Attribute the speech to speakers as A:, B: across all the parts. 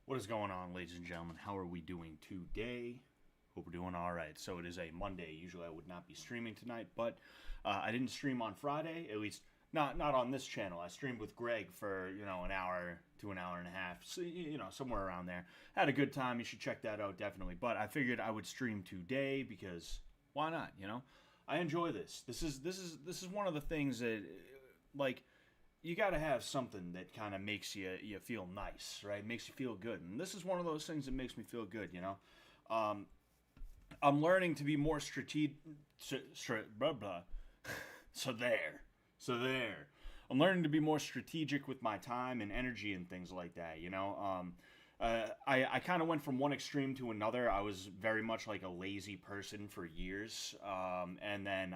A: What is going on, ladies and gentlemen? How are we doing today? Hope we're doing all right. So it is a Monday. Usually I would not be streaming tonight, but I didn't stream on Friday. At least not on this channel. I streamed with Greg for an hour to an hour and a half. So, somewhere around there. Had a good time. You should check that out definitely. But I figured I would stream today because why not? I enjoy this. This is one of the things that like you got to have something that kind of makes you feel nice, right? Makes you feel good, and this is one of those things that makes me feel good. I'm learning to be more strategic. Blah blah. So there. I'm learning to be more strategic with my time and energy and things like that. I kind of went from one extreme to another. I was very much like a lazy person for years, and then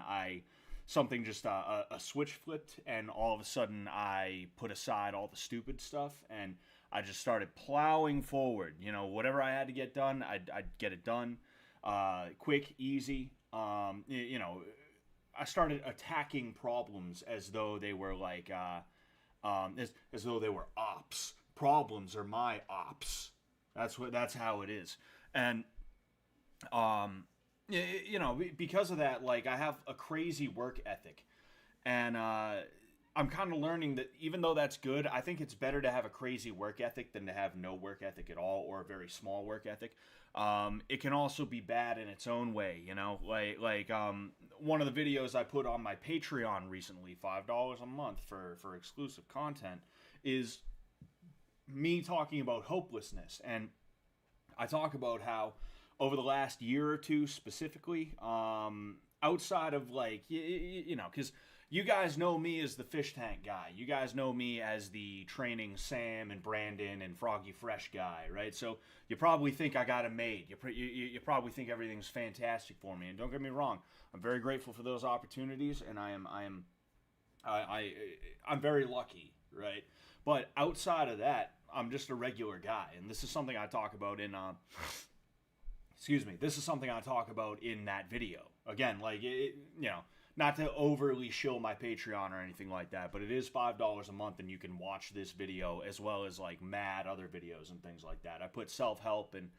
A: something just a switch flipped, and all of a sudden I put aside all the stupid stuff, and I just started plowing forward. Whatever I had to get done, I'd get it done, quick, easy. I started attacking problems as though they were like as though they were ops. Problems are my ops. That's how it is, and because of that, like I have a crazy work ethic, and I'm kind of learning that even though that's good, I think it's better to have a crazy work ethic than to have no work ethic at all or a very small work ethic. It can also be bad in its own way, one of the videos I put on my Patreon recently, $5 a month for exclusive content, is me talking about hopelessness, and I talk about how over the last year or two specifically, outside of because you guys know me as the fish tank guy. You guys know me as the training Sam and Brandon and Froggy Fresh guy, right? So you probably think I got it made. You probably think everything's fantastic for me. And don't get me wrong, I'm very grateful for those opportunities, and I'm very lucky, right? But outside of that, I'm just a regular guy, and this is something I talk about in this is something I talk about in that video. Again, not to overly shill my Patreon or anything like that, but it is $5 a month, and you can watch this video as well as like mad other videos and things like that. I put self-help and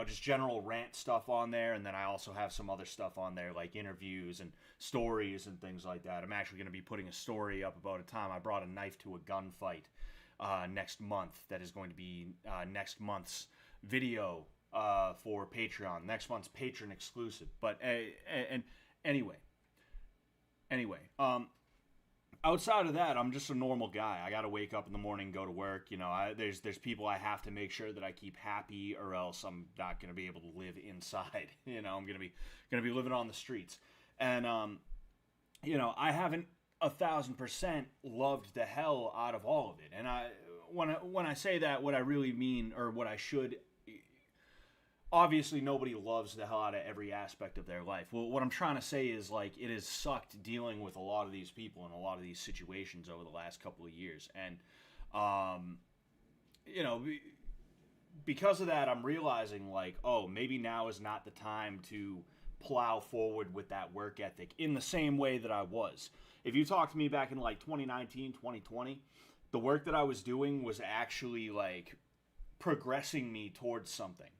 A: just general rant stuff on there, and then I also have some other stuff on there like interviews and stories and things like that. I'm actually going to be putting a story up about a time I brought a knife to a gunfight next month. That is going to be next month's video for Patreon, next month's patron exclusive. But and anyway, outside of that, I'm just a normal guy. I gotta wake up in the morning, go to work. There's people I have to make sure that I keep happy, or else I'm not gonna be able to live inside. I'm gonna be living on the streets, and I haven't 1,000% loved the hell out of all of it. And when I say that, what I really mean, or what I should. Obviously, nobody loves the hell out of every aspect of their life. Well, what I'm trying to say is, it has sucked dealing with a lot of these people and a lot of these situations over the last couple of years. And, because of that, I'm realizing, maybe now is not the time to plow forward with that work ethic in the same way that I was. If you talked to me back in, 2019, 2020, the work that I was doing was actually, progressing me towards something.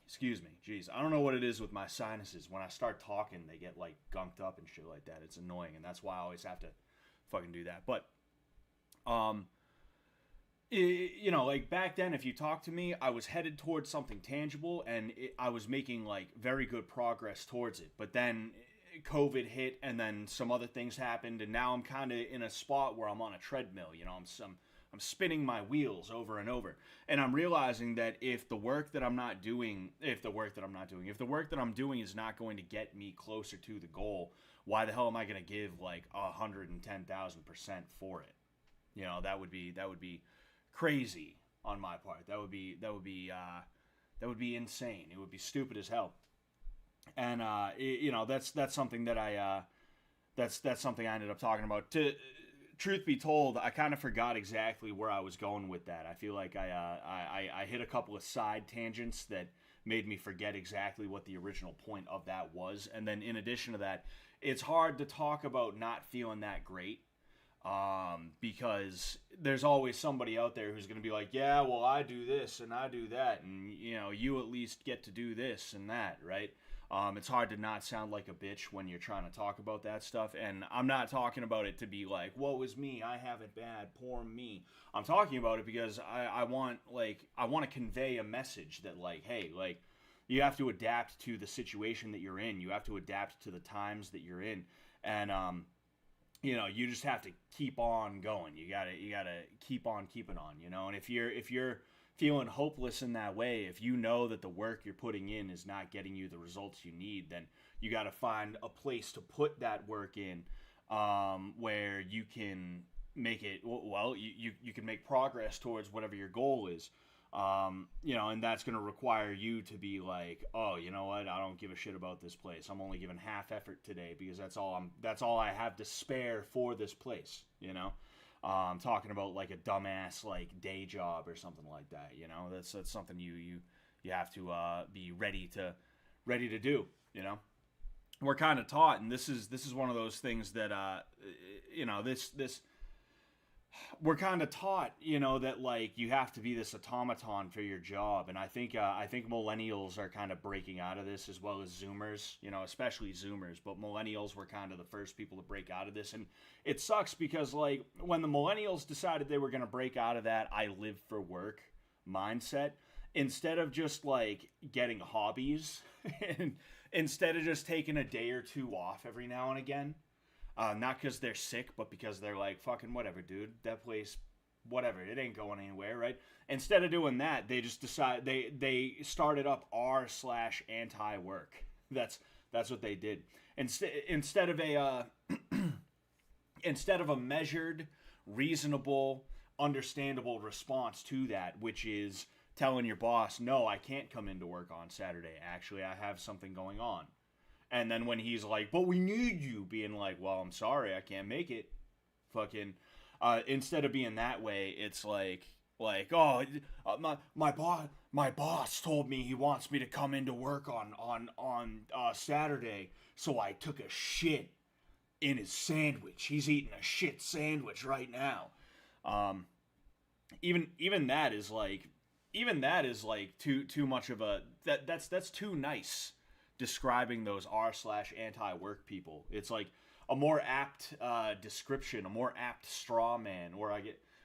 A: Excuse me. Jeez, I don't know what it is with my sinuses. When I start talking, they get gunked up and shit like that. It's annoying, and that's why I always have to fucking do that. But back then, if you talked to me, I was headed towards something tangible, and I was making very good progress towards it. But then COVID hit, and then some other things happened, and now I'm kind of in a spot where I'm on a treadmill. I'm spinning my wheels over and over. And I'm realizing that if the work that I'm doing is not going to get me closer to the goal, why the hell am I going to give 110,000% for it? That would be crazy on my part. That would be insane. It would be stupid as hell. And that's something that that's something I ended up talking about. Truth be told, I kind of forgot exactly where I was going with that. I feel like I hit a couple of side tangents that made me forget exactly what the original point of that was. And then in addition to that, it's hard to talk about not feeling that great Because there's always somebody out there who's going to be like, yeah, well, I do this and I do that, and you at least get to do this and that, right? It's hard to not sound like a bitch when you're trying to talk about that stuff, and I'm not talking about it to be like, woe is me, I have it bad, poor me. I'm talking about it because I want to convey a message that, like, hey, like, you have to adapt to the situation that you're in. You have to adapt to the times that you're in, and you just have to keep on going. You gotta keep on keeping on. And if you're feeling hopeless in that way, if you know that the work you're putting in is not getting you the results you need, then you got to find a place to put that work in, where you can make it, well, you can make progress towards whatever your goal is. And that's going to require you to be like, oh, you know what? I don't give a shit about this place. I'm only giving half effort today because that's all I have to spare for this place. I'm talking about like a dumbass like day job or something like that. That's something you have to be ready to do. We're kind of taught, and this is one of those things that this we're kind of taught, that like you have to be this automaton for your job, and I think millennials are kind of breaking out of this, as well as Zoomers, especially Zoomers. But millennials were kind of the first people to break out of this, and it sucks because like when the millennials decided they were going to break out of that I live for work mindset, instead of just like getting hobbies, and instead of just taking a day or two off every now and again. Not because they're sick, but because they're like, fucking whatever, dude. That place, whatever. It ain't going anywhere, right? Instead of doing that, they just decide they started up r/anti-work. That's what they did. Instead of a measured, reasonable, understandable response to that, which is telling your boss, no, I can't come into work on Saturday. Actually, I have something going on. And then when he's like, but we need you, being like, well, I'm sorry, I can't make it. Fucking, instead of being that way, it's like, oh, my boss told me he wants me to come into work on Saturday, so I took a shit in his sandwich. He's eating a shit sandwich right now. Even that is like too much of a that's too nice. Describing those r/anti-work people. It's like a more apt description, a more apt straw man, or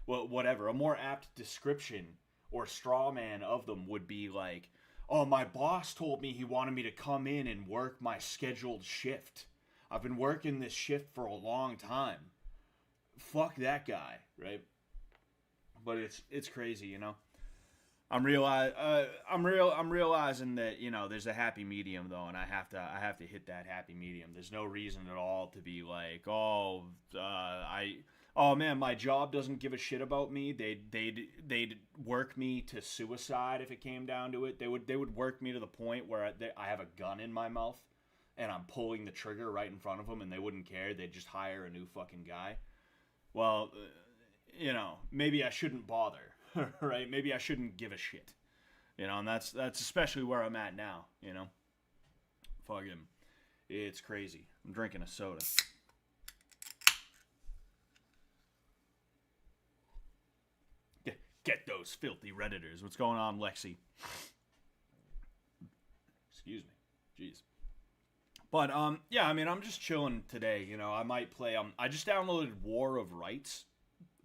A: whatever. A more apt description or straw man of them would be like, oh, my boss told me he wanted me to come in and work my scheduled shift. I've been working this shift for a long time. Fuck that guy, right? But it's crazy, I'm realizing that there's a happy medium though, and I have to hit that happy medium. There's no reason at all to be like, oh man, my job doesn't give a shit about me. They'd work me to suicide if it came down to it. They would work me to the point where I have a gun in my mouth and I'm pulling the trigger right in front of them, and they wouldn't care. They'd just hire a new fucking guy. Well, maybe I shouldn't bother. Right? Maybe I shouldn't give a shit. And that's especially where I'm at now, Fucking, it's crazy. I'm drinking a soda. Get those filthy Redditors. What's going on, Lexi? Excuse me. Jeez. But, yeah, I mean, I'm just chilling today, I might play, I just downloaded War of Rights,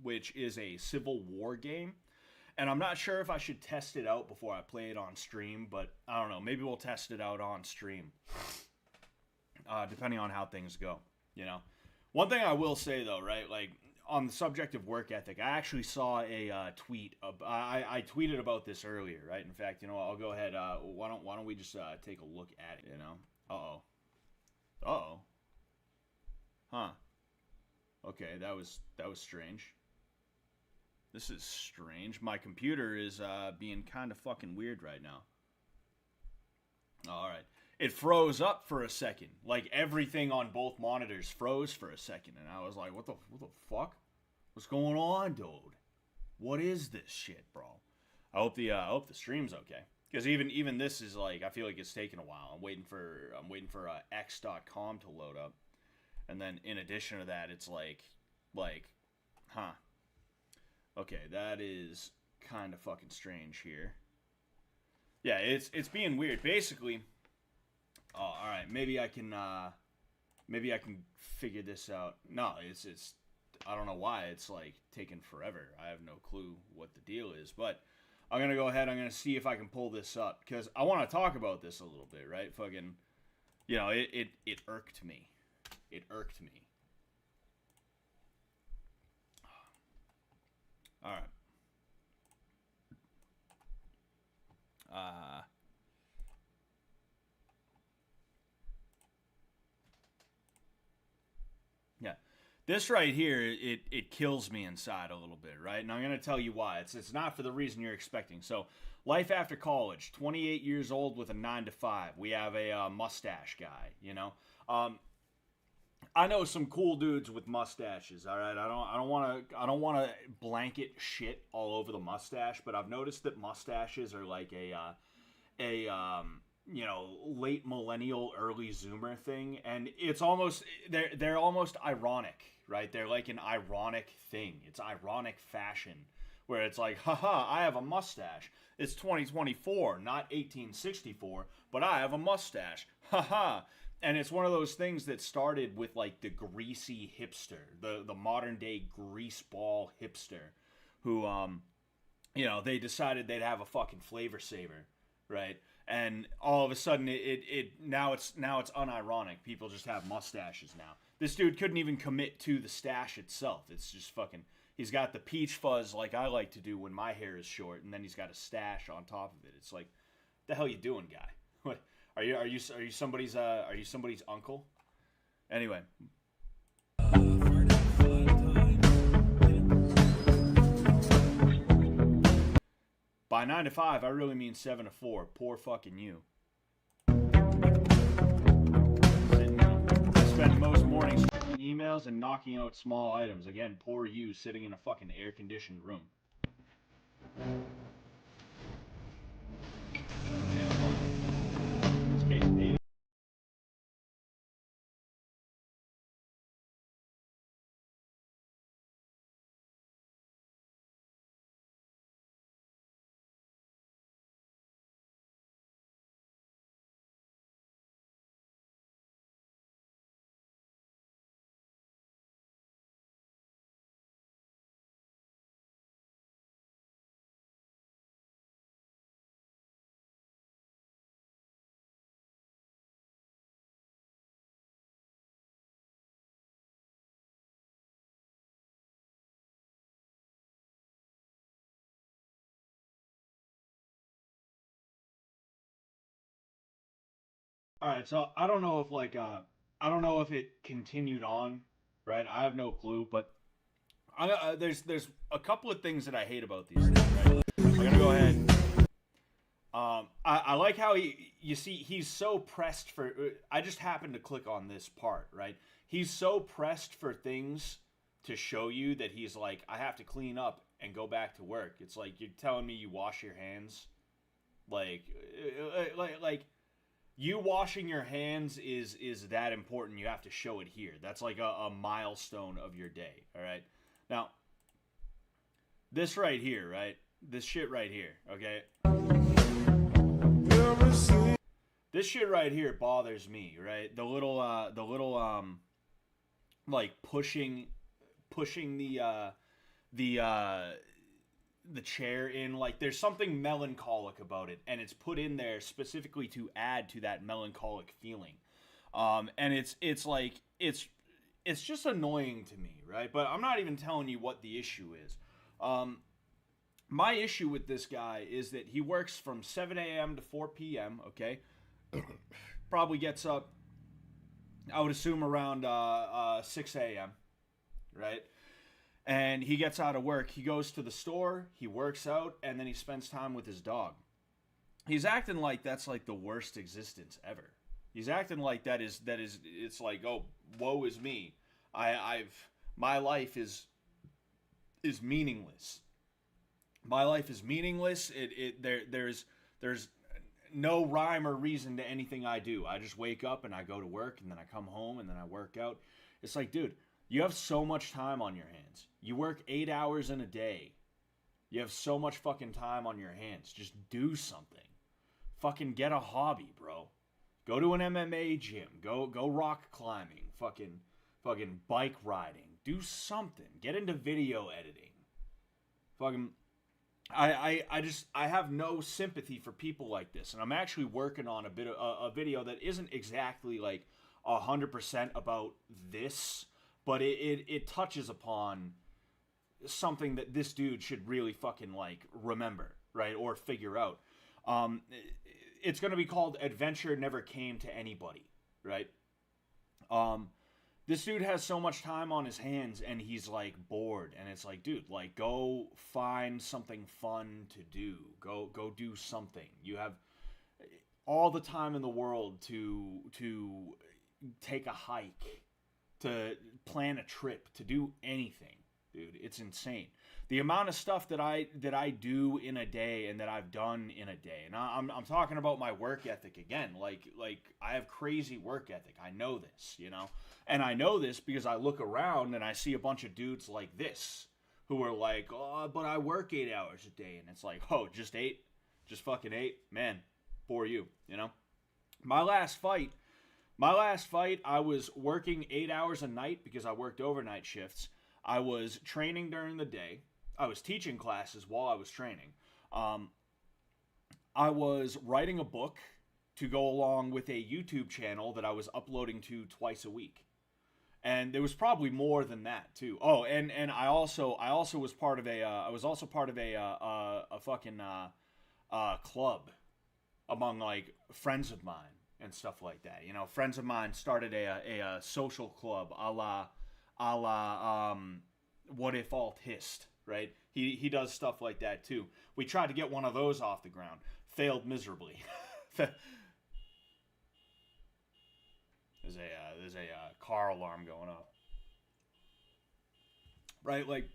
A: which is a Civil War game. And I'm not sure if I should test it out before I play it on stream, but I don't know. Maybe we'll test it out on stream, depending on how things go, One thing I will say, though, right, like, on the subject of work ethic, I actually saw a tweet. I tweeted about this earlier, right? In fact, I'll go ahead. Why don't we just take a look at it, Uh-oh. Huh. Okay, that was strange. This is strange. My computer is being kind of fucking weird right now. All right. It froze up for a second. Like everything on both monitors froze for a second. And I was like, what the fuck? What's going on, dude? What is this shit, bro? I hope the stream's okay. Because even this is like, I feel like it's taking a while. I'm waiting for X.com to load up. And then in addition to that, it's like Huh. Okay, that is kind of fucking strange here. Yeah, it's being weird. Basically, oh, all right. Maybe I can figure this out. No, it's I don't know why it's like taking forever. I have no clue what the deal is, but I'm gonna go ahead. I'm gonna see if I can pull this up because I want to talk about this a little bit, right? Fucking, it irked me. It irked me. All right. Uh, yeah. This right here, it kills me inside a little bit, right? And I'm going to tell you why. It's not for the reason you're expecting. So, life after college, 28 years old with a 9 to 5. We have a mustache guy, you know. I know some cool dudes with mustaches, all right? I don't want to blanket shit all over the mustache, but I've noticed that mustaches are like a late millennial early zoomer thing, and it's almost they're almost ironic, right? They're like an ironic thing. It's ironic fashion where it's like, haha, I have a mustache. It's 2024, not 1864, but I have a mustache. Haha. And it's one of those things that started with like the greasy hipster, the modern day greaseball hipster who they decided they'd have a fucking flavor saver, right? And all of a sudden, it now it's unironic. People just have mustaches now. This dude couldn't even commit to the stash itself. It's just fucking. He's got the peach fuzz like I like to do when my hair is short, and then he's got a stash on top of it. It's like, the hell you doing, guy? What are you somebody's uncle? Anyway. By 9 to 5, I really mean 7 to 4. Poor fucking you. I spend most mornings checking emails and knocking out small items. Again, poor you sitting in a fucking air-conditioned room. All right, so I don't know if it continued on, right? I have no clue, but there's a couple of things that I hate about these things, right? I'm gonna go ahead. I like how you see, he's so pressed for. I just happened to click on this part, right? He's so pressed for things to show you that he's like, I have to clean up and go back to work. It's like you're telling me you wash your hands, like you washing your hands is that important. You have to show it here. That's like a milestone of your day. All right. Now, this right here, right? This shit right here, okay? This shit right here bothers me, right? The little like pushing the chair in, like there's something melancholic about it, and it's put in there specifically to add to that melancholic feeling. And it's like it's just annoying to me, right? But I'm not even telling you what the issue is. My issue with this guy is that he works from 7 a.m. to 4 p.m., okay? Probably gets up, I would assume, around 6 a.m., right? And he gets out of work. He goes to the store, he works out, and then he spends time with his dog. He's acting like that's like the worst existence ever. He's acting like that is it's like, oh, woe is me. My life is meaningless. My life is meaningless. There's no rhyme or reason to anything I do. I just wake up and I go to work, and then I come home and then I work out. It's like, dude, You have so much time on your hands. You work 8 hours in a day. You have so much fucking time on your hands. Just do something. Fucking get a hobby, bro. Go to an MMA gym. Go rock climbing. Fucking bike riding. Do something. Get into video editing. Fucking I have no sympathy for people like this, and I'm actually working on a video that isn't exactly like 100% about this, but it touches upon something that this dude should really fucking like remember, right, or figure out. It's gonna be called "Adventure Never Came to Anybody," right? This dude has so much time on his hands and he's like bored, and it's like, dude, like go find something fun to do. Go do something. You have all the time in the world to take a hike, to plan a trip, to do anything. Dude, it's insane. The amount of stuff that I do in a day and that I've done in a day. And I'm talking about my work ethic again. Like I have crazy work ethic. I know this, you know? And I know this because I look around and I see a bunch of dudes like this who are like, "Oh, but I work 8 hours a day." And it's like, "Oh, just 8? Just fucking 8? Man, for you, you know?" My last fight, I was working 8 hours a night because I worked overnight shifts. I was training during the day. I was teaching classes while I was training. I was writing a book to go along with a YouTube channel that I was uploading to twice a week. And there was probably more than that too. Oh, and I also was part of a fucking club among like friends of mine and stuff like that. You know, friends of mine started a social club a la What If Alt Hist, right? He does stuff like that too. We tried to get one of those off the ground, failed miserably. There's a car alarm going off. Right? Like,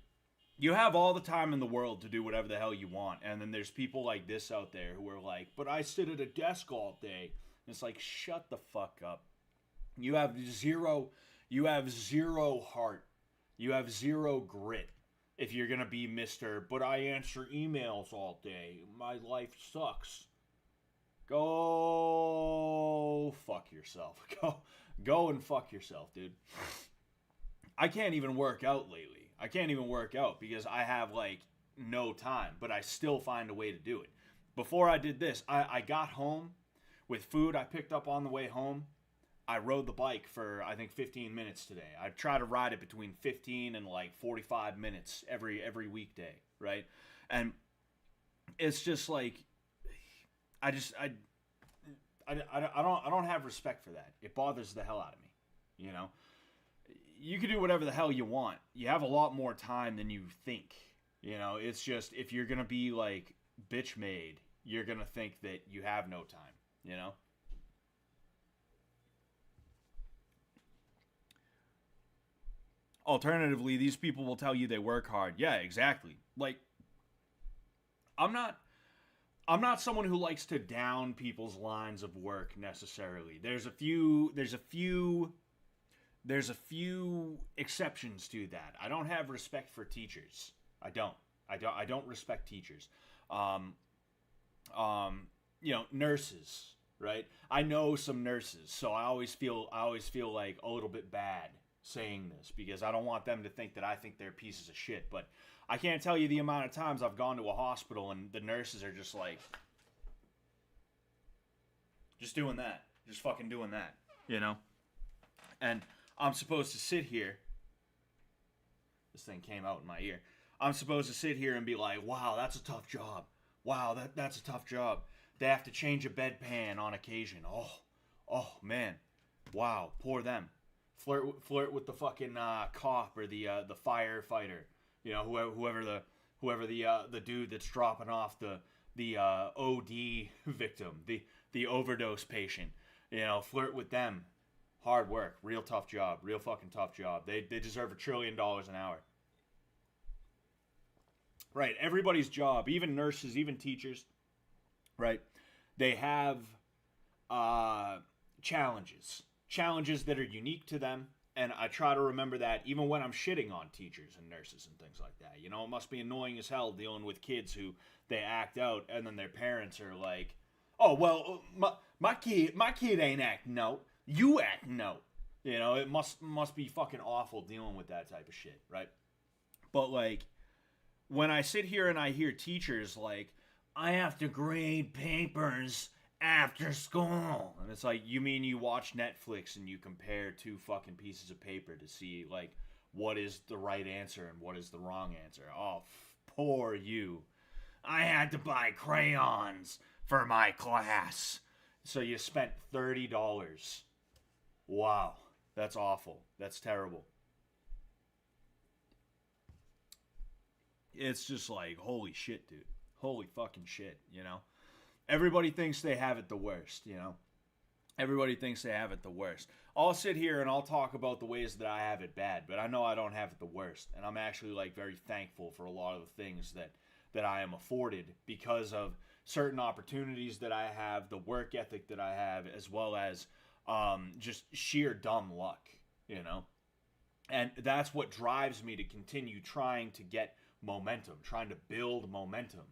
A: you have all the time in the world to do whatever the hell you want, and then there's people like this out there who are like, "But I sit at a desk all day." And it's like, shut the fuck up. You have zero heart. You have zero grit. If you're gonna be Mr. "But I answer emails all day. My life sucks." Go fuck yourself. Go and fuck yourself, dude. I can't even work out lately. I can't even work out because I have like no time, but I still find a way to do it. Before I did this, I got home with food I picked up on the way home. I rode the bike for, I think, 15 minutes today. I try to ride it between 15 and like 45 minutes every weekday, right? And it's just like, I don't have respect for that. It bothers the hell out of me, you know? You can do whatever the hell you want. You have a lot more time than you think, you know? It's just, if you're gonna be like bitch made, you're gonna think that you have no time, you know? Alternatively, these people will tell you they work hard. Yeah, exactly. Like, I'm not someone who likes to down people's lines of work necessarily. There's a few exceptions to that. I don't have respect for teachers. I don't respect teachers. Nurses, right? I know some nurses, so I always feel like a little bit bad saying this because I don't want them to think that I think they're pieces of shit. But I can't tell you the amount of times I've gone to a hospital and the nurses are just like, just doing that, just fucking doing that, you know? And I'm supposed to sit here. This thing came out in my ear. I'm supposed to sit here and be like, "Wow, that's a tough job. Wow, that's a tough job. They have to change a bedpan on occasion. Oh man, wow, poor them. Flirt with the fucking cop or the firefighter, you know, whoever the dude that's dropping off the OD victim, the overdose patient, you know, flirt with them. Hard work, real tough job, real fucking tough job. They deserve $1 trillion an hour." Right, everybody's job, even nurses, even teachers, right? They have challenges that are unique to them, And I try to remember that even when I'm shitting on teachers and nurses and things like that. You know, it must be annoying as hell dealing with kids who they act out and then their parents are like, "Oh, well, my kid ain't acting out. You acting out." You know, it must be fucking awful dealing with that type of shit, right? But like when I sit here and I hear teachers like, "I have to grade papers after school," and it's like, you mean you watch Netflix and you compare two fucking pieces of paper to see like what is the right answer and what is the wrong answer? Oh, poor you. I had to buy crayons for my class, so you spent $30. Wow, that's awful. That's terrible. It's just like, holy shit, dude. Holy fucking shit, you know? Everybody thinks they have it the worst, you know? Everybody thinks they have it the worst. I'll sit here and I'll talk about the ways that I have it bad, but I know I don't have it the worst. And I'm actually like very thankful for a lot of the things that I am afforded because of certain opportunities that I have, the work ethic that I have, as well as just sheer dumb luck, you know? And that's what drives me to continue trying to get momentum, trying to build momentum.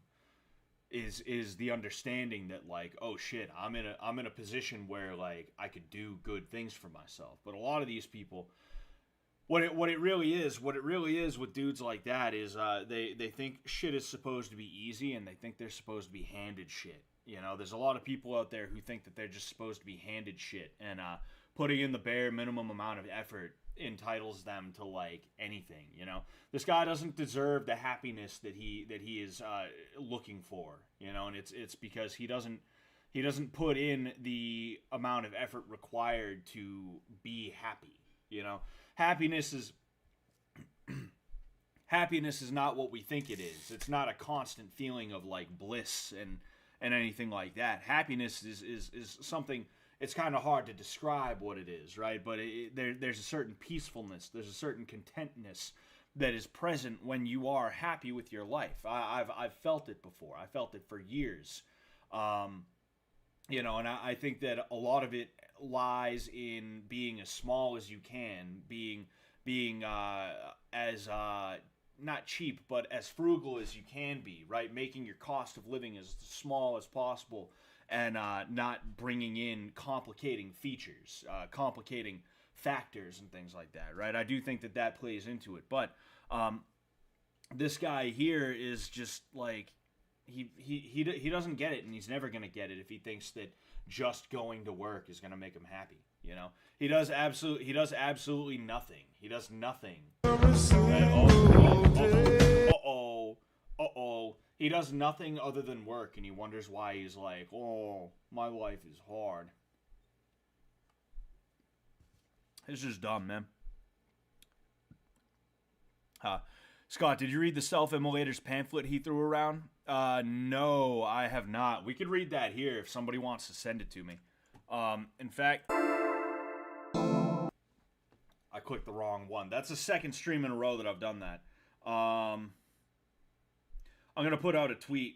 A: Is the understanding that like, oh shit, I'm in a position where like I could do good things for myself. But a lot of these people, what it really is with dudes like that is they think shit is supposed to be easy and they think they're supposed to be handed shit. You know, there's a lot of people out there who think that they're just supposed to be handed shit, and putting in the bare minimum amount of effort entitles them to like anything. You know, this guy doesn't deserve the happiness that he is looking for. You know, and it's because he doesn't put in the amount of effort required to be happy. You know, happiness is happiness is not what we think it is. It's not a constant feeling of like bliss and anything like that. Happiness is something. It's kind of hard to describe what it is, right? But there's a certain peacefulness, there's a certain contentness that is present when you are happy with your life. I've felt it before. I felt it for years, you know, and I think that a lot of it lies in being as small as you can, being as not cheap, but as frugal as you can be, right? Making your cost of living as small as possible, and not bringing in complicating features, complicating factors and things like that, right? I do think that plays into it. But this guy here is just like, he doesn't get it, and he's never going to get it if he thinks that just going to work is going to make him happy, you know? He does absolutely nothing. He does nothing. He does nothing other than work, and he wonders why he's like, oh, my life is hard. It's just dumb, man. Scott, did you read the Self-Immolators pamphlet he threw around? No, I have not. We could read that here if somebody wants to send it to me. In fact, I clicked the wrong one. That's the second stream in a row that I've done that. I'm going to put out a tweet.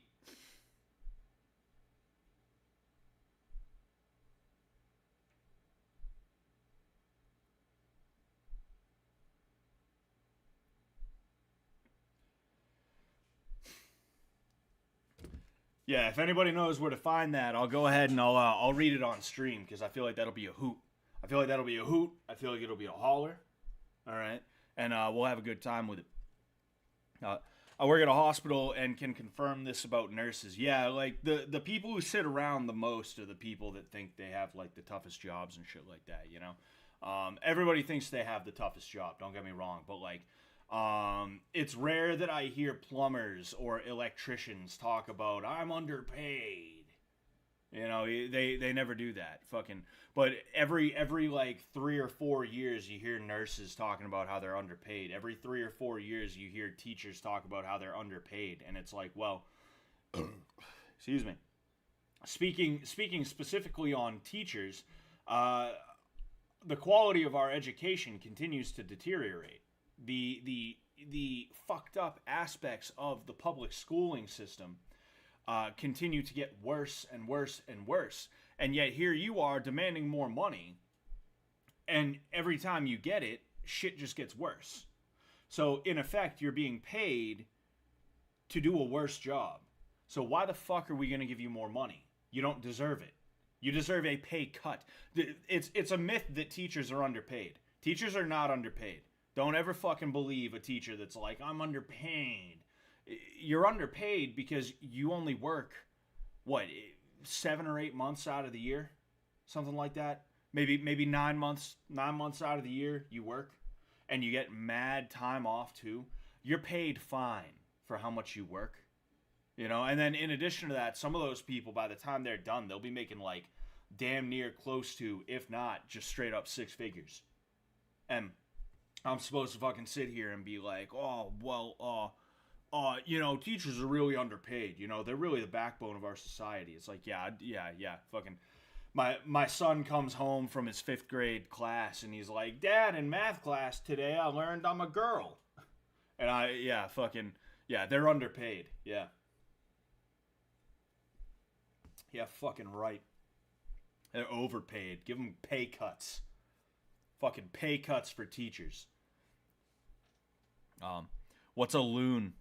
A: Yeah, if anybody knows where to find that, I'll go ahead and I'll read it on stream, because I feel like that'll be a hoot. I feel like it'll be a holler. All right, and we'll have a good time with it. I work at a hospital and can confirm this about nurses. Yeah, like the people who sit around the most are the people that think they have like the toughest jobs and shit like that, you know? Everybody thinks they have the toughest job, don't get me wrong, but like it's rare that I hear plumbers or electricians talk about, I'm underpaid. You know, they never do that. Fucking, but every like 3 or 4 years you hear nurses talking about how they're underpaid. Every 3 or 4 years you hear teachers talk about how they're underpaid, and it's like, well, excuse me. Speaking specifically on teachers, the quality of our education continues to deteriorate. The fucked up aspects of the public schooling system continue to get worse and worse and worse. And yet here you are demanding more money And every time you get it, shit just gets worse. So in effect, you're being paid to do a worse job. So why the fuck are we going to give you more money? You don't deserve it. You deserve a pay cut. It's a myth that teachers are underpaid. Teachers are not underpaid. Don't ever fucking believe a teacher that's like, I'm underpaid. You're underpaid because you only work, what, 7 or 8 months out of the year? Something like that. Maybe 9 months out of the year you work. And you get mad time off too. You're paid fine for how much you work. You know, and then in addition to that, some of those people, by the time they're done, they'll be making like damn near close to, if not, just straight up 6 figures. And I'm supposed to fucking sit here and be like, oh, well, you know, teachers are really underpaid. You know, they're really the backbone of our society. It's like, yeah, fucking. My son comes home from his 5th grade class and he's like, Dad, in math class today I learned I'm a girl. And they're underpaid. Yeah. Yeah, fucking right. They're overpaid. Give them pay cuts. Fucking pay cuts for teachers. What's a loon?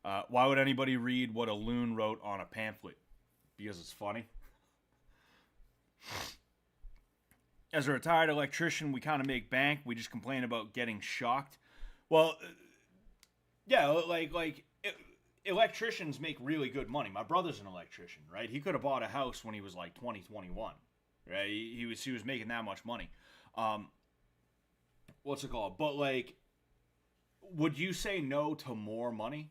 A: Why would anybody read what a loon wrote on a pamphlet? Because it's funny. As a retired electrician, we kind of make bank. We just complain about getting shocked. Well, yeah, like electricians make really good money. My brother's an electrician, right? He could have bought a house when he was like 20, 21, right? He was making that much money. What's it called? But like, would you say no to more money?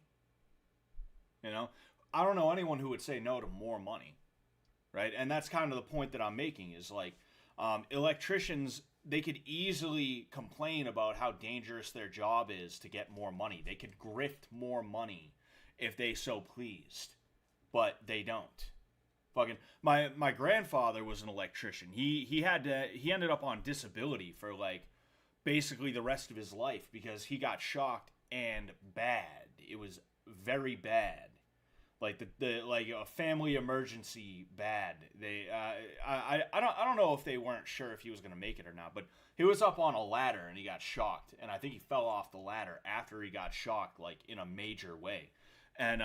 A: You know, I don't know anyone who would say no to more money, right? And that's kind of the point that I'm making is like, electricians, they could easily complain about how dangerous their job is to get more money. They could grift more money if they so pleased, but they don't. Fucking my grandfather was an electrician. He ended up on disability for like basically the rest of his life because he got shocked and bad. It was very bad. Like the like a family emergency bad. I don't know if they weren't sure if he was gonna make it or not, but he was up on a ladder and he got shocked, and I think he fell off the ladder after he got shocked, like in a major way. And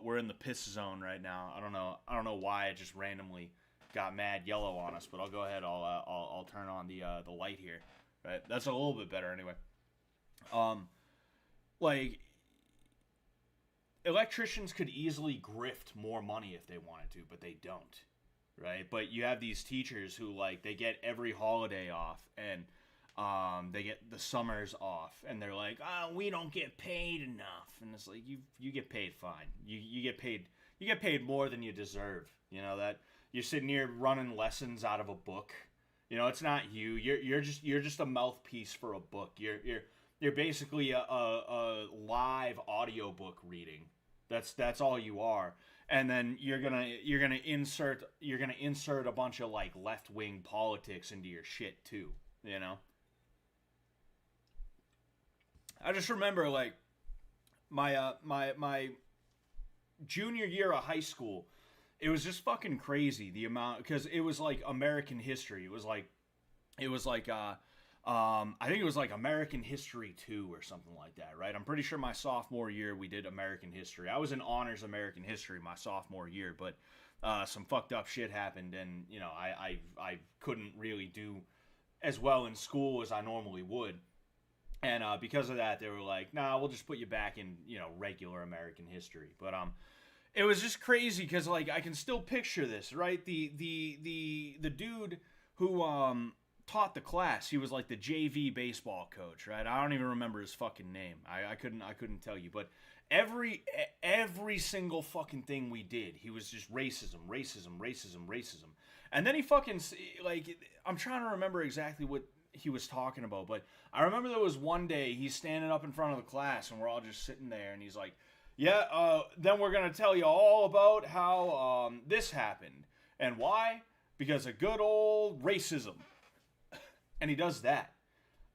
A: we're in the piss zone right now. I don't know why it just randomly got mad yellow on us, but I'll go ahead. I'll turn on the light here. Right, that's a little bit better anyway. Like. Electricians could easily grift more money if they wanted to, but they don't, right? But you have these teachers who, like, they get every holiday off, and they get the summers off, and they're like, oh, we don't get paid enough. And it's like, you get paid fine. You get paid more than you deserve. You know that you're sitting here running lessons out of a book. You know, it's not you. You're just a mouthpiece for a book. You're basically a live audiobook reading. That's all you are. And then you're gonna insert a bunch of like left-wing politics into your shit too, you know? I just remember like my junior year of high school, it was just fucking crazy the amount, because it was like American history. It was like I think it was like American History 2 or something like that, right? I'm pretty sure my sophomore year we did American History. I was in honors American History my sophomore year, but some fucked up shit happened, and you know I couldn't really do as well in school as I normally would, and because of that they were like, nah, we'll just put you back in, you know, regular American History. But it was just crazy because like I can still picture this, right? The dude who taught the class, he was like the JV baseball coach, right? I don't even remember his fucking name. I couldn't tell you, but every single fucking thing we did, he was just racism. And then he fucking, like, I'm trying to remember exactly what he was talking about, but I remember there was one day he's standing up in front of the class and we're all just sitting there and he's like, yeah, then we're going to tell you all about how this happened. And why? Because of good old racism. And he does that.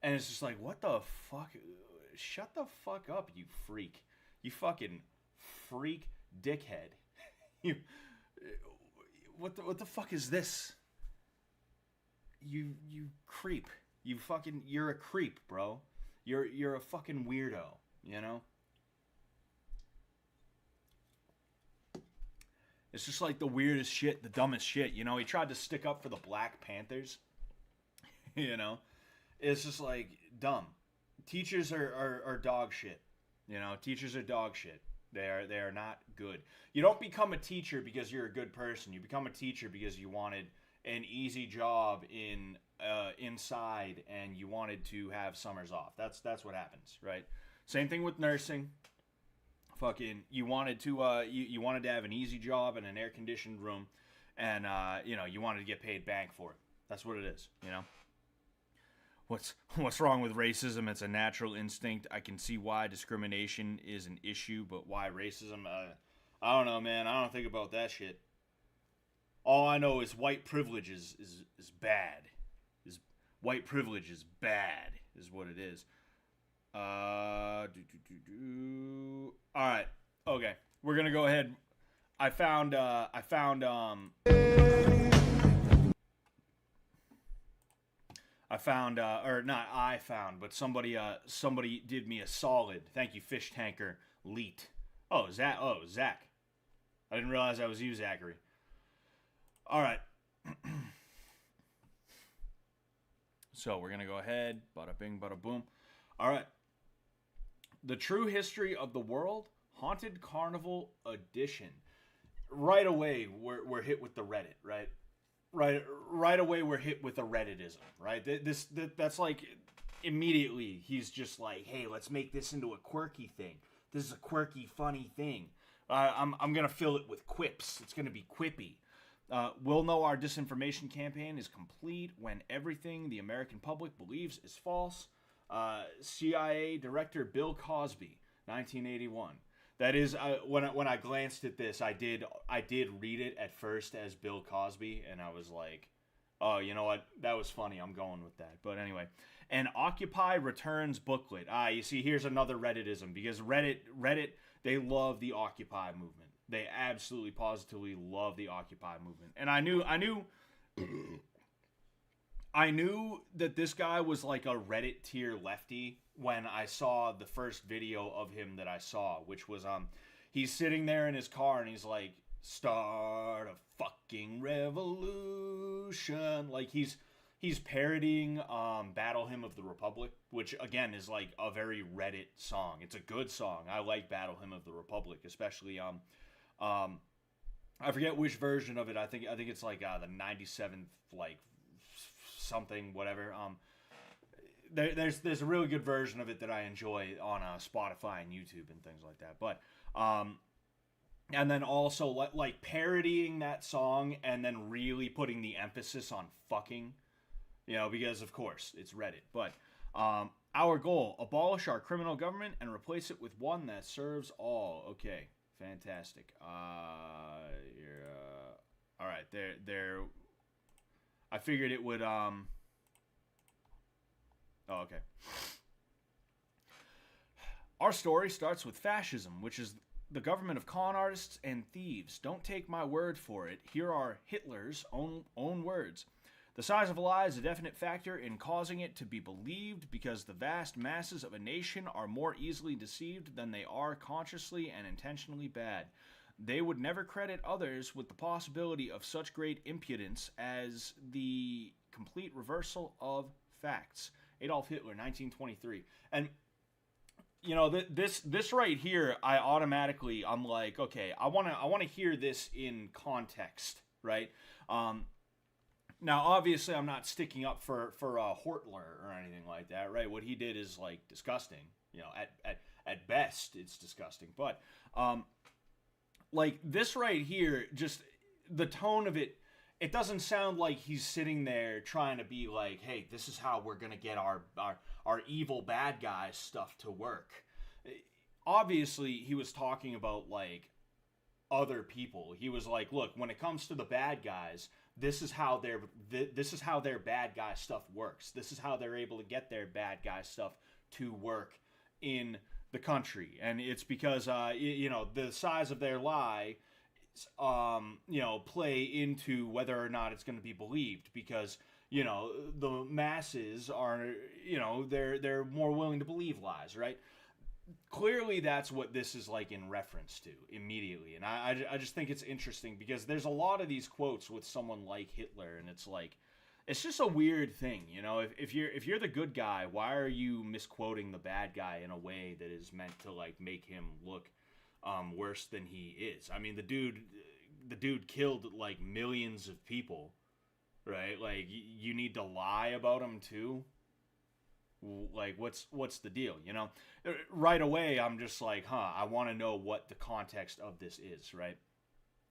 A: And it's just like, what the fuck? Shut the fuck up, you freak. You fucking freak dickhead. What the fuck is this? you creep. You're a creep, bro. You're a fucking weirdo, you know? It's just like the weirdest shit, the dumbest shit. You know, he tried to stick up for the Black Panthers. You know? It's just like dumb. Teachers are dog shit. You know, teachers are dog shit. They are not good. You don't become a teacher because you're a good person. You become a teacher because you wanted an easy job inside and you wanted to have summers off. That's what happens, right? Same thing with nursing. Fucking, you wanted to you wanted to have an easy job in an air conditioned room, and you know, you wanted to get paid bank for it. That's what it is, you know. What's wrong with racism? It's a natural instinct. I can see why discrimination is an issue, but why racism? I don't know, man. I don't think about that shit. All I know is white privilege is bad. White privilege is bad, is what it is. All right. Okay. We're gonna go ahead. I found or not I found, but somebody did me a solid. Thank you, Fish Tanker Leet. Zach. I didn't realize that was you, Zachary. All right. So we're going to go ahead. Bada bing, bada boom. All right. The True History of the World, Haunted Carnival Edition. Right away, we're hit with the Reddit, right? Right away, we're hit with the Redditism, right? That's like, immediately, he's just like, hey, let's make this into a quirky thing. This is a quirky, funny thing. I'm going to fill it with quips. It's going to be quippy. We'll know our disinformation campaign is complete when everything the American public believes is false. CIA Director Bill Cosby, 1981. That is, when I glanced at this, I did read it at first as Bill Cosby, and I was like, oh, you know what? That was funny. I'm going with that. But anyway, an Occupy Returns booklet. You see, here's another Redditism, because Reddit, they love the Occupy movement. They absolutely, positively love the Occupy movement. And I knew that this guy was like a Reddit tier lefty when I saw the first video of him that I saw, which was he's sitting there in his car and he's like, start a fucking revolution. Like he's parodying Battle Hymn of the Republic, which again is like a very Reddit song. It's a good song. I like Battle Hymn of the Republic, especially I forget which version of it. I think it's like the 97th, like something, whatever. There's a really good version of it that I enjoy on Spotify and YouTube and things like that. But and then also like parodying that song and then really putting the emphasis on fucking, you know, because of course it's Reddit. But our goal: abolish our criminal government and replace it with one that serves all. Okay. Fantastic. All right, there. I figured it would. Oh, okay. Our story starts with fascism, which is the government of con artists and thieves. Don't take my word for it. Here are Hitler's own words. The size of a lie is a definite factor in causing it to be believed because the vast masses of a nation are more easily deceived than they are consciously and intentionally bad. They would never credit others with the possibility of such great impudence as the complete reversal of facts. Adolf Hitler, 1923. And, you know, this right here, I'm like, okay, I want to hear this in context, right? Now, obviously, I'm not sticking up for Hortler or anything like that, right? What he did is, like, disgusting. You know, at best, it's disgusting. But, like, this right here, just the tone of it, it doesn't sound like he's sitting there trying to be like, hey, this is how we're going to get our evil bad guy stuff to work. Obviously, he was talking about, like, other people. He was like, look, when it comes to the bad guys, this is how their bad guy stuff works. This is how they're able to get their bad guy stuff to work in the country. And it's because, you know, the size of their lie, you know, play into whether or not it's going to be believed. Because, the masses are, they're more willing to believe lies, right? Clearly that's what this is like in reference to immediately. And I just think it's interesting because there's a lot of these quotes with someone like Hitler, and it's like, it's just a weird thing, if you're the good guy, why are you misquoting the bad guy in a way that is meant to like make him look worse than he is? I mean, the dude killed like millions of people, right? Like, you need to lie about him too. Like, what's the deal? Right away I'm just like, I want to know what the context of this is, right?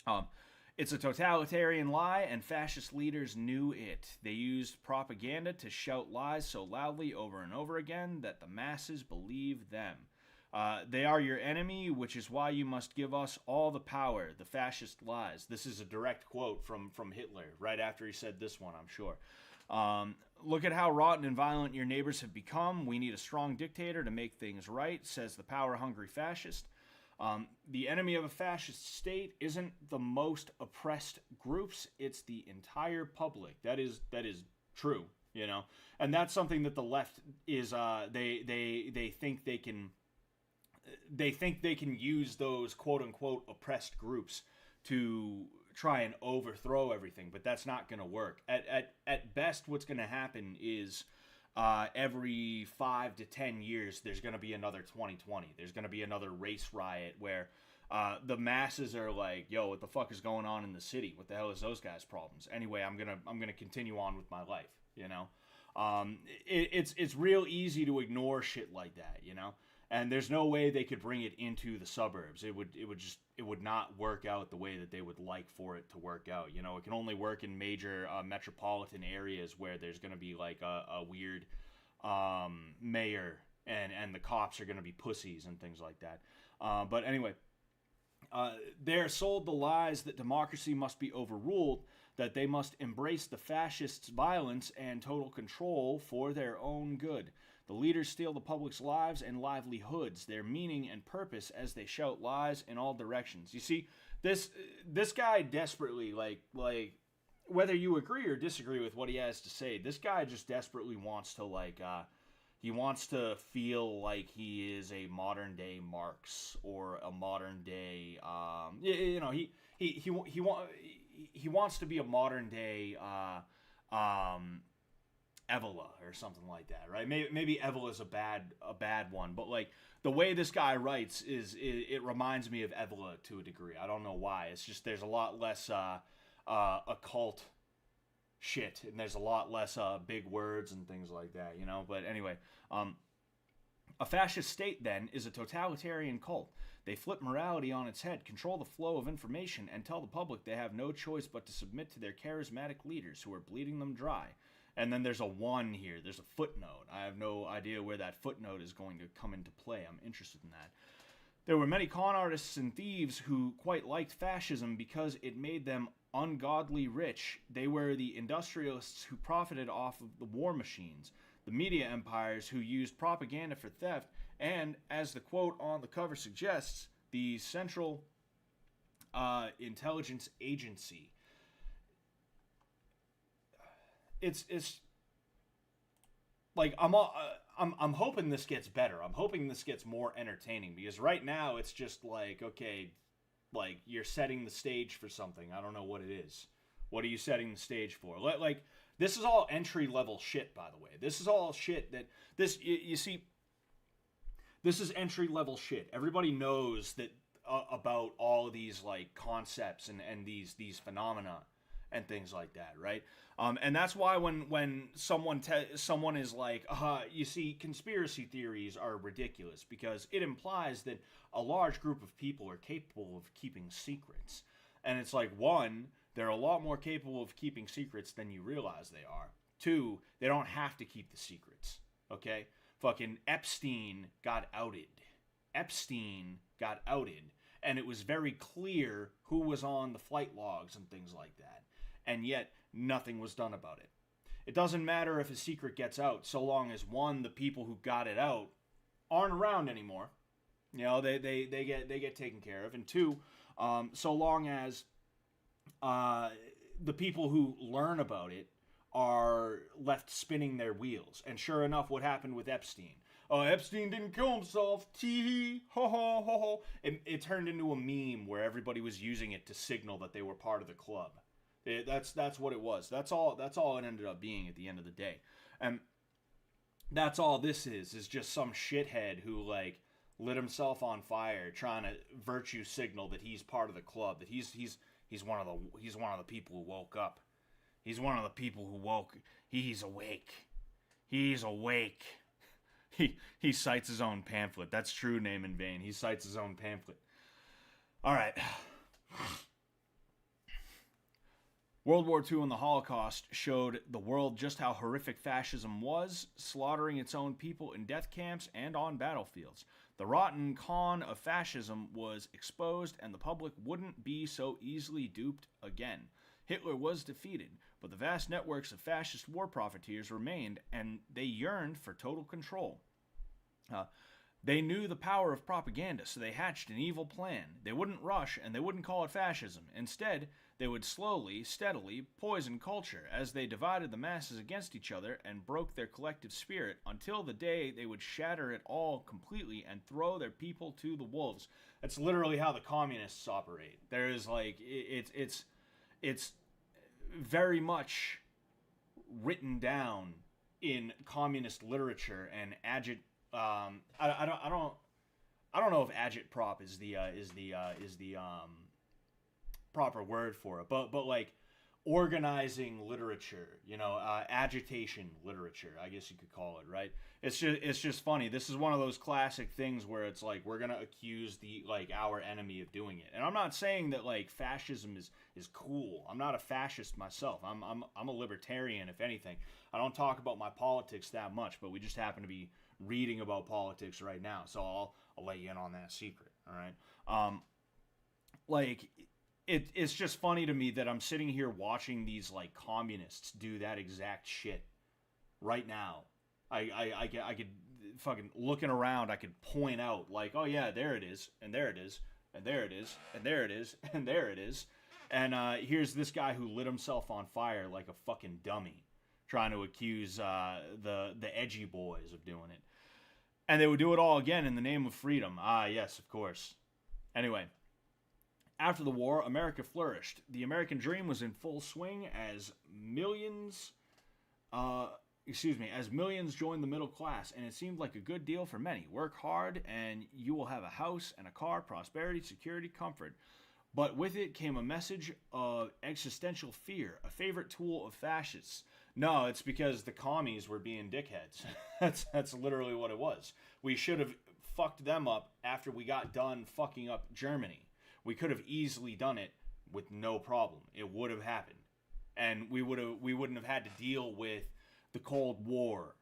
A: um it's a totalitarian lie, and fascist leaders knew it. They used propaganda to shout lies so loudly over and over again that the masses believe them. They are your enemy, which is why you must give us all the power. The fascist lies. This is a direct quote from Hitler right after he said this one, I'm sure. Look at how rotten and violent your neighbors have become. We need a strong dictator to make things right, says the power-hungry fascist. The enemy of a fascist state isn't the most oppressed groups, it's the entire public. That is true, and that's something that the left is. They think they can use those quote unquote oppressed groups to try and overthrow everything, but that's not going to work. At best, what's going to happen is every 5 to 10 years, there's going to be another 2020. There's going to be another race riot where the masses are like, "Yo, what the fuck is going on in the city? What the hell is those guys' problems?" Anyway, I'm gonna continue on with my life. It's real easy to ignore shit like that. And there's no way they could bring it into the suburbs. It would not work out the way that they would like for it to work out. It can only work in major metropolitan areas where there's going to be like a weird mayor, and the cops are going to be pussies and things like that. But anyway, they're sold the lies that democracy must be overruled, that they must embrace the fascists' violence and total control for their own good. The leaders steal the public's lives and livelihoods, their meaning and purpose, as they shout lies in all directions. You see, this guy desperately, like whether you agree or disagree with what he has to say, this guy just desperately wants to he wants to feel like he is a modern day Marx or a modern day he wants to be a modern day Evola or something like that, right? Maybe Evola is a bad one, but like the way this guy writes it reminds me of Evola to a degree. I don't know why. It's just there's a lot less occult shit, and there's a lot less big words and things like that, But anyway, a fascist state then is a totalitarian cult. They flip morality on its head, control the flow of information, and tell the public they have no choice but to submit to their charismatic leaders who are bleeding them dry. And then there's a one here. There's a footnote. I have no idea where that footnote is going to come into play. I'm interested in that. There were many con artists and thieves who quite liked fascism because it made them ungodly rich. They were the industrialists who profited off of the war machines, the media empires who used propaganda for theft, and, as the quote on the cover suggests, the Central Intelligence Agency. It's like I'm hoping this gets better. I'm hoping this gets more entertaining, because right now it's just like, okay, like you're setting the stage for something. I don't know what it is. What are you setting the stage for? Like this is all entry level shit, by the way. This is all shit that you see. This is entry level shit. Everybody knows that about all of these like concepts and these phenomena and things like that, right? And that's why when someone is like, you see, conspiracy theories are ridiculous, because it implies that a large group of people are capable of keeping secrets. And it's like, one, they're a lot more capable of keeping secrets than you realize they are. Two, they don't have to keep the secrets, okay? Fucking Epstein got outed. And it was very clear who was on the flight logs and things like that. And yet, nothing was done about it. It doesn't matter if a secret gets out, so long as, one, the people who got it out aren't around anymore. They get taken care of. And two, so long as the people who learn about it are left spinning their wheels. And sure enough, what happened with Epstein? Oh, Epstein didn't kill himself. Tee hee, ho ho ho ho. It turned into a meme where everybody was using it to signal that they were part of the club. That's what it was. That's all it ended up being at the end of the day. And that's all this is just some shithead who like lit himself on fire trying to virtue signal that he's part of the club, that he's one of the people who woke up. He's one of the people who woke. He's awake. He's awake. He cites his own pamphlet. That's true name in vain. He cites his own pamphlet. All right. World War II and the Holocaust showed the world just how horrific fascism was, slaughtering its own people in death camps and on battlefields. The rotten con of fascism was exposed, and the public wouldn't be so easily duped again. Hitler was defeated, but the vast networks of fascist war profiteers remained, and they yearned for total control. They knew the power of propaganda, so they hatched an evil plan. They wouldn't rush, and they wouldn't call it fascism. Instead, they would slowly, steadily poison culture as they divided the masses against each other and broke their collective spirit until the day they would shatter it all completely and throw their people to the wolves. That's literally how the communists operate. There is like it's very much written down in communist literature and I don't know if agitprop is the proper word for it, but like organizing literature, agitation literature, I guess you could call it, right? It's just funny. This is one of those classic things where it's like we're gonna accuse our enemy of doing it, and I'm not saying that like fascism is cool. I'm not a fascist myself. I'm a libertarian, if anything. I don't talk about my politics that much, but we just happen to be reading about politics right now, so I'll let you in on that secret. All right, it's just funny to me that I'm sitting here watching these like communists do that exact shit right now. I could fucking looking around, I could point out like, oh yeah, there it is, and there it is, and there it is, and there it is, and there it is, and here's this guy who lit himself on fire like a fucking dummy, trying to accuse the edgy boys of doing it. And they would do it all again in the name of freedom. Ah, yes, of course. Anyway, after the war, America flourished. The American dream was in full swing as millions joined the middle class, and it seemed like a good deal for many. Work hard, and you will have a house and a car, prosperity, security, comfort. But with it came a message of existential fear, a favorite tool of fascists. No, it's because the commies were being dickheads. That's literally what it was. We should have fucked them up after we got done fucking up Germany. We could have easily done it with no problem. It would have happened, and we wouldn't have had to deal with the Cold War.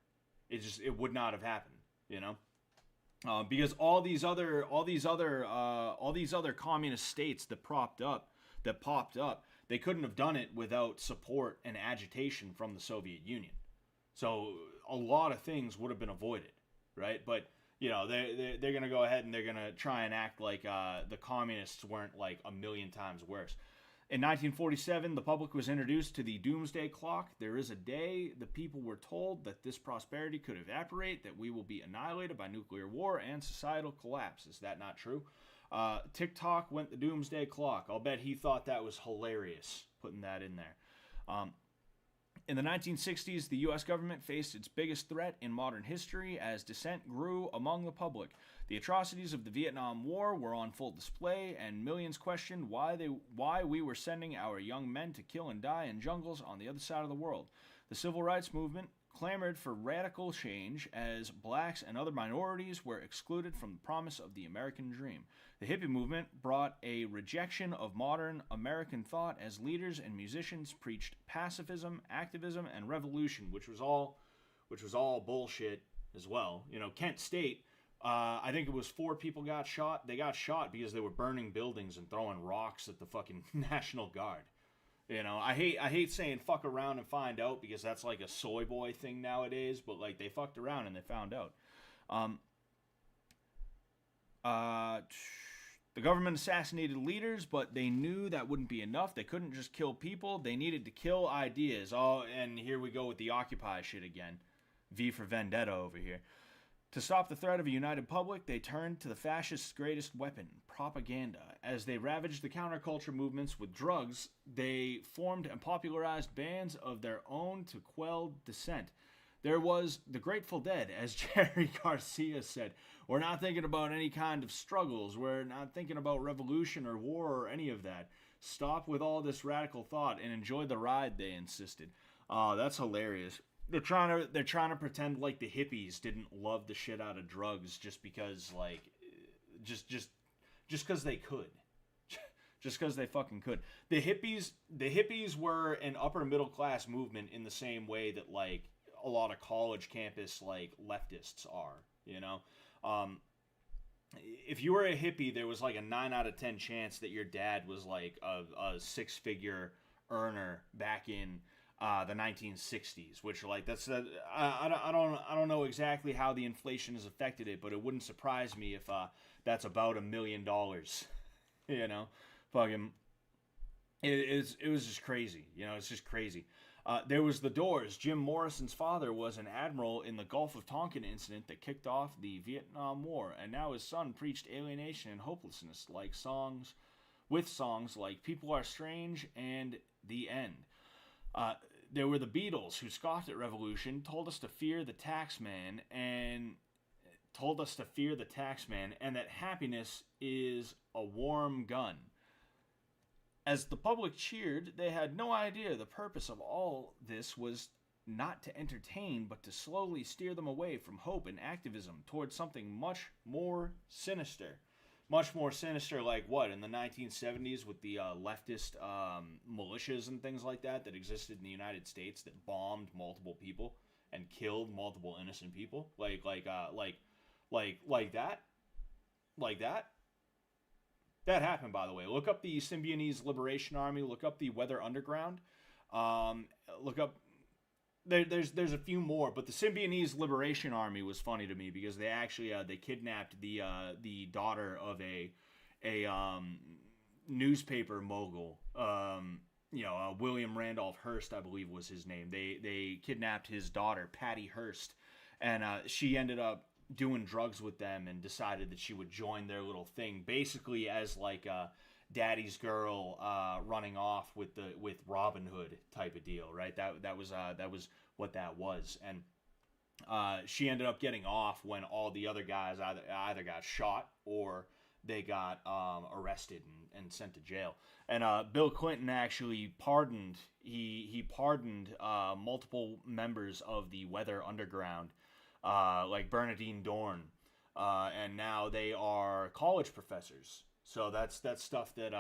A: It would not have happened, because all these other communist states that popped up, they couldn't have done it without support and agitation from the Soviet Union. So a lot of things would have been avoided, right? But they're gonna go ahead and they're gonna try and act like the communists weren't like a million times worse. In 1947, the public was introduced to the doomsday clock. There is a day the people were told that this prosperity could evaporate, that we will be annihilated by nuclear war and societal collapse. Is that not true? TikTok went the doomsday clock. I'll bet he thought that was hilarious, putting that in there. In the 1960s, the U.S. government faced its biggest threat in modern history as dissent grew among the public. The atrocities of the Vietnam War were on full display, and millions questioned why we were sending our young men to kill and die in jungles on the other side of the world. The civil rights movement clamored for radical change as blacks and other minorities were excluded from the promise of the American dream. The hippie movement brought a rejection of modern American thought as leaders and musicians preached pacifism, activism, and revolution, which was all bullshit as well. Kent State, I think it was 4 people got shot. They got shot because they were burning buildings and throwing rocks at the fucking National Guard. I hate saying fuck around and find out because that's like a soy boy thing nowadays, but like they fucked around and they found out. The government assassinated leaders, but they knew that wouldn't be enough. They couldn't just kill people. They needed to kill ideas. Oh, and here we go with the Occupy shit again. V for Vendetta over here. To stop the threat of a united public, they turned to the fascists' greatest weapon, propaganda. As they ravaged the counterculture movements with drugs, they formed and popularized bands of their own to quell dissent. There was the Grateful Dead, as Jerry Garcia said. We're not thinking about any kind of struggles. We're not thinking about revolution or war or any of that. Stop with all this radical thought and enjoy the ride, they insisted. Oh, that's hilarious. They're trying to pretend like the hippies didn't love the shit out of drugs just because just because they could. Just because they fucking could. The hippies were an upper middle class movement in the same way that like a lot of college campus like leftists are, you know. If you were a hippie, there was like a 9 out of 10 chance that your dad was like a six-figure earner back in the 1960s, which like I don't know exactly how the inflation has affected it, but it wouldn't surprise me if that's about $1 million. You know, fucking it was just crazy. You know, it's just crazy. There was the Doors. Jim Morrison's father was an admiral in the Gulf of Tonkin incident that kicked off the Vietnam War, and now his son preached alienation and hopelessness with songs like People Are Strange and The End. There were the Beatles, who scoffed at revolution, told us to fear the tax man, and that happiness is a warm gun. As the public cheered, they had no idea the purpose of all this was not to entertain, but to slowly steer them away from hope and activism towards something much more sinister. Much more sinister, like what, in the 1970s with the leftist militias and things like that existed in the United States that bombed multiple people and killed multiple innocent people, like that. That happened, by the way. Look up the Symbionese Liberation Army. Look up the Weather Underground. Look up. There's a few more, but the Symbionese Liberation Army was funny to me because they actually they kidnapped the daughter of a newspaper mogul. William Randolph Hearst, I believe was his name. They kidnapped his daughter, Patty Hearst, and she ended up doing drugs with them and decided that she would join their little thing, basically as like a daddy's girl running off with Robin Hood type of deal, right? That was what that was. And she ended up getting off when all the other guys either got shot or they got arrested and sent to jail. And Bill Clinton actually pardoned he pardoned multiple members of the Weather Underground, like Bernadine Dorn, and now they are college professors. So that's stuff that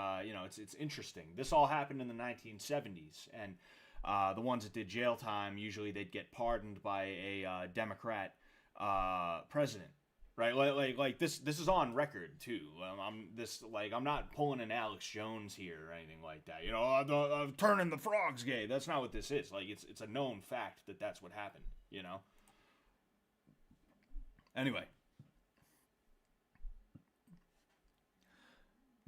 A: it's interesting. This all happened in the 1970s, and the ones that did jail time usually they'd get pardoned by a Democrat president, right? Like this is on record too. I'm not pulling an Alex Jones here or anything like that. Turning the frogs gay. That's not what this is. Like it's a known fact that that's what happened. You know. Anyway.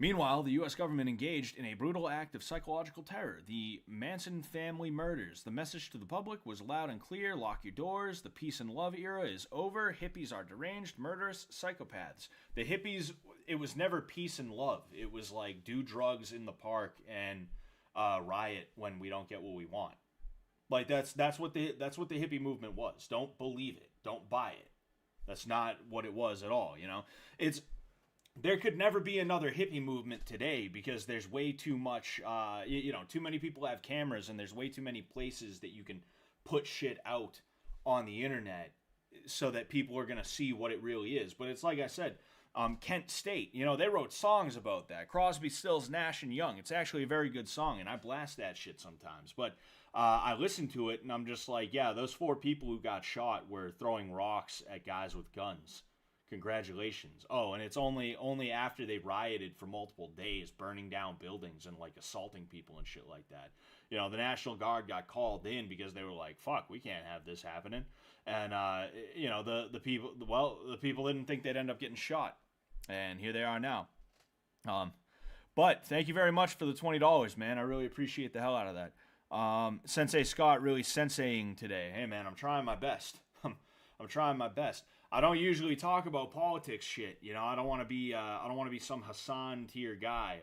A: Meanwhile, the U.S. government engaged in a brutal act of psychological terror, the Manson family murders. The message to the public was loud and clear: lock your doors, the peace and love era is over, hippies are deranged, murderous psychopaths. The hippies, it was never peace and love. It was like do drugs in the park and riot when we don't get what we want. Like that's what the hippie movement was. Don't believe it. Don't buy it. That's not what it was at all, There could never be another hippie movement today because there's way too much, too many people have cameras and there's way too many places that you can put shit out on the internet so that people are going to see what it really is. But it's like I said, Kent State, they wrote songs about that. Crosby, Stills, Nash and Young. It's actually a very good song and I blast that shit sometimes. But I listen to it and I'm just like, yeah, those 4 people who got shot were throwing rocks at guys with guns. Congratulations. Oh, and it's only after they rioted for multiple days, burning down buildings and like assaulting people and shit like that. The National Guard got called in because they were like, fuck, we can't have this happening. And the people didn't think they'd end up getting shot. And here they are now. Um, but thank you very much for the $20, man. I really appreciate the hell out of that. Sensei Scott really senseiing today. Hey, man, I'm trying my best. I'm trying my best. I don't usually talk about politics shit. You know, I don't want to be some Hassan tier guy.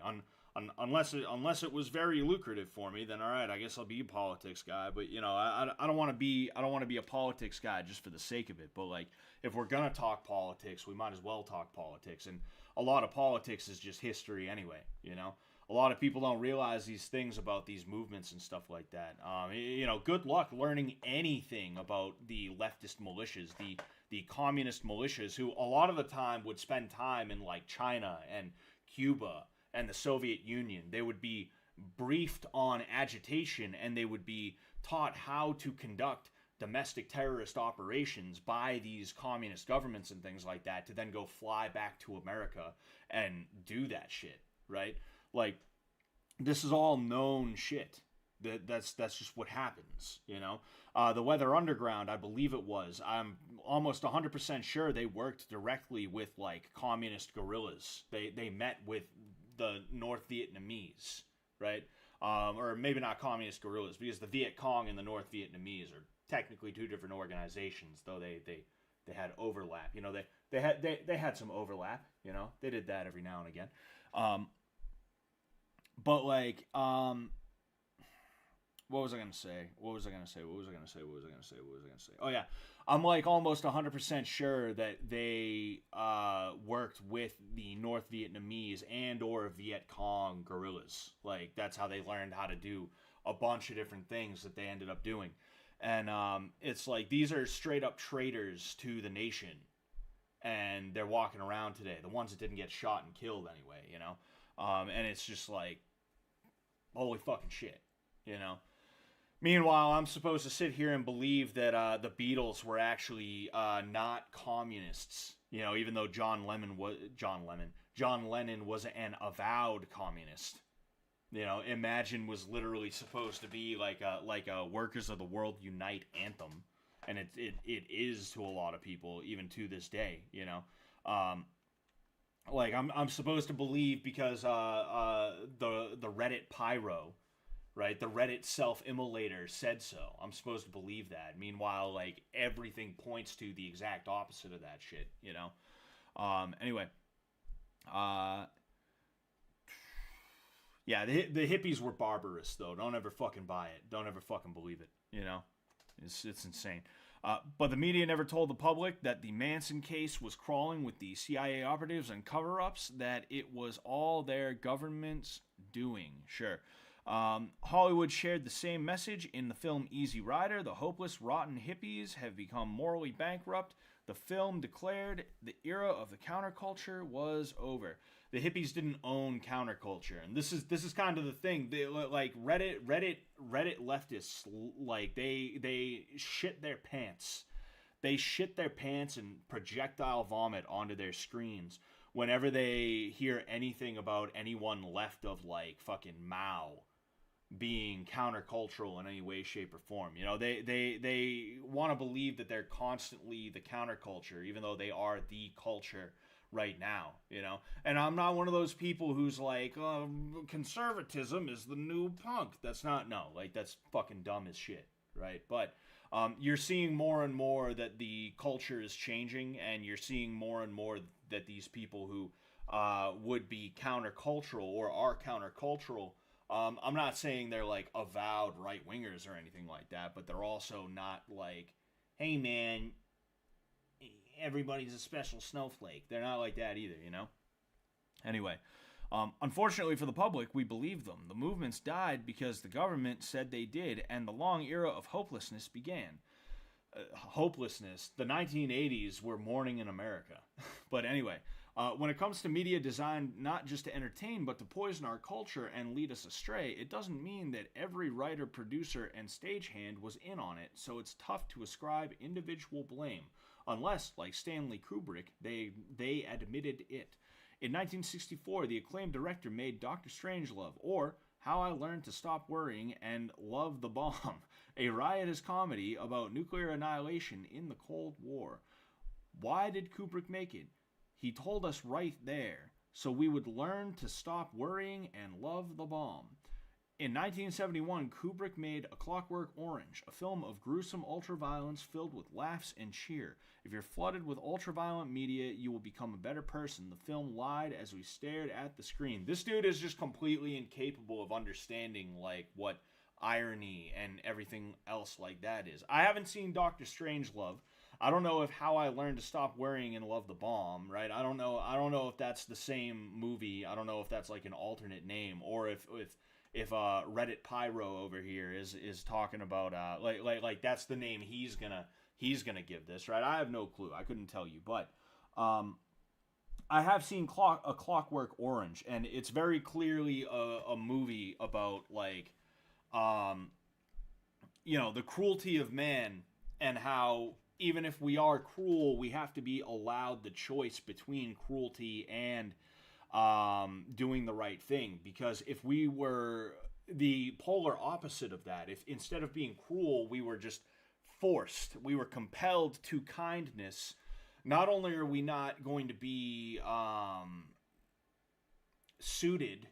A: Unless it was very lucrative for me, then all right, I guess I'll be a politics guy. But you know, I don't want to be a politics guy just for the sake of it. But like, if we're gonna talk politics, we might as well talk politics. And a lot of politics is just history anyway. You know, a lot of people don't realize these things about these movements and stuff like that. You know, good luck learning anything about the leftist militias, the communist militias, who a lot of the time would spend time in like China and Cuba and the Soviet Union. They would be briefed on agitation, and they would be taught how to conduct domestic terrorist operations by these communist governments and things like that, to then go fly back to America and do that shit, right? Like, this is all known shit. That's just what happens, you know? The Weather Underground, I believe it was, I'm almost 100% sure they worked directly with, like, communist guerrillas. They met with the North Vietnamese, right? Or maybe not communist guerrillas, because the Viet Cong and the North Vietnamese are technically two different organizations, though they had overlap. You know, they had some overlap. You know, they did that every now and again. But like, what was I gonna say? Oh yeah, I'm like almost 100% sure that they worked with the North Vietnamese and or Viet Cong guerrillas. Like, that's how they learned how to do a bunch of different things that they ended up doing. And it's like, these are straight up traitors to the nation, and they're walking around today. The ones that didn't get shot and killed anyway, you know. And it's just like, holy fucking shit, you know. Meanwhile, I'm supposed to sit here and believe that the Beatles were actually not communists, you know, even though John Lennon was an avowed communist. You know, Imagine was literally supposed to be like a Workers of the World Unite anthem, and it is to a lot of people even to this day. You know, like I'm supposed to believe because the Reddit pyro, right? The Reddit self-immolator said so. I'm supposed to believe that. Meanwhile, like, everything points to the exact opposite of that shit. You know. Anyway. Yeah, the hippies were barbarous, though. Don't ever fucking buy it. Don't ever fucking believe it. You know? It's insane. But the media never told the public that the Manson case was crawling with the CIA operatives and cover-ups, that it was all their government's doing. Sure. Hollywood shared the same message in the film Easy Rider. The hopeless, rotten hippies have become morally bankrupt. The film declared the era of the counterculture was over. The hippies didn't own counterculture, and this is kind of the thing. They, like, Reddit leftists, like, they shit their pants. They shit their pants and projectile vomit onto their screens whenever they hear anything about anyone left of, like, fucking Mao being countercultural in any way, shape, or form. You know, they want to believe that they're constantly the counterculture, even though they are the culture right now, you know. And I'm not one of those people who's like, conservatism is the new punk. That's fucking dumb as shit, right? But you're seeing more and more that the culture is changing, and you're seeing more and more that these people who would be countercultural or are countercultural, I'm not saying they're like avowed right-wingers or anything like that, but they're also not like, hey man, everybody's a special snowflake. They're not like that either, you know? Anyway, unfortunately for the public, we believe them. The movements died because the government said they did, and the long era of hopelessness began. Hopelessness. The 1980s were mourning in America. But anyway, when it comes to media designed not just to entertain, but to poison our culture and lead us astray, it doesn't mean that every writer, producer, and stagehand was in on it, so it's tough to ascribe individual blame. Unless, like Stanley Kubrick, they admitted it. In 1964, the acclaimed director made Dr. Strangelove, or How I Learned to Stop Worrying and Love the Bomb, a riotous comedy about nuclear annihilation in the Cold War. Why did Kubrick make it? He told us right there. so we would learn to stop worrying and love the bomb. In 1971, Kubrick made A Clockwork Orange, a film of gruesome ultraviolence filled with laughs and cheer. If you're flooded with ultraviolent media, you will become a better person. The film lied as we stared at the screen. This dude is just completely incapable of understanding, like, what irony and everything else like that is. I haven't seen Doctor Strangelove. I don't know if How I Learned to Stop Worrying and Love the Bomb, right? I don't know if that's the same movie. I don't know if that's like an alternate name, or if Reddit Pyro over here is talking about like that's the name he's gonna give this, right? I have no clue. I couldn't tell you, but I have seen A Clockwork Orange, and it's very clearly a movie about like the cruelty of man, and how even if we are cruel, we have to be allowed the choice between cruelty and doing the right thing. Because if we were the polar opposite of that, if instead of being cruel, we were just forced, we were compelled to kindness, not only are we not going to be suited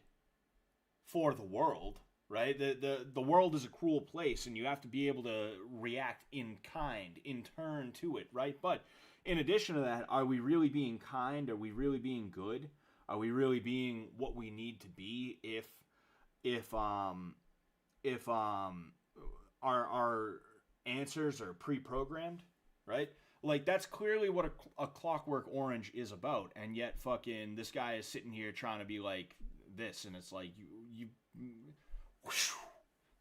A: for the world, right? The world is a cruel place, and you have to be able to react in kind, in turn to it, right? But in addition to that, are we really being kind? Are we really being good? Are we really being what we need to be if our answers are pre-programmed, right? Like, that's clearly what a Clockwork Orange is about, and yet fucking this guy is sitting here trying to be like this, and it's like you whoosh,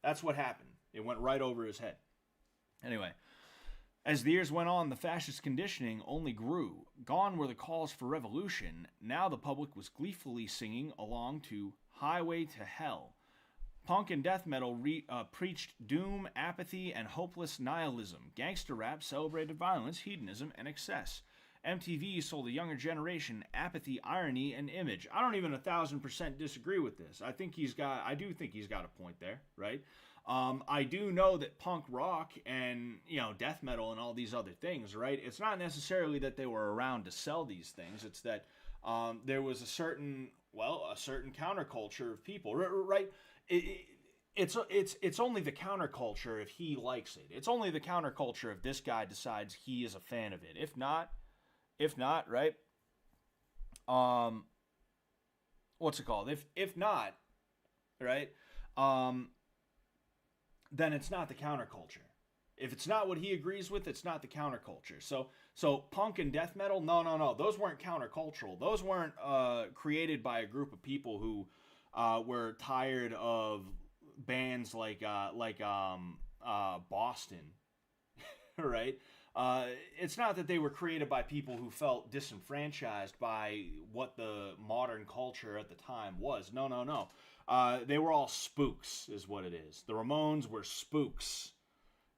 A: that's what happened. It went right over his head. Anyway, as the years went on, the fascist conditioning only grew. Gone were the calls for revolution. Now the public was gleefully singing along to Highway to Hell. Punk and death metal preached doom, apathy, and hopeless nihilism. Gangster rap celebrated violence, hedonism, and excess. MTV sold a younger generation apathy, irony, and image. I don't even 1,000% disagree with this. I do think he's got a point there, right? I do know that punk rock and, death metal and all these other things, right? It's not necessarily that they were around to sell these things. It's that there was a certain counterculture of people, right? It's only the counterculture if he likes it. It's only the counterculture if this guy decides he is a fan of it. If not, right? What's it called? If not, right? Then it's not the counterculture. If it's not what he agrees with, it's not the counterculture. So punk and death metal, no. Those weren't countercultural. Those weren't created by a group of people who were tired of bands like Boston, right? It's not that they were created by people who felt disenfranchised by what the modern culture at the time was. No. They were all spooks, is what it is. The Ramones were spooks.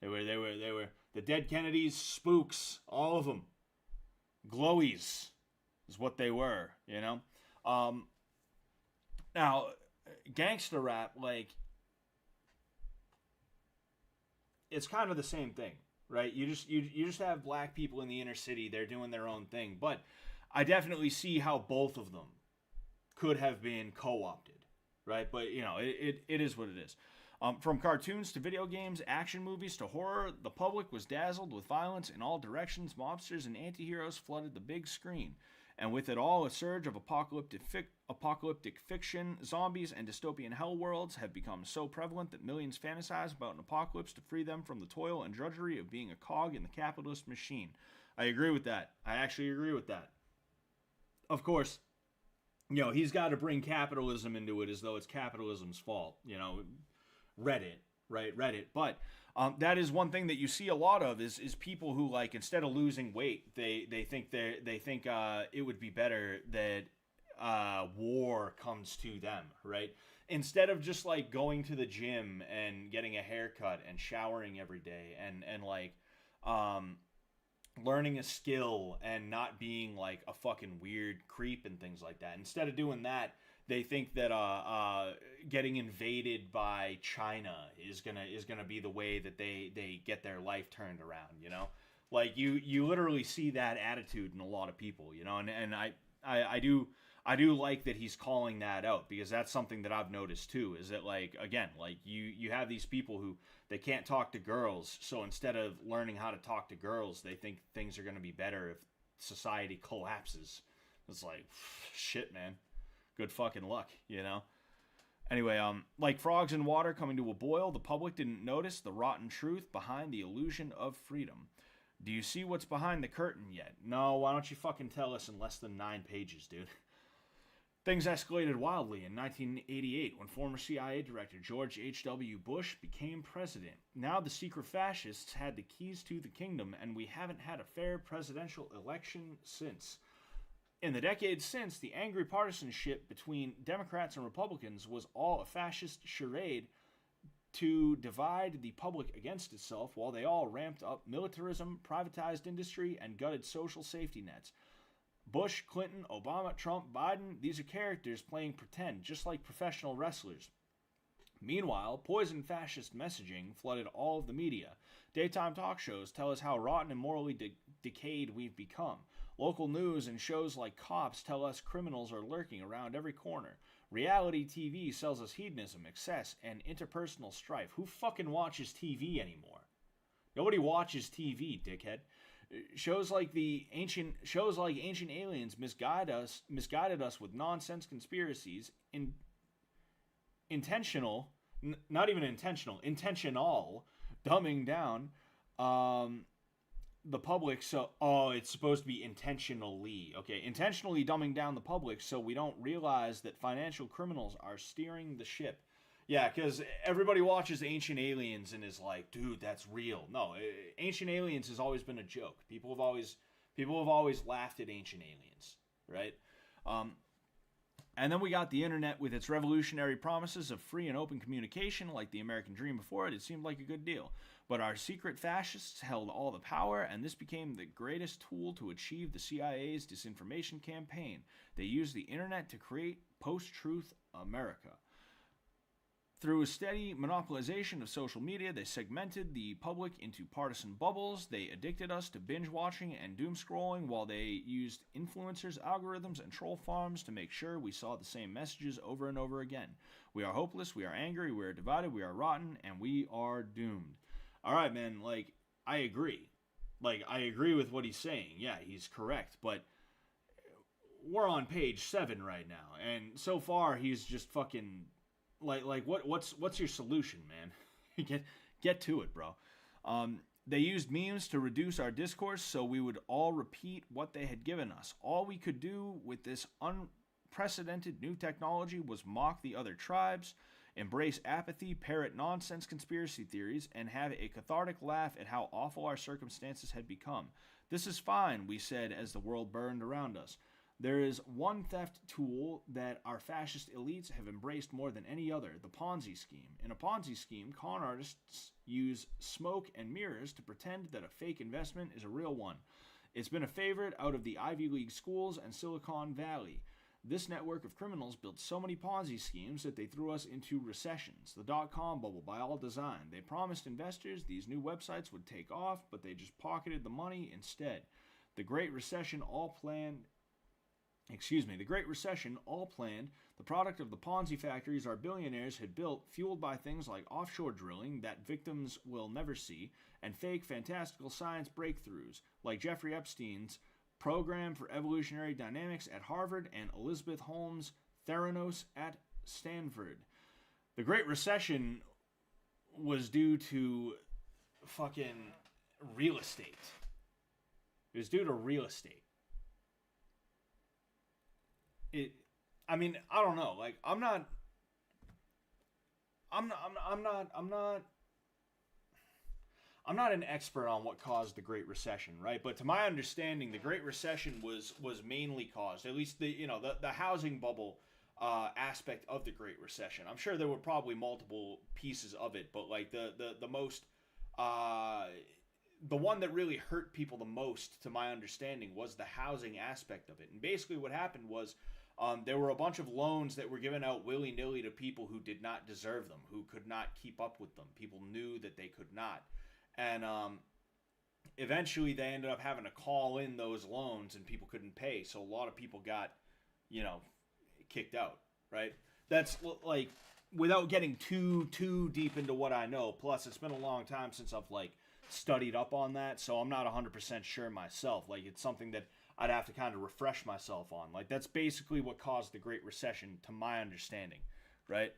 A: They were the Dead Kennedys, spooks, all of them. Glowies is what they were, Now, gangster rap, like, it's kind of the same thing, right? You just have black people in the inner city. They're doing their own thing. But I definitely see how both of them could have been co-opted, right? But, it is what it is. From cartoons to video games, action movies to horror, the public was dazzled with violence in all directions. Mobsters and anti-heroes flooded the big screen. And with it all, a surge of apocalyptic fiction, zombies, and dystopian hell worlds have become so prevalent that millions fantasize about an apocalypse to free them from the toil and drudgery of being a cog in the capitalist machine. I agree with that. I actually agree with that. Of course, he's got to bring capitalism into it as though it's capitalism's fault. Reddit, right? Reddit. But that is one thing that you see a lot of is people who, like, instead of losing weight, they think it would be better that war comes to them, right? Instead of just like going to the gym and getting a haircut and showering every day and like learning a skill and not being like a fucking weird creep and things like that. Instead of doing that, they think that getting invaded by China is gonna be the way that they get their life turned around. Like you literally see that attitude in a lot of people. And I I do like that he's calling that out, because that's something that I've noticed too. Is that, like, again, like you have these people who they can't talk to girls, so instead of learning how to talk to girls, they think things are going to be better if society collapses. It's like, shit, man. Good fucking luck, you know? Anyway, like frogs in water coming to a boil, the public didn't notice the rotten truth behind the illusion of freedom. Do you see what's behind the curtain yet? No, why don't you fucking tell us in less than 9 pages, dude? Things escalated wildly in 1988 when former CIA Director George H.W. Bush became president. Now the secret fascists had the keys to the kingdom, and we haven't had a fair presidential election since. In the decades since, the angry partisanship between Democrats and Republicans was all a fascist charade to divide the public against itself, while they all ramped up militarism, privatized industry, and gutted social safety nets. Bush, Clinton, Obama, Trump, Biden, these are characters playing pretend, just like professional wrestlers. Meanwhile, poison fascist messaging flooded all of the media. Daytime talk shows tell us how rotten and morally decayed we've become. Local news and shows like Cops tell us criminals are lurking around every corner. Reality TV sells us hedonism, excess, and interpersonal strife. Who fucking watches TV anymore? Nobody watches TV, dickhead. Shows like Ancient Aliens misguided us with nonsense conspiracies, intentional dumbing down the public. So, it's supposed to be intentionally, okay, intentionally dumbing down the public so we don't realize that financial criminals are steering the ship. Yeah, because everybody watches Ancient Aliens and is like, dude, that's real. No, Ancient Aliens has always been a joke. People have always laughed at Ancient Aliens, right? And then we got the internet with its revolutionary promises of free and open communication, like the American dream before it. It seemed like a good deal. But our secret fascists held all the power, and this became the greatest tool to achieve the CIA's disinformation campaign. They used the internet to create post-truth America. Through a steady monopolization of social media, they segmented the public into partisan bubbles. They addicted us to binge watching and doom scrolling, while they used influencers, algorithms, and troll farms to make sure we saw the same messages over and over again. We are hopeless, we are angry, we are divided, we are rotten, and we are doomed. Alright, man, like, I agree. Like, I agree with what he's saying. Yeah, he's correct, but we're on page 7 right now, and so far he's just fucking... what's your solution, man? Get to it, bro. They used memes to reduce our discourse so we would all repeat what they had given us. All we could do with this unprecedented new technology was mock the other tribes, embrace apathy, parrot nonsense conspiracy theories, and have a cathartic laugh at how awful our circumstances had become. This is fine, we said as the world burned around us. There is one theft tool that our fascist elites have embraced more than any other, the Ponzi scheme. In a Ponzi scheme, con artists use smoke and mirrors to pretend that a fake investment is a real one. It's been a favorite out of the Ivy League schools and Silicon Valley. This network of criminals built so many Ponzi schemes that they threw us into recessions. The dot-com bubble by all design. They promised investors these new websites would take off, but they just pocketed the money instead. The Great Recession all planned, the product of the Ponzi factories our billionaires had built, fueled by things like offshore drilling that victims will never see, and fake fantastical science breakthroughs, like Jeffrey Epstein's program for evolutionary dynamics at Harvard and Elizabeth Holmes' Theranos at Stanford. The Great Recession was due to fucking real estate. It was due to real estate. I don't know. Like, I'm not an expert on what caused the Great Recession, right? But to my understanding, the Great Recession was mainly caused, at least the housing bubble aspect of the Great Recession. I'm sure there were probably multiple pieces of it, but like the most the one that really hurt people the most, to my understanding, was the housing aspect of it. And basically what happened was, there were a bunch of loans that were given out willy-nilly to people who did not deserve them, who could not keep up with them. People knew that they could not. And eventually they ended up having to call in those loans, and people couldn't pay. So a lot of people got, kicked out, right? That's like without getting too deep into what I know. Plus, it's been a long time since I've like studied up on that, so I'm not 100% sure myself. Like, it's something that I'd have to kind of refresh myself on. Like, that's basically what caused the Great Recession, to my understanding, right?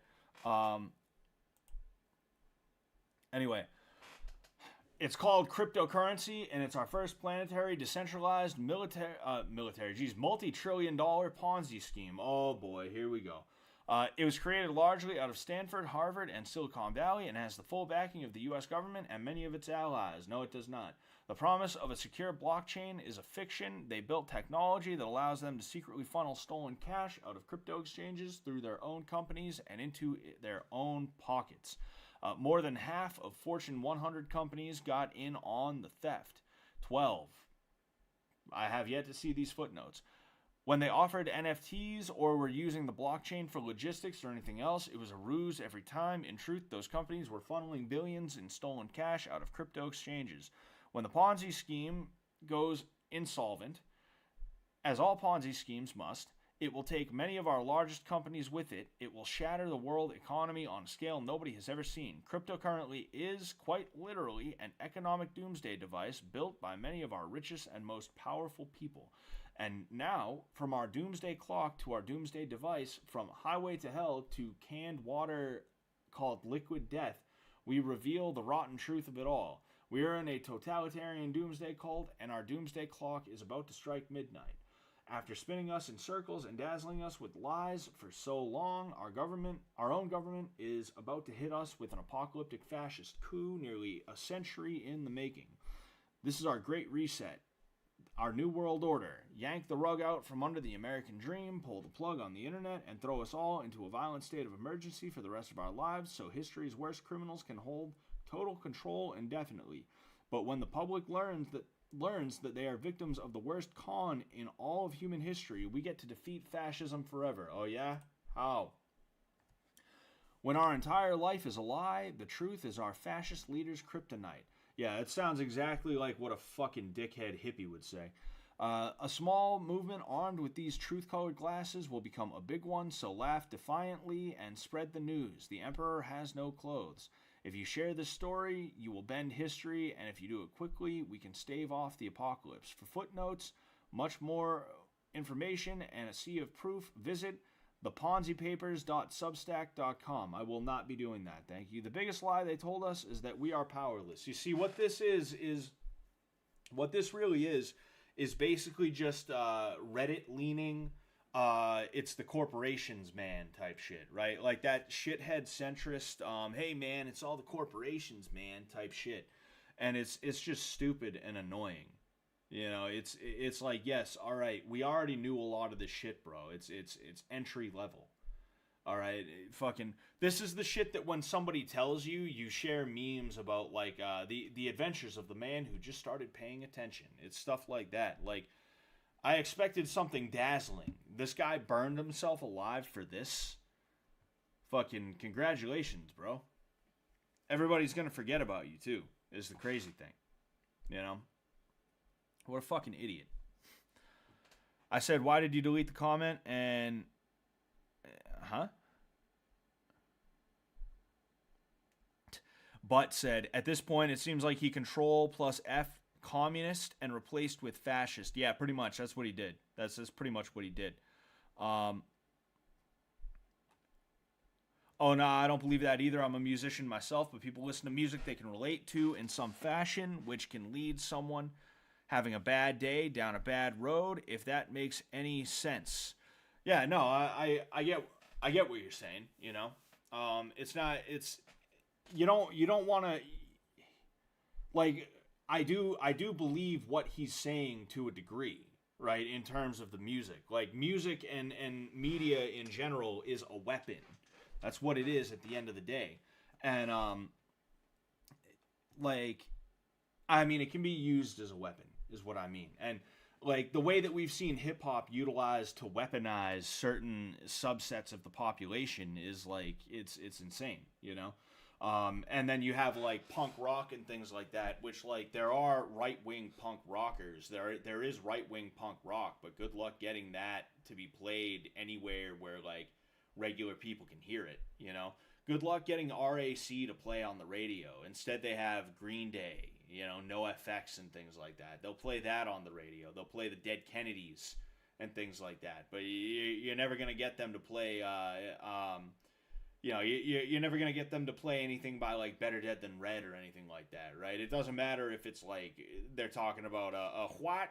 A: Anyway, it's called cryptocurrency, and it's our first planetary, decentralized, multi-trillion-dollar Ponzi scheme. Oh boy, here we go. It was created largely out of Stanford, Harvard, and Silicon Valley, and has the full backing of the U.S. government and many of its allies. No, it does not. The promise of a secure blockchain is a fiction. They built technology that allows them to secretly funnel stolen cash out of crypto exchanges through their own companies and into their own pockets. More than half of Fortune 100 companies got in on the theft. 12. I have yet to see these footnotes. When they offered NFTs or were using the blockchain for logistics or anything else, it was a ruse every time. In truth, those companies were funneling billions in stolen cash out of crypto exchanges. When the Ponzi scheme goes insolvent, as all Ponzi schemes must, it will take many of our largest companies with it. It will shatter the world economy on a scale nobody has ever seen. Cryptocurrency is, quite literally, an economic doomsday device built by many of our richest and most powerful people. And now, from our doomsday clock to our doomsday device, from highway to hell to canned water called liquid death, we reveal the rotten truth of it all. We are in a totalitarian doomsday cult, and our doomsday clock is about to strike midnight. After spinning us in circles and dazzling us with lies for so long, our own government, is about to hit us with an apocalyptic fascist coup nearly a century in the making. This is our great reset, our new world order. Yank the rug out from under the American dream, pull the plug on the internet, and throw us all into a violent state of emergency for the rest of our lives so history's worst criminals can hold total control indefinitely. But when the public learns that they are victims of the worst con in all of human history, we get to defeat fascism forever. Oh yeah? How? When our entire life is a lie, the truth is our fascist leader's kryptonite. Yeah, it sounds exactly like what a fucking dickhead hippie would say. A small movement armed with these truth-colored glasses will become a big one, so laugh defiantly and spread the news. The emperor has no clothes. If you share this story, you will bend history, and if you do it quickly, we can stave off the apocalypse. For footnotes, much more information, and a sea of proof, visit theponzipapers.substack.com. I will not be doing that, thank you. The biggest lie they told us is that we are powerless. You see, what this what this really is basically just Reddit-leaning, it's the corporations, man, type shit, right? Like that shithead centrist, hey, man, it's all the corporations, man, type shit. And it's just stupid and annoying. You know, it's like, yes, all right, we already knew a lot of this shit, bro. It's entry level. All right, fucking, this is the shit that when somebody tells you, you share memes about, like, the adventures of the man who just started paying attention. It's stuff like that. Like, I expected something dazzling. This guy burned himself alive for this. Fucking congratulations, bro. Everybody's gonna forget about you, too, is the crazy thing. You know? What a fucking idiot. I said, why did you delete the comment? And... Huh? But said, at this point, it seems like he control plus F communist and replaced with fascist. Yeah, pretty much. That's what he did. That's pretty much what he did. Oh, no, I don't believe that either. I'm a musician myself, but people listen to music they can relate to in some fashion, which can lead someone having a bad day down a bad road, if that makes any sense. Yeah, no, I get what you're saying, you know? It's not, it's, you don't want to, like, I do believe what he's saying to a degree, right, in terms of the music. Like, music and media in general is a weapon. That's what it is at the end of the day. And, like, I mean, it can be used as a weapon, is what I mean. And, like, the way that we've seen hip-hop utilized to weaponize certain subsets of the population is, like, it's insane, you know? And then you have like punk rock and things like that, which like there are right wing punk rockers. There is right wing punk rock, but good luck getting that to be played anywhere where like regular people can hear it. You know, good luck getting RAC to play on the radio. Instead, they have Green Day, you know, NoFX and things like that. They'll play that on the radio. They'll play the Dead Kennedys and things like that. But you're never gonna get them to play. You know, you're never going to get them to play anything by, like, Better Dead Than Red or anything like that, right? It doesn't matter if it's, like, they're talking about a white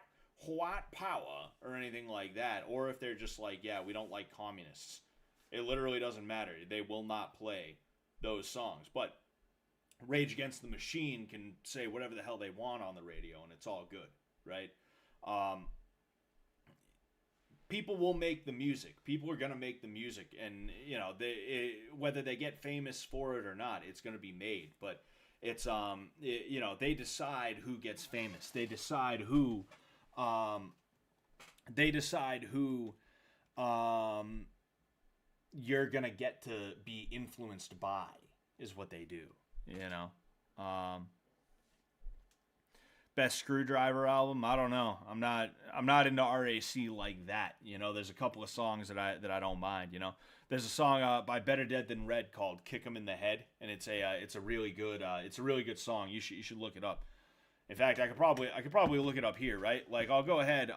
A: power or anything like that, or if they're just like, yeah, we don't like communists. It literally doesn't matter. They will not play those songs. But Rage Against the Machine can say whatever the hell they want on the radio, and it's all good, right? People will make the music. People are going to make the music, and you know, whether they get famous for it or not, it's going to be made. But it's you know, they decide who gets famous. They decide who you're going to get to be influenced by is what they do, you know. Best Screwdriver album? I don't know. I'm not into RAC like that. You know, there's a couple of songs that I don't mind. You know, there's a song by Better Dead Than Red called "Kick 'Em in the Head," and it's a really good song. You should look it up. In fact, I could probably look it up here, right? Like, I'll go ahead.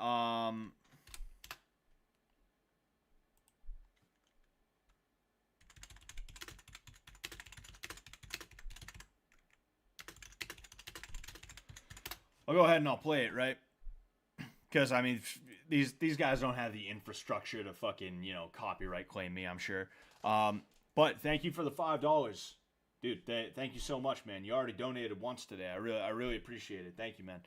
A: I'll go ahead and I'll play it, right? Because, I mean, these guys don't have the infrastructure to fucking, you know, copyright claim me, I'm sure. But thank you for the $5. Dude, thank you so much, man. You already donated once today. I really appreciate it. Thank you, man.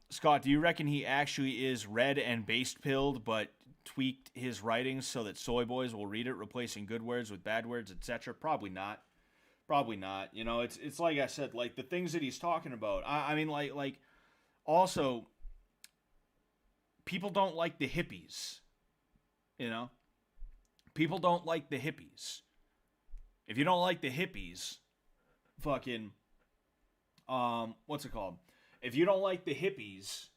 A: Scott, do you reckon he actually is read and based pilled, but tweaked his writings so that soy boys will read it, replacing good words with bad words, etc.? Probably not. Probably not. You know, it's like I said, like the things that he's talking about. I mean, like also, people don't like the hippies. You know, people don't like the hippies. If you don't like the hippies, fucking, what's it called? If you don't like the hippies,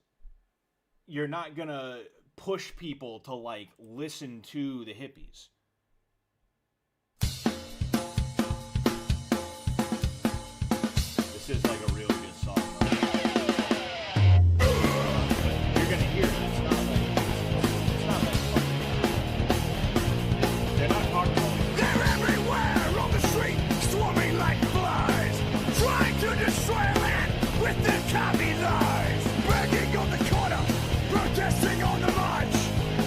A: you're not gonna push people to like listen to the hippies. This is like a really good song, though. You're gonna hear it. It's not like they're not talking about.
B: They're everywhere on the street, swarming like flies, trying to destroy land with their commie lies. Begging on the corner, protesting on the march,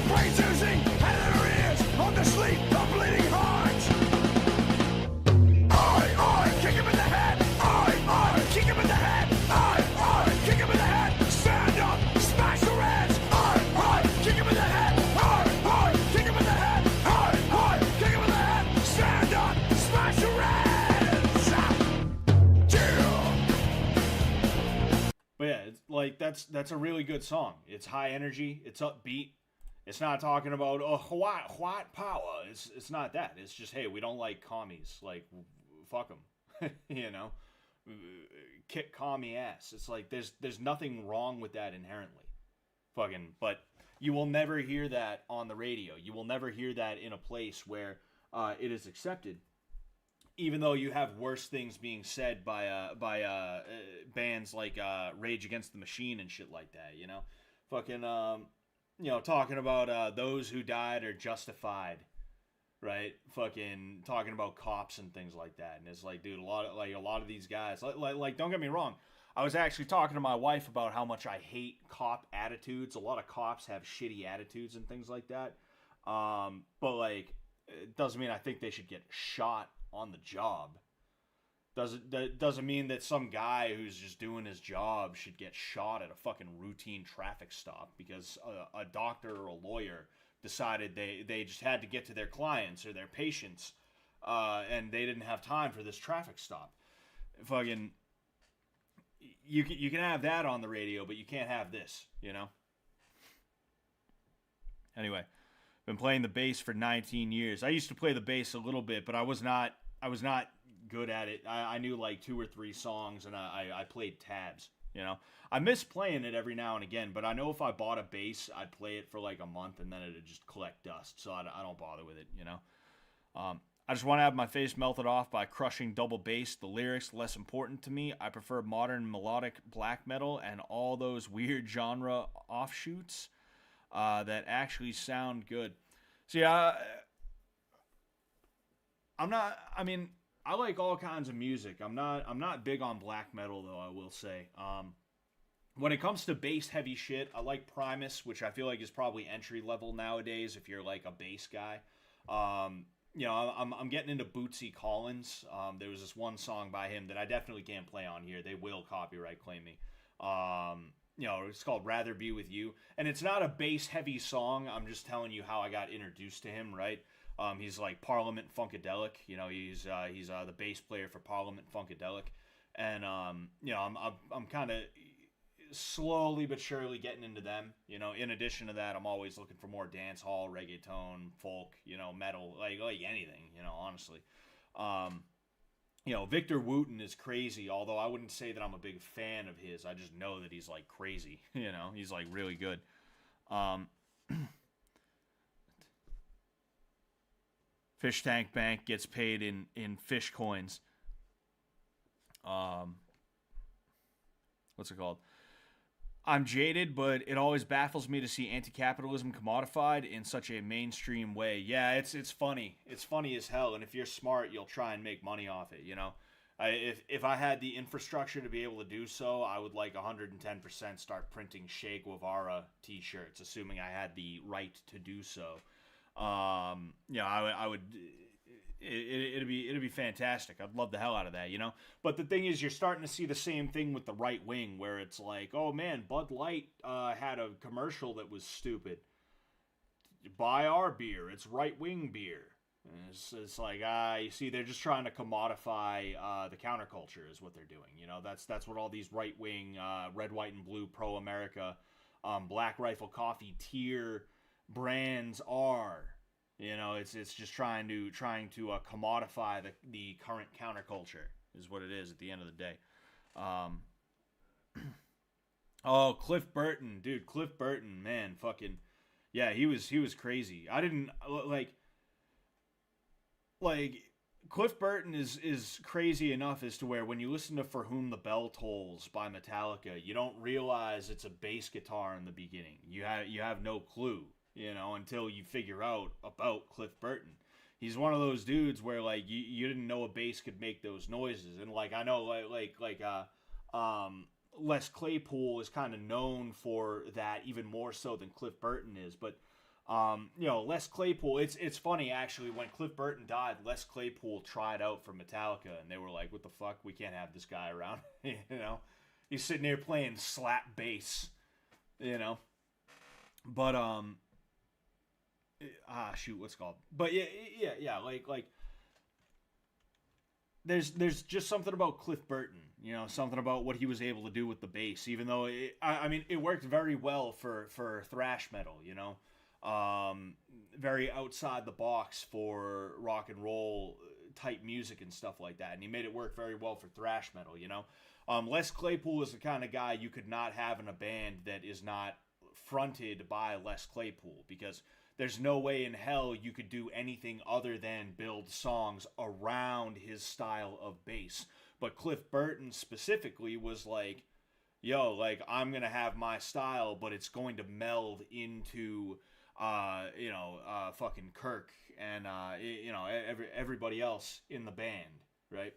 B: brains oozing out of their ears on the sleep of bleeding hearts. Kick him in the head. Kick him in the head. Kick him in the head. Stand up, smash your heads. Kick him in the head. Kick him in the head. Kick him in the head. Stand up, smash your heads. Yeah.
A: But yeah, it's like that's a really good song. It's high energy. It's upbeat. It's not talking about white power. It's not that. It's just, hey, we don't like commies. Like, fuck them. You know, kick commie ass. It's like there's nothing wrong with that inherently. Fucking, but you will never hear that on the radio. You will never hear that in a place where it is accepted. Even though you have worse things being said by bands like Rage Against the Machine and shit like that, you know, fucking you know, talking about those who died are justified, right? Fucking talking about cops and things like that, and it's like, dude, a lot of these guys, like don't get me wrong, I was actually talking to my wife about how much I hate cop attitudes. A lot of cops have shitty attitudes and things like that, but like, it doesn't mean I think they should get shot on the job. Doesn't mean that some guy who's just doing his job should get shot at a fucking routine traffic stop because a doctor or a lawyer decided they just had to get to their clients or their patients, and they didn't have time for this traffic stop. Fucking, you can have that on the radio, but you can't have this, you know? Anyway, been playing the bass for 19 years. I used to play the bass a little bit, but I was not good at it. I knew like 2 or 3 songs, and I played tabs. You know, I miss playing it every now and again, but I know if I bought a bass, I'd play it for like a month, and then it'd just collect dust. So I don't bother with it. You know. I just want to have my face melted off by crushing double bass. The lyrics less important to me. I prefer modern melodic black metal and all those weird genre offshoots that actually sound good. See, I'm not. I mean, I like all kinds of music. I'm not big on black metal though. I will say. When it comes to bass heavy shit, I like Primus, which I feel like is probably entry level nowadays if you're like a bass guy. You know, I'm getting into Bootsy Collins. There was this one song by him that I definitely can't play on here. They will copyright claim me. You know, it's called Rather Be With You. And it's not a bass-heavy song. I'm just telling you how I got introduced to him, right? He's like Parliament Funkadelic. You know, he's the bass player for Parliament Funkadelic. And, you know, I'm kind of slowly but surely getting into them. You know, in addition to that, I'm always looking for more dance hall, reggaeton, folk, you know, metal, like anything, you know, honestly. You know, Victor Wooten is crazy, although I wouldn't say that I'm a big fan of his. I just know that he's like crazy, you know, he's like really good. Fish Tank Bank gets paid in fish coins. What's it called? I'm jaded, but it always baffles me to see anti-capitalism commodified in such a mainstream way. Yeah, it's funny. It's funny as hell, and if you're smart, you'll try and make money off it, you know? If I had the infrastructure to be able to do so, I would like 110% start printing Che Guevara t-shirts, assuming I had the right to do so. You know, I would... It'd be fantastic. I'd love the hell out of that, you know? But the thing is, you're starting to see the same thing with the right wing, where it's like, oh man, Bud Light had a commercial that was stupid. Buy our beer. It's right-wing beer. And it's like, you see, they're just trying to commodify the counterculture is what they're doing. You know, that's what all these right-wing, red, white, and blue, pro-America, Black Rifle Coffee tier brands are. You know, it's just trying to commodify the current counterculture is what it is at the end of the day. Oh, Cliff Burton, dude, Cliff Burton, man, fucking, yeah, he was crazy. I didn't like Cliff Burton is crazy enough as to where when you listen to For Whom the Bell Tolls by Metallica, you don't realize it's a bass guitar in the beginning. You have no clue. You know, until you figure out about Cliff Burton. He's one of those dudes where, like, you didn't know a bass could make those noises. And, like, I know, Les Claypool is kind of known for that even more so than Cliff Burton is. But, you know, Les Claypool, it's funny, actually, when Cliff Burton died, Les Claypool tried out for Metallica. And they were like, what the fuck? We can't have this guy around. You know? He's sitting there playing slap bass. You know? But, shoot, what's it called? But yeah, like there's just something about Cliff Burton, you know, something about what he was able to do with the bass, even though I mean, it worked very well for thrash metal, you know, very outside the box for rock and roll type music and stuff like that, and he made it work very well for thrash metal, you know. Les Claypool is the kind of guy you could not have in a band that is not fronted by Les Claypool, because there's no way in hell you could do anything other than build songs around his style of bass. But Cliff Burton specifically was like, yo, like, I'm going to have my style, but it's going to meld into, fucking Kirk and, everybody else in the band, right?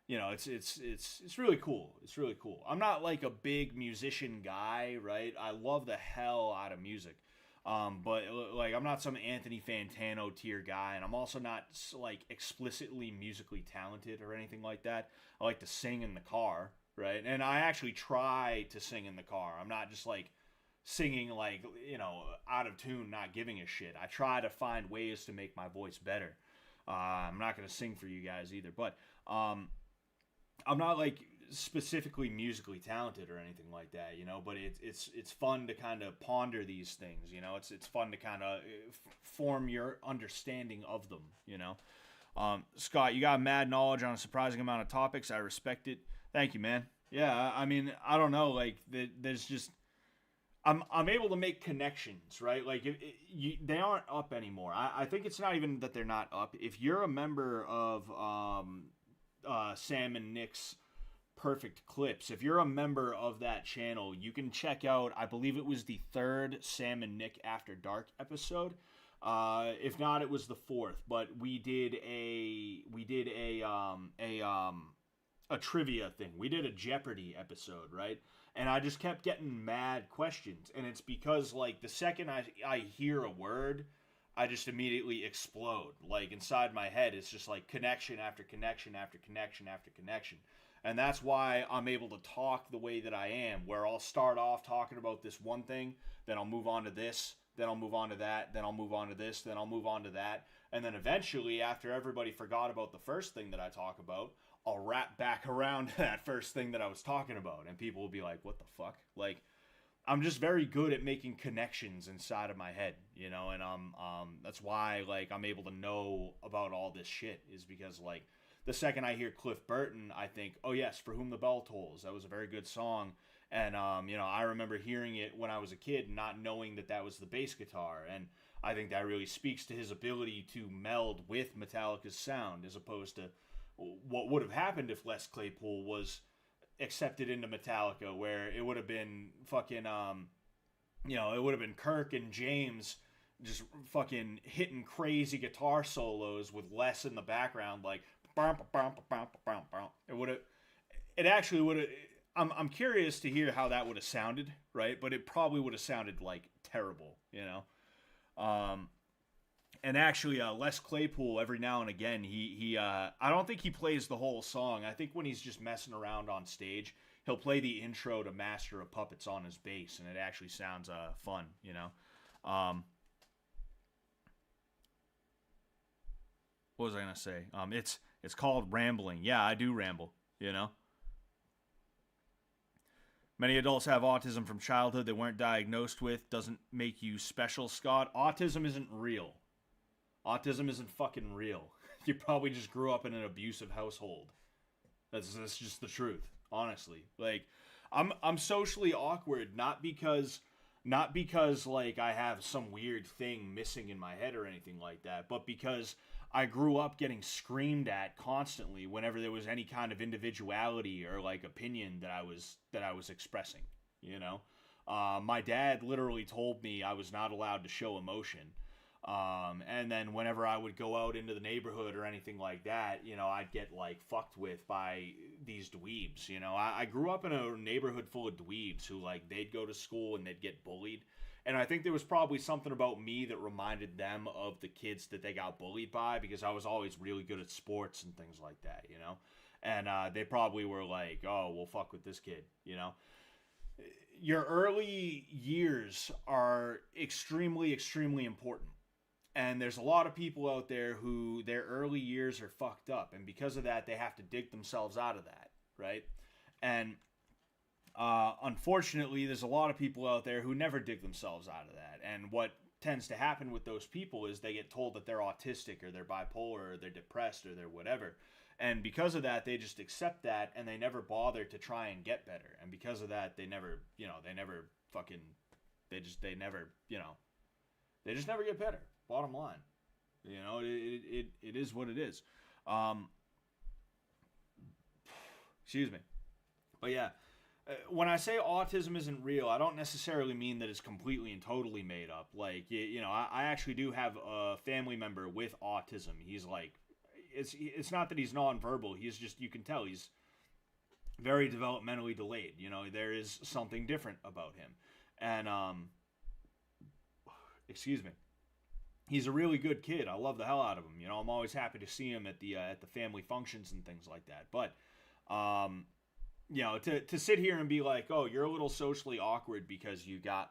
A: You know, it's really cool. It's really cool. I'm not like a big musician guy, right? I love the hell out of music. But like, I'm not some Anthony Fantano tier guy, and I'm also not like explicitly musically talented or anything like that. I like to sing in the car, right? And I actually try to sing in the car. I'm not just like singing like, you know, out of tune, not giving a shit. I try to find ways to make my voice better. I'm not going to sing for you guys either, but I'm not like specifically musically talented or anything like that, you know, but it's fun to kind of ponder these things, you know. It's fun to kind of form your understanding of them, you know. Scott, you got mad knowledge on a surprising amount of topics. I respect it. Thank you, man. Yeah, I mean, I don't know. Like, there's just I'm able to make connections, right? Like, they aren't up anymore. I think it's not even that they're not up. If you're a member of Sam and Nick's Perfect Clips, if you're a member of that channel, you can check out, I believe it was the 3rd Sam and Nick After Dark episode. If not, it was the 4th. But we did a trivia thing. We did a Jeopardy episode, right? And I just kept getting mad questions. And it's because, like, the second I hear a word, I just immediately explode. Like, inside my head, it's just like connection after connection after connection after connection. And that's why I'm able to talk the way that I am, where I'll start off talking about this one thing, then I'll move on to this, then I'll move on to that, then I'll move on to this, then I'll move on to that. And then eventually, after everybody forgot about the first thing that I talk about, I'll wrap back around to that first thing that I was talking about. And people will be like, what the fuck? Like, I'm just very good at making connections inside of my head, you know? And that's why, like, I'm able to know about all this shit, is because, like, the second I hear Cliff Burton, I think, oh yes, For Whom the Bell Tolls. That was a very good song. And, you know, I remember hearing it when I was a kid, not knowing that that was the bass guitar. And I think that really speaks to his ability to meld with Metallica's sound, as opposed to what would have happened if Les Claypool was accepted into Metallica, where it would have been fucking, you know, it would have been Kirk and James just fucking hitting crazy guitar solos with Les in the background, like, it actually would have, I'm curious to hear how that would have sounded, right? But it probably would have sounded, like, terrible, you know? And actually, Les Claypool, every now and again, he I don't think he plays the whole song. I think when he's just messing around on stage, he'll play the intro to Master of Puppets on his bass, and it actually sounds fun, you know? What was I going to say? It's called rambling. Yeah, I do ramble, you know? Many adults have autism from childhood they weren't diagnosed with. Doesn't make you special, Scott. Autism isn't real. Autism isn't fucking real. You probably just grew up in an abusive household. That's just the truth, honestly. Like, I'm socially awkward, not because like I have some weird thing missing in my head or anything like that, but because I grew up getting screamed at constantly whenever there was any kind of individuality or, like, opinion that I was expressing, you know? My dad literally told me I was not allowed to show emotion. And then whenever I would go out into the neighborhood or anything like that, you know, I'd get, like, fucked with by these dweebs, you know. I grew up in a neighborhood full of dweebs who, like, they'd go to school and they'd get bullied. And I think there was probably something about me that reminded them of the kids that they got bullied by, because I was always really good at sports and things like that, you know. And they probably were like, oh, we'll fuck with this kid, you know. Your early years are extremely, extremely important. And there's a lot of people out there who their early years are fucked up. And because of that, they have to dig themselves out of that, right? And unfortunately, there's a lot of people out there who never dig themselves out of that. And what tends to happen with those people is they get told that they're autistic or they're bipolar or they're depressed or they're whatever. And because of that, they just accept that and they never bother to try and get better. And because of that, they never get better. Bottom line, you know, it is what it is. Excuse me. But yeah, when I say autism isn't real, I don't necessarily mean that it's completely and totally made up. Like, you know, I actually do have a family member with autism. He's like, it's not that he's nonverbal. He's just, you can tell he's very developmentally delayed. You know, there is something different about him. And, excuse me. He's a really good kid. I love the hell out of him. You know, I'm always happy to see him at the family functions and things like that. But, you know, to sit here and be like, oh, you're a little socially awkward because you got,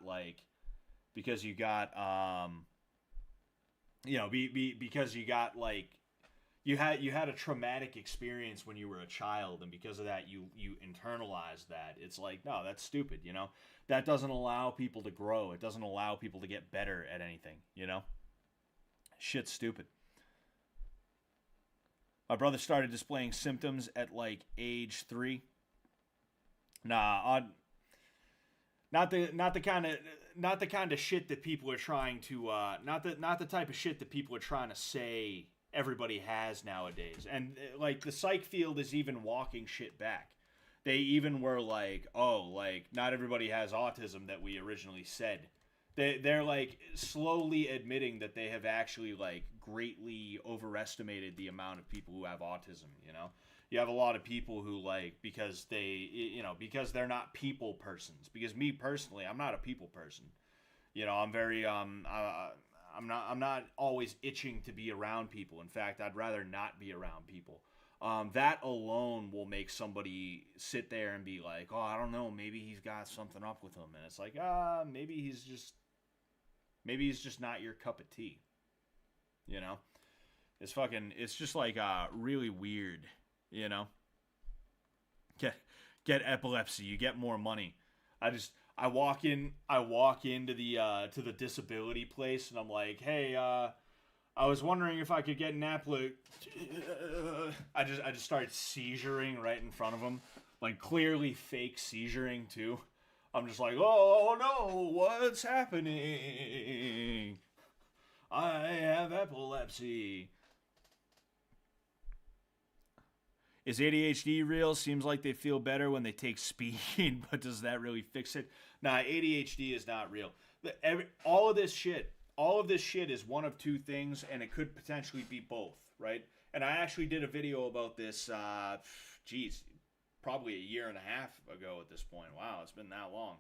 A: because you had a traumatic experience when you were a child, and because of that you internalized that. It's like, no, that's stupid, you know? That doesn't allow people to grow. It doesn't allow people to get better at anything, you know? Shit's stupid. My brother started displaying symptoms at like age 3. Nah, not the kind of shit that people are trying to not the type of shit that people are trying to say everybody has nowadays. And like the psych field is even walking shit back. They even were like, oh, like not everybody has autism that we originally said. They're like slowly admitting that they have actually like greatly overestimated the amount of people who have autism, you know? You have a lot of people who like because they're not people persons. Because me personally, I'm not a people person. You know, I'm very I'm not always itching to be around people. In fact, I'd rather not be around people. That alone will make somebody sit there and be like, oh, I don't know, maybe he's got something up with him. And it's like, maybe he's just not your cup of tea. You know? It's just like really weird, you know? Get epilepsy, you get more money. I walk into the to the disability place and I'm like, hey, I was wondering if I could get an I just started seizuring right in front of him, like clearly fake seizuring too. I'm just like, oh no, what's happening? I have epilepsy. Is ADHD real? Seems like they feel better when they take speed, but does that really fix it? Nah, ADHD is not real. All of this shit is one of two things, and it could potentially be both, right? And I actually did a video about this, probably a year and a half ago at this point. Wow, it's been that long.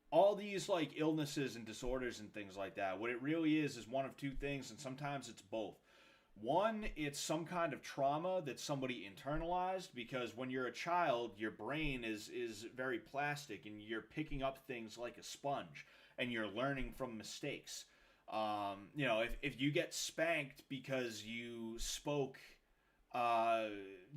A: All these, like, illnesses and disorders and things like that, what it really is one of two things, and sometimes it's both. One, it's some kind of trauma that somebody internalized, because when you're a child, your brain is very plastic, and you're picking up things like a sponge, and you're learning from mistakes. If you get spanked because you spoke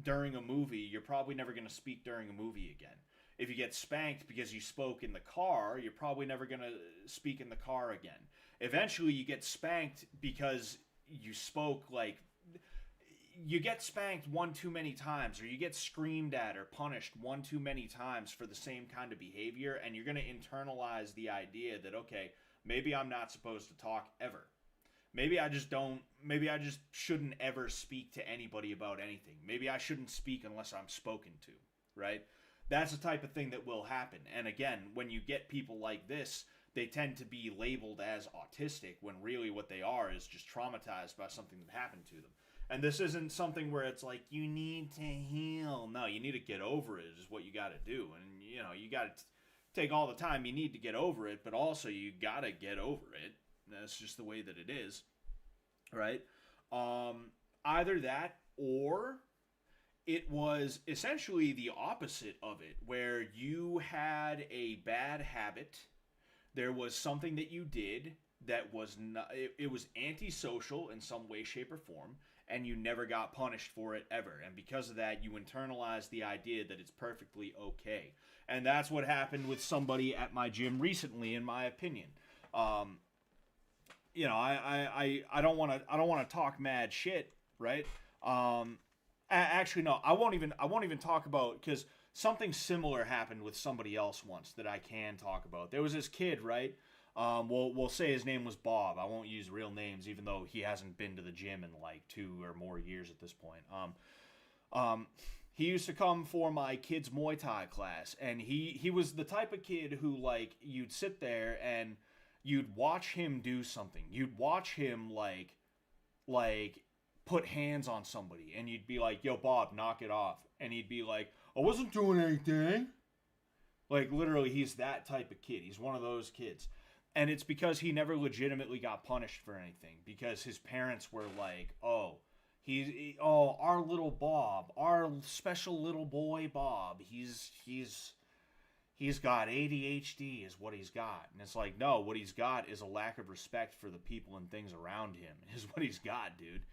A: during a movie, you're probably never going to speak during a movie again. If you get spanked because you spoke in the car, you're probably never going to speak in the car again. Eventually, you get spanked because you spoke, like, you get spanked one too many times, or you get screamed at or punished one too many times for the same kind of behavior, and you're going to internalize the idea that, okay, maybe I'm not supposed to talk ever. Maybe I just shouldn't ever speak to anybody about anything. Maybe I shouldn't speak unless I'm spoken to, right? That's the type of thing that will happen. And again, when you get people like this, they tend to be labeled as autistic when really what they are is just traumatized by something that happened to them. And this isn't something where it's like, you need to heal. No, you need to get over it is what you got to do. And, you got to take all the time you need to get over it, but also you got to get over it. That's just the way that it is, right? Either that, or it was essentially the opposite of it, where you had a bad habit. There was something that you did that was not, it was antisocial in some way, shape, or form, and you never got punished for it ever. And because of that, you internalized the idea that it's perfectly okay. And that's what happened with somebody at my gym recently, in my opinion. I don't want to talk mad shit, right? Actually, no, I won't even talk about, because something similar happened with somebody else once that I can talk about. There was this kid, right? We'll say his name was Bob. I won't use real names, even though he hasn't been to the gym in like 2 or more years at this point. He used to come for my kids' Muay Thai class, and he was the type of kid who, like, you'd sit there and you'd watch him do something. You'd watch him like put hands on somebody, and you'd be like, yo, Bob, knock it off. And he'd be like, I wasn't doing anything. Like, literally, he's that type of kid. He's one of those kids. And it's because he never legitimately got punished for anything, because his parents were like, our little Bob, our special little boy Bob, he's got ADHD is what he's got. And it's like, no, what he's got is a lack of respect for the people and things around him is what he's got, dude.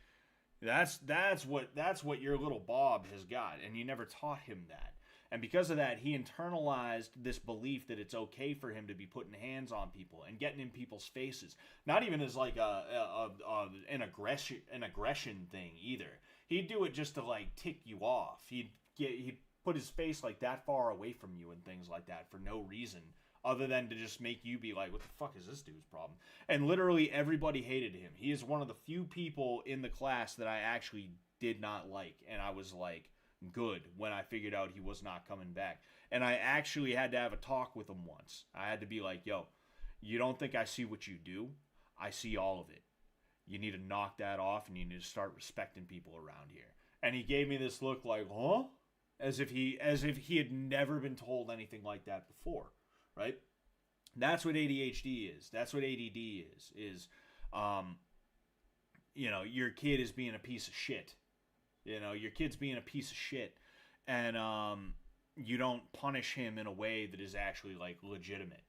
A: That's what your little Bob has got, and you never taught him that. And because of that, he internalized this belief that it's okay for him to be putting hands on people and getting in people's faces. Not even as like an aggression thing either. He'd do it just to like tick you off. He'd put his face like that far away from you and things like that for no reason other than to just make you be like, what the fuck is this dude's problem? And literally everybody hated him. He is one of the few people in the class that I actually did not like, and I was like, good, when I figured out he was not coming back. And I actually had to have a talk with him once. I had to be like, yo, you don't think I see what you do? I see all of it. You need to knock that off, and you need to start respecting people around here. And he gave me this look like, huh? As if he had never been told anything like that before, right? That's what ADHD is. That's what ADD is, your kid is being a piece of shit. Your kid's being a piece of shit, and you don't punish him in a way that is actually like legitimate.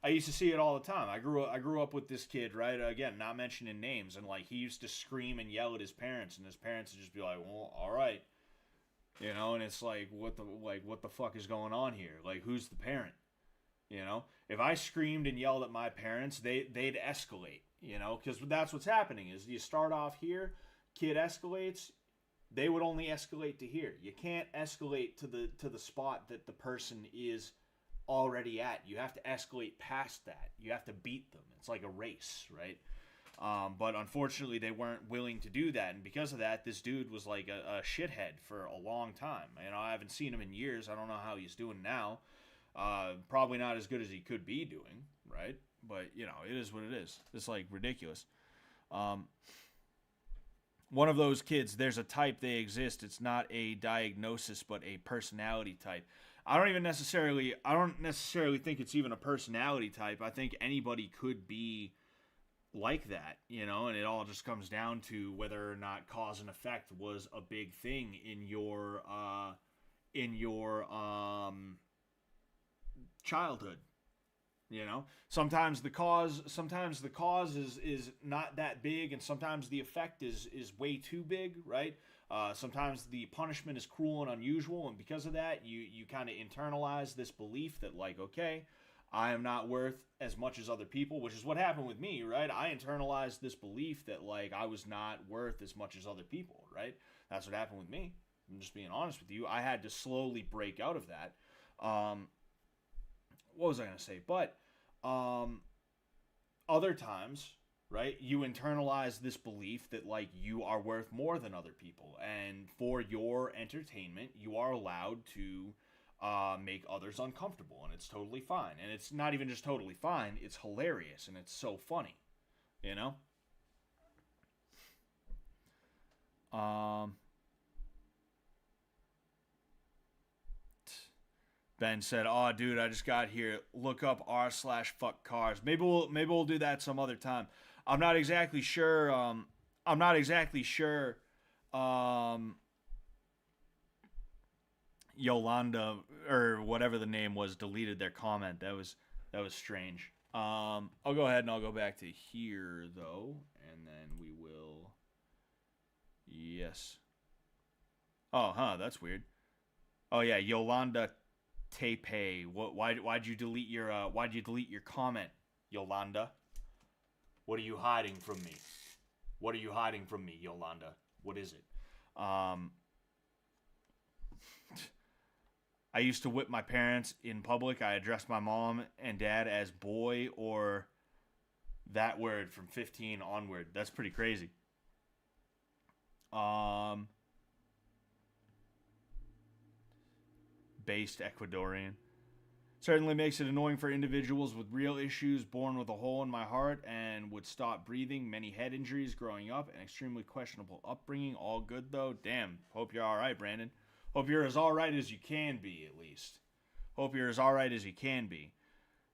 A: I used to see it all the time. I grew up with this kid, right? Again, not mentioning names, and like he used to scream and yell at his parents, and his parents would just be like, "Well, all right," and it's like, what the fuck is going on here? Like, who's the parent? If I screamed and yelled at my parents, they'd escalate. Because that's what's happening is you start off here, kid escalates. They would only escalate to here. You can't escalate to the spot that the person is already at. You have to escalate past that. You have to beat them. It's like a race, right? But unfortunately, they weren't willing to do that, and because of that, this dude was like a shithead for a long time. I haven't seen him in years. I don't know how he's doing now. Probably not as good as he could be doing, right? But it is what it is. It's like ridiculous. One of those kids, there's a type, they exist. It's not a diagnosis, but a personality type. I don't necessarily think it's even a personality type. I think anybody could be like that, and it all just comes down to whether or not cause and effect was a big thing in your childhood. Sometimes the cause is not that big, and sometimes the effect is way too big, right? Sometimes the punishment is cruel and unusual, and because of that, you kind of internalize this belief that, like, okay, I am not worth as much as other people, which is what happened with me, right? I internalized this belief that, like, I was not worth as much as other people, right? That's what happened with me. I'm just being honest with you. I had to slowly break out of that. What was I going to say? But other times, right, you internalize this belief that, like, you are worth more than other people, and for your entertainment, you are allowed to make others uncomfortable, and it's totally fine. And it's not even just totally fine, it's hilarious, and it's so funny, Ben said, "Oh, dude, I just got here. Look up r/fuck cars." Maybe we'll do that some other time. I'm not exactly sure. Yolanda or whatever the name was deleted their comment. That was strange. I'll go ahead and I'll go back to here though, and then we will. Yes. Oh, that's weird. Oh yeah, Yolanda Tepe. Why'd you delete your comment, Yolanda? What are you hiding from me? What are you hiding from me, Yolanda? What is it? I used to whip my parents in public. I addressed my mom and dad as boy or that word from 15 onward. That's pretty crazy. Based Ecuadorian. Certainly makes it annoying for individuals with real issues, born with a hole in my heart and would stop breathing, many head injuries growing up, and extremely questionable upbringing. All good though. Damn. Hope you're alright, Brandon. Hope you're as alright as you can be, at least. Hope you're as alright as you can be.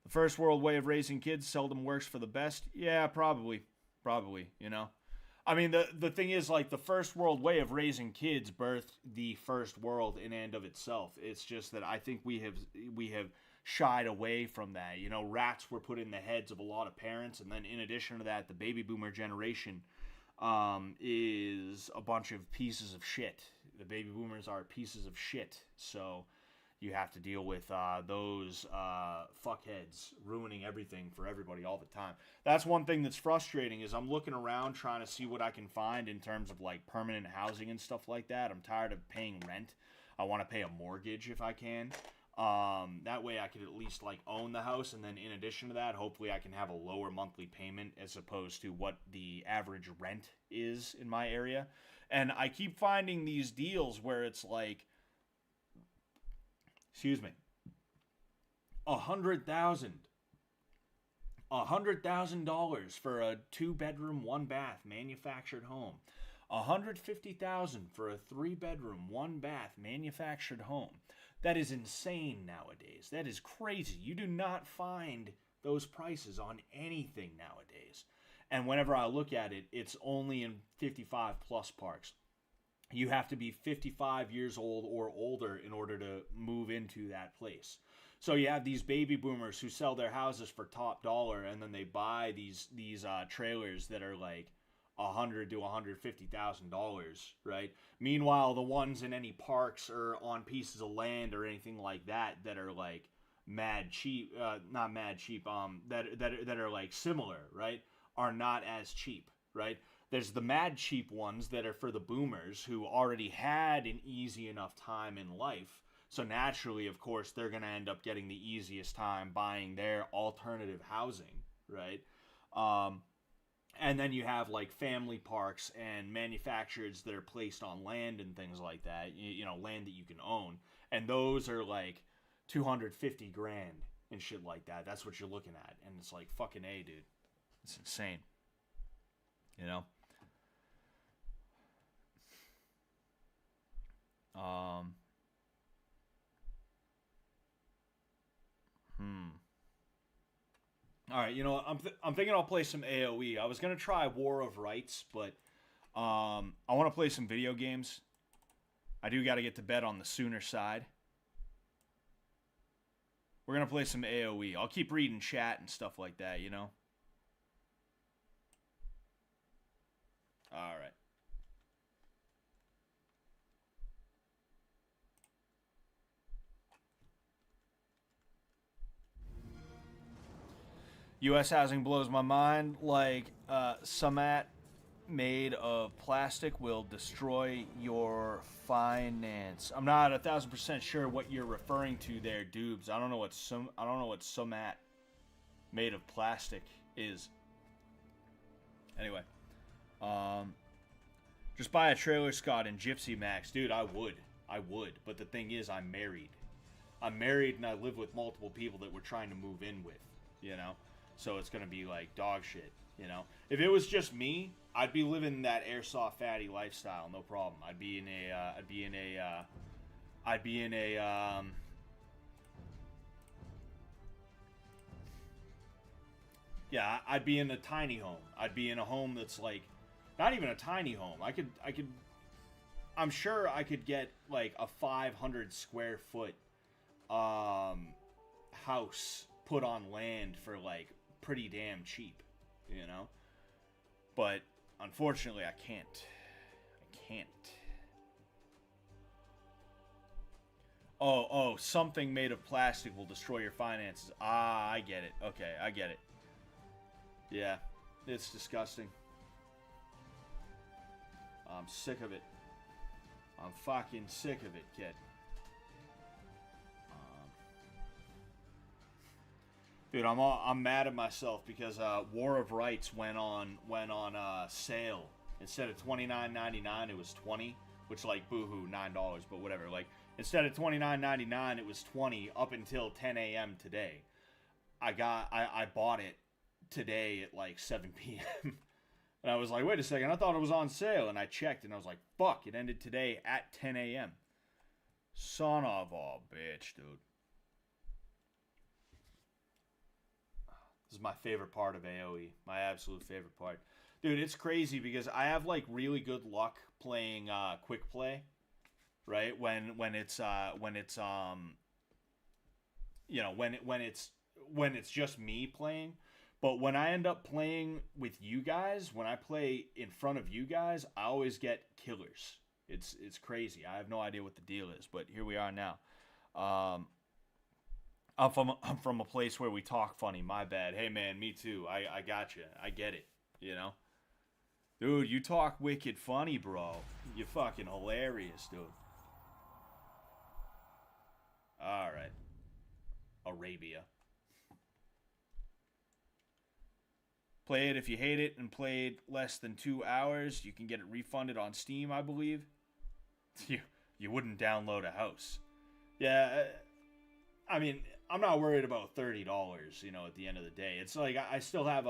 A: The first world way of raising kids seldom works for the best. Yeah, probably. I mean, the thing is, like, the first world way of raising kids birthed the first world in and of itself. It's just that I think we have shied away from that. Rats were put in the heads of a lot of parents, and then in addition to that, the baby boomer generation is a bunch of pieces of shit. The baby boomers are pieces of shit. So you have to deal with those fuckheads ruining everything for everybody all the time. That's one thing that's frustrating is I'm looking around trying to see what I can find in terms of like permanent housing and stuff like that. I'm tired of paying rent. I want to pay a mortgage if I can. That way I could at least like own the house, and then in addition to that, hopefully I can have a lower monthly payment as opposed to what the average rent is in my area. And I keep finding these deals where it's like, excuse me, $100,000 for a 2-bedroom, 1-bath manufactured home. $150,000 for a 3-bedroom, 1-bath manufactured home. That is insane nowadays. That is crazy. You do not find those prices on anything nowadays. And whenever I look at it, it's only in 55 plus parks. You have to be 55 years old or older in order to move into that place. So you have these baby boomers who sell their houses for top dollar, and then they buy these trailers that are like $100,000 to $150,000, right? Meanwhile, the ones in any parks or on pieces of land or anything like that are like mad cheap, not mad cheap, that are like similar, right? Are not as cheap, right? There's the mad cheap ones that are for the boomers who already had an easy enough time in life. So naturally, of course, they're going to end up getting the easiest time buying their alternative housing, right? And then you have like family parks and manufacturers that are placed on land and things like that, you know, land that you can own. And those are like 250 grand and shit like that. That's what you're looking at. And it's like, fucking A, dude. It's insane. You know? All right, you know what? I'm thinking I'll play some AoE. I was gonna try War of Rights, but I want to play some video games. I do got to get to bed on the sooner side. We're gonna play some AoE. I'll keep reading chat and stuff like that, you know. All right. U.S. housing blows my mind. Like, Sumat made of plastic will destroy your finance. I'm not 1,000% sure what you're referring to there, Doobs. I don't know what Sumat made of plastic is. Anyway, just buy a trailer, Scott, in Gypsy Max, dude. I would, but the thing is, I'm married, and I live with multiple people that we're trying to move in with, you know. So it's gonna be like dog shit, you know. If it was just me, I'd be living that airsoft fatty lifestyle, no problem. I'd be in a tiny home. I'd be in a home that's like, not even a tiny home. I'm sure I could get like a 500 square foot house put on land for like pretty damn cheap, you know. But unfortunately, I can't. Oh, something made of plastic will destroy your finances. Ah, I get it. Okay, I get it. Yeah, it's disgusting. I'm sick of it. I'm fucking sick of it, kid. Dude, I'm mad at myself because War of Rights went on sale. Instead of $29.99, it was $20, which like boohoo, $9, but whatever. Like instead of $29.99, it was $20 up until 10 a.m. today. I bought it today at like 7 p.m. And I was like, wait a second, I thought it was on sale, and I checked, and I was like, fuck, it ended today at 10 a.m. Son of a bitch, dude. This is my favorite part of AoE. My absolute favorite part. Dude, it's crazy because I have like really good luck playing quick play, right? When it's just me playing. But when I end up playing with you guys, when I play in front of you guys, I always get killers. It's crazy. I have no idea what the deal is, but here we are now. Um, I'm from a place where we talk funny. My bad. Hey man, me too. I got you. I get it. You know, dude, you talk wicked funny, bro. You fucking hilarious, dude. All right, Arabia. Play it if you hate it and played less than 2 hours. You can get it refunded on Steam, I believe. You wouldn't download a house. Yeah, I mean, I'm not worried about $30. You know, at the end of the day, it's like I still have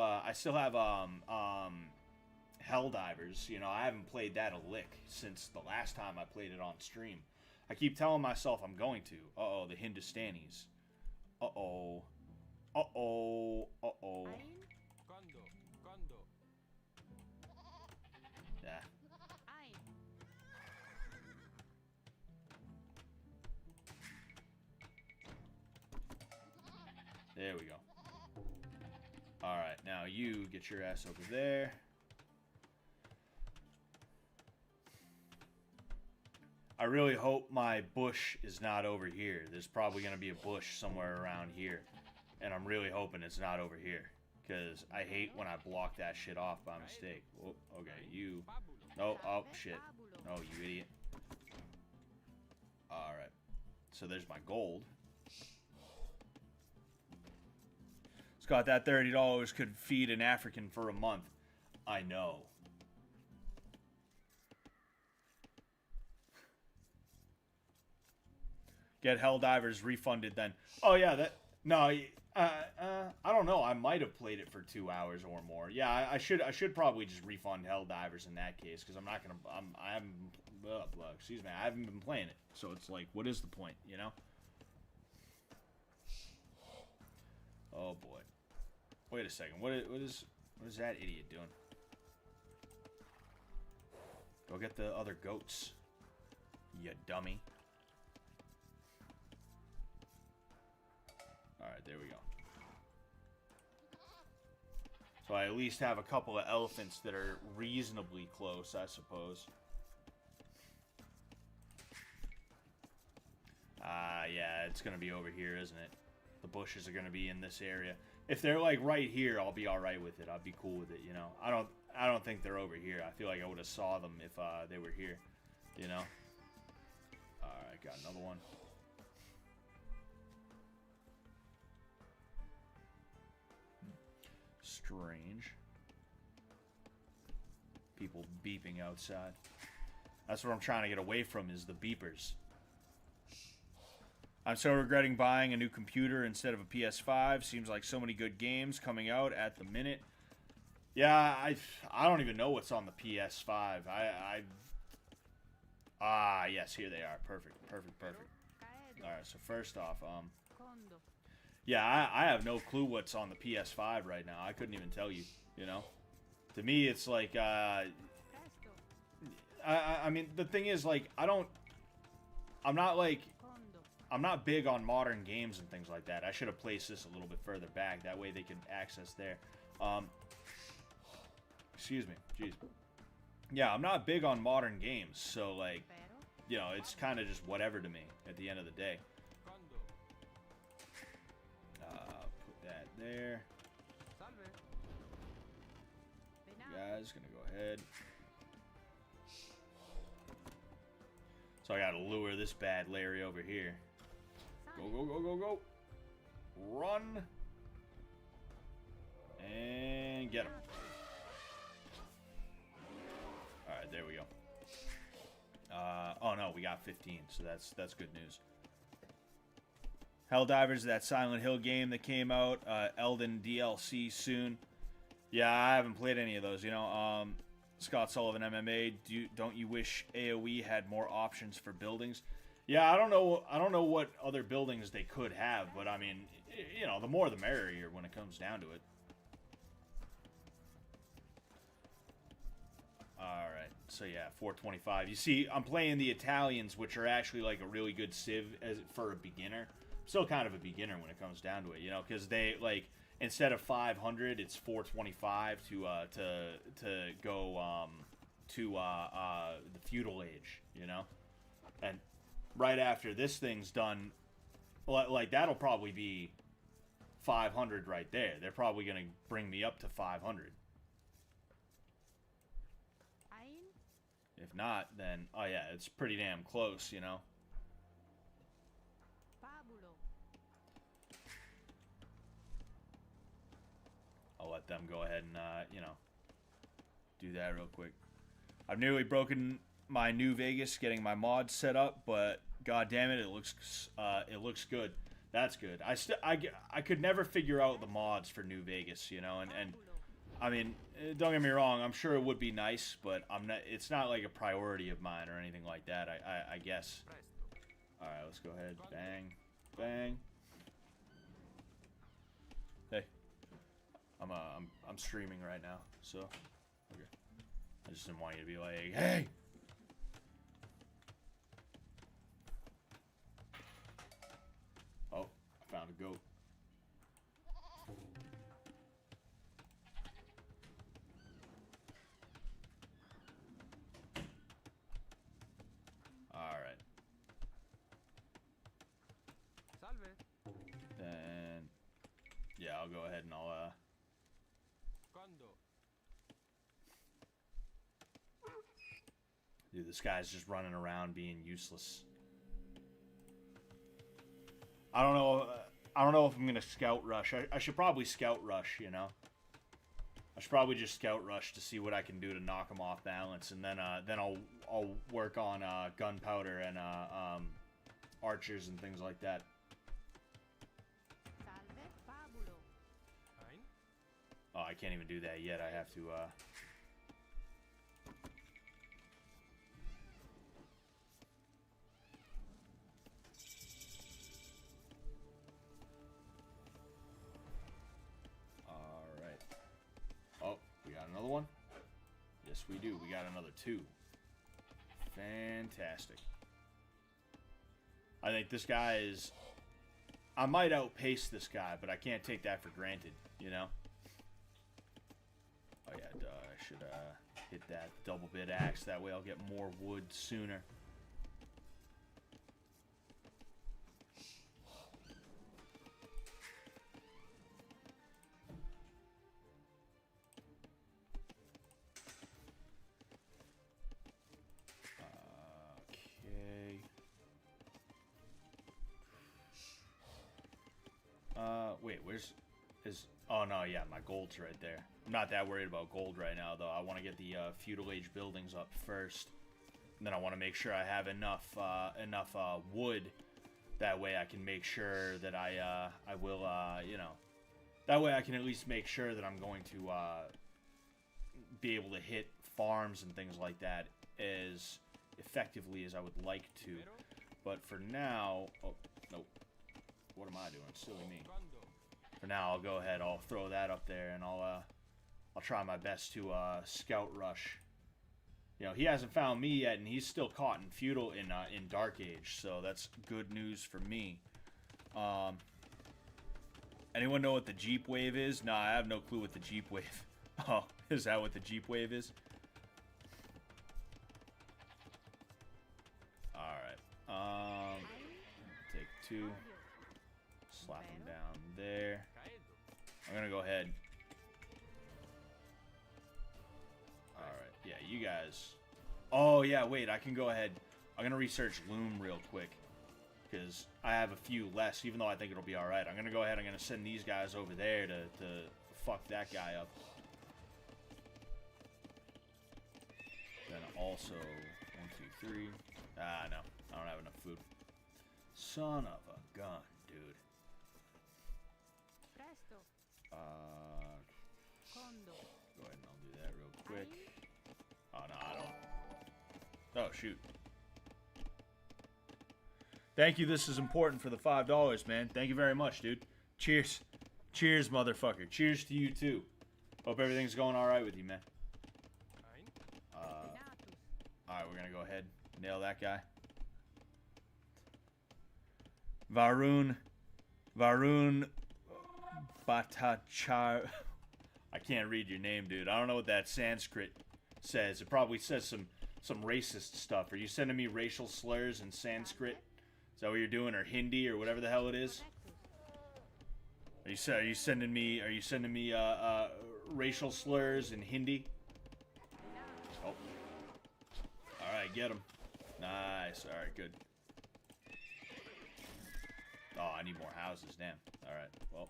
A: Helldivers. You know, I haven't played that a lick since the last time I played it on stream. I keep telling myself I'm going to. Uh-oh, the Hindustanis. Uh-oh. Uh-oh. Uh-oh. Yeah. There we go. Alright, now you get your ass over there. I really hope my bush is not over here. There's probably going to be a bush somewhere around here. And I'm really hoping it's not over here. Because I hate when I block that shit off by mistake. Oh, okay, you. No, oh, shit. No, you idiot. Alright. So there's my gold. Scott, that $30 could feed an African for a month. I know. Get Helldivers refunded then. Oh yeah, that no. I don't know. I might have played it for 2 hours or more. Yeah, I should probably just refund Helldivers in that case because I'm not gonna. I haven't. Excuse me. I haven't been playing it, so it's like, what is the point? You know. Oh boy. Wait a second. What is that idiot doing? Go get the other goats. You dummy. Alright, there we go. So I at least have a couple of elephants that are reasonably close, I suppose. Yeah, it's gonna be over here, isn't it? The bushes are gonna be in this area. If they're like right here, I'll be alright with it. I'll be cool with it, you know. I don't think they're over here. I feel like I would have saw them if they were here, you know. Alright, got another one. Strange. People beeping outside. That's what I'm trying to get away from, is the beepers. I'm so regretting buying a new computer instead of a PS5. Seems like so many good games coming out at the minute. Yeah, I don't even know what's on the PS5. Yes, here they are. Perfect. Alright, so first off, yeah, I have no clue what's on the PS5 right now. I couldn't even tell you, you know? To me, it's like, I mean, the thing is, like, I'm not big on modern games and things like that. I should have placed this a little bit further back. That way they can access there. Excuse me. Jeez. Yeah, I'm not big on modern games. So, like, you know, it's kind of just whatever to me at the end of the day. Put that there. You guys, gonna go ahead. So I gotta lure this bad Larry over here. Go. Run. And get him. Alright, there we go. Oh no, we got 15, so that's good news. Helldivers, that Silent Hill game that came out. Elden DLC soon. Yeah, I haven't played any of those, you know. Scott Sullivan MMA, don't you wish AoE had more options for buildings? Yeah, I don't know what other buildings they could have, but I mean, you know, the more the merrier when it comes down to it. Alright, so yeah, 425. You see, I'm playing the Italians, which are actually like a really good civ for a beginner. Still kind of a beginner when it comes down to it, you know, because they, like, instead of 500, it's 425 to go to the feudal age, you know? And right after this thing's done, Like that'll probably be 500 right there. They're probably gonna bring me up to 500. If not, then oh yeah, it's pretty damn close, you know. I'll let them go ahead and you know, do that real quick. I've nearly broken my New Vegas getting my mods set up, but god damn it, it looks good. That's good. I could never figure out the mods for New Vegas, you know, and I mean, don't get me wrong, I'm sure it would be nice, but it's not like a priority of mine or anything like that, I guess. Alright, let's go ahead. Bang. Bang. Hey. I'm streaming right now, so okay. I just didn't want you to be like, hey! Oh, I found a goat. Alright. Then, yeah, I'll go ahead and I'll, Dude, this guy's just running around being useless. I don't know if I'm gonna scout rush. I should probably scout rush, you know. I should probably just scout rush to see what I can do to knock him off balance, and then I'll work on gunpowder and archers and things like that. Oh, I can't even do that yet. I have to another one? Yes, we do. We got another 2. Fantastic. I think this guy is... I might outpace this guy, but I can't take that for granted, you know? Oh yeah, duh. I should hit that double bit axe. That way I'll get more wood sooner. Wait, where's is... Oh, no, yeah, my gold's right there. I'm not that worried about gold right now, though. I want to get the feudal age buildings up first. And then I want to make sure I have enough wood. That way I can make sure that I will, you know... That way I can at least make sure that I'm going to be able to hit farms and things like that as effectively as I would like to. But for now... Oh, nope. What am I doing? Silly me. For now, I'll go ahead. I'll throw that up there, and I'll try my best to scout rush. You know, he hasn't found me yet, and he's still caught in feudal in Dark Age, so that's good news for me. Anyone know what the Jeep Wave is? Nah, I have no clue what the Jeep Wave. Oh, is that what the Jeep Wave is? All right. Take 2. Slap him down there. I'm gonna go ahead. Alright, yeah, you guys. Oh, yeah, wait, I can go ahead. I'm gonna research Loom real quick. Because I have a few less, even though I think it'll be alright. I'm gonna go ahead, I'm gonna send these guys over there to fuck that guy up. Then also, 1, 2, 3. Ah, no, I don't have enough food. Son of a gun, dude. Go ahead and I'll do that real quick. Oh, no, I don't. Oh, shoot. Thank you. This is important for the $5, man. Thank you very much, dude. Cheers. Cheers, motherfucker. Cheers to you, too. Hope everything's going alright with you, man. Alright, we're gonna go ahead. Nail that guy. Varun Bhattacharya. I can't read your name, dude. I don't know what that Sanskrit says. It probably says some racist stuff. Are you sending me racial slurs in Sanskrit? Is that what you're doing, or Hindi, or whatever the hell it is? Are you sending me racial slurs in Hindi? Oh. Alright, get him. Nice. Alright, good. Oh, I need more houses, damn. Alright, well.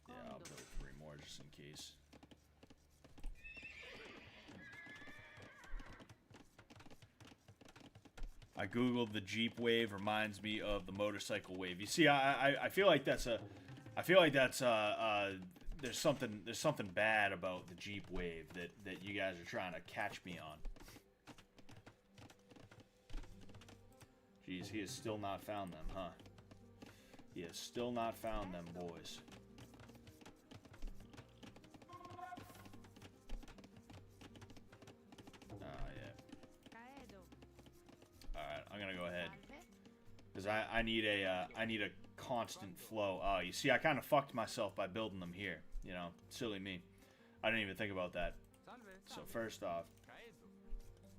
A: Yeah, I'll build 3 more just in case. I googled the Jeep wave, reminds me of the motorcycle wave. You see, I feel like that's there's something bad about the Jeep wave that you guys are trying to catch me on. Jeez, he has still not found them, huh? He has still not found them, boys. I'm gonna go ahead because I need a constant flow. Oh, you see, I kind of fucked myself by building them here. You know, silly me. I didn't even think about that. So first off,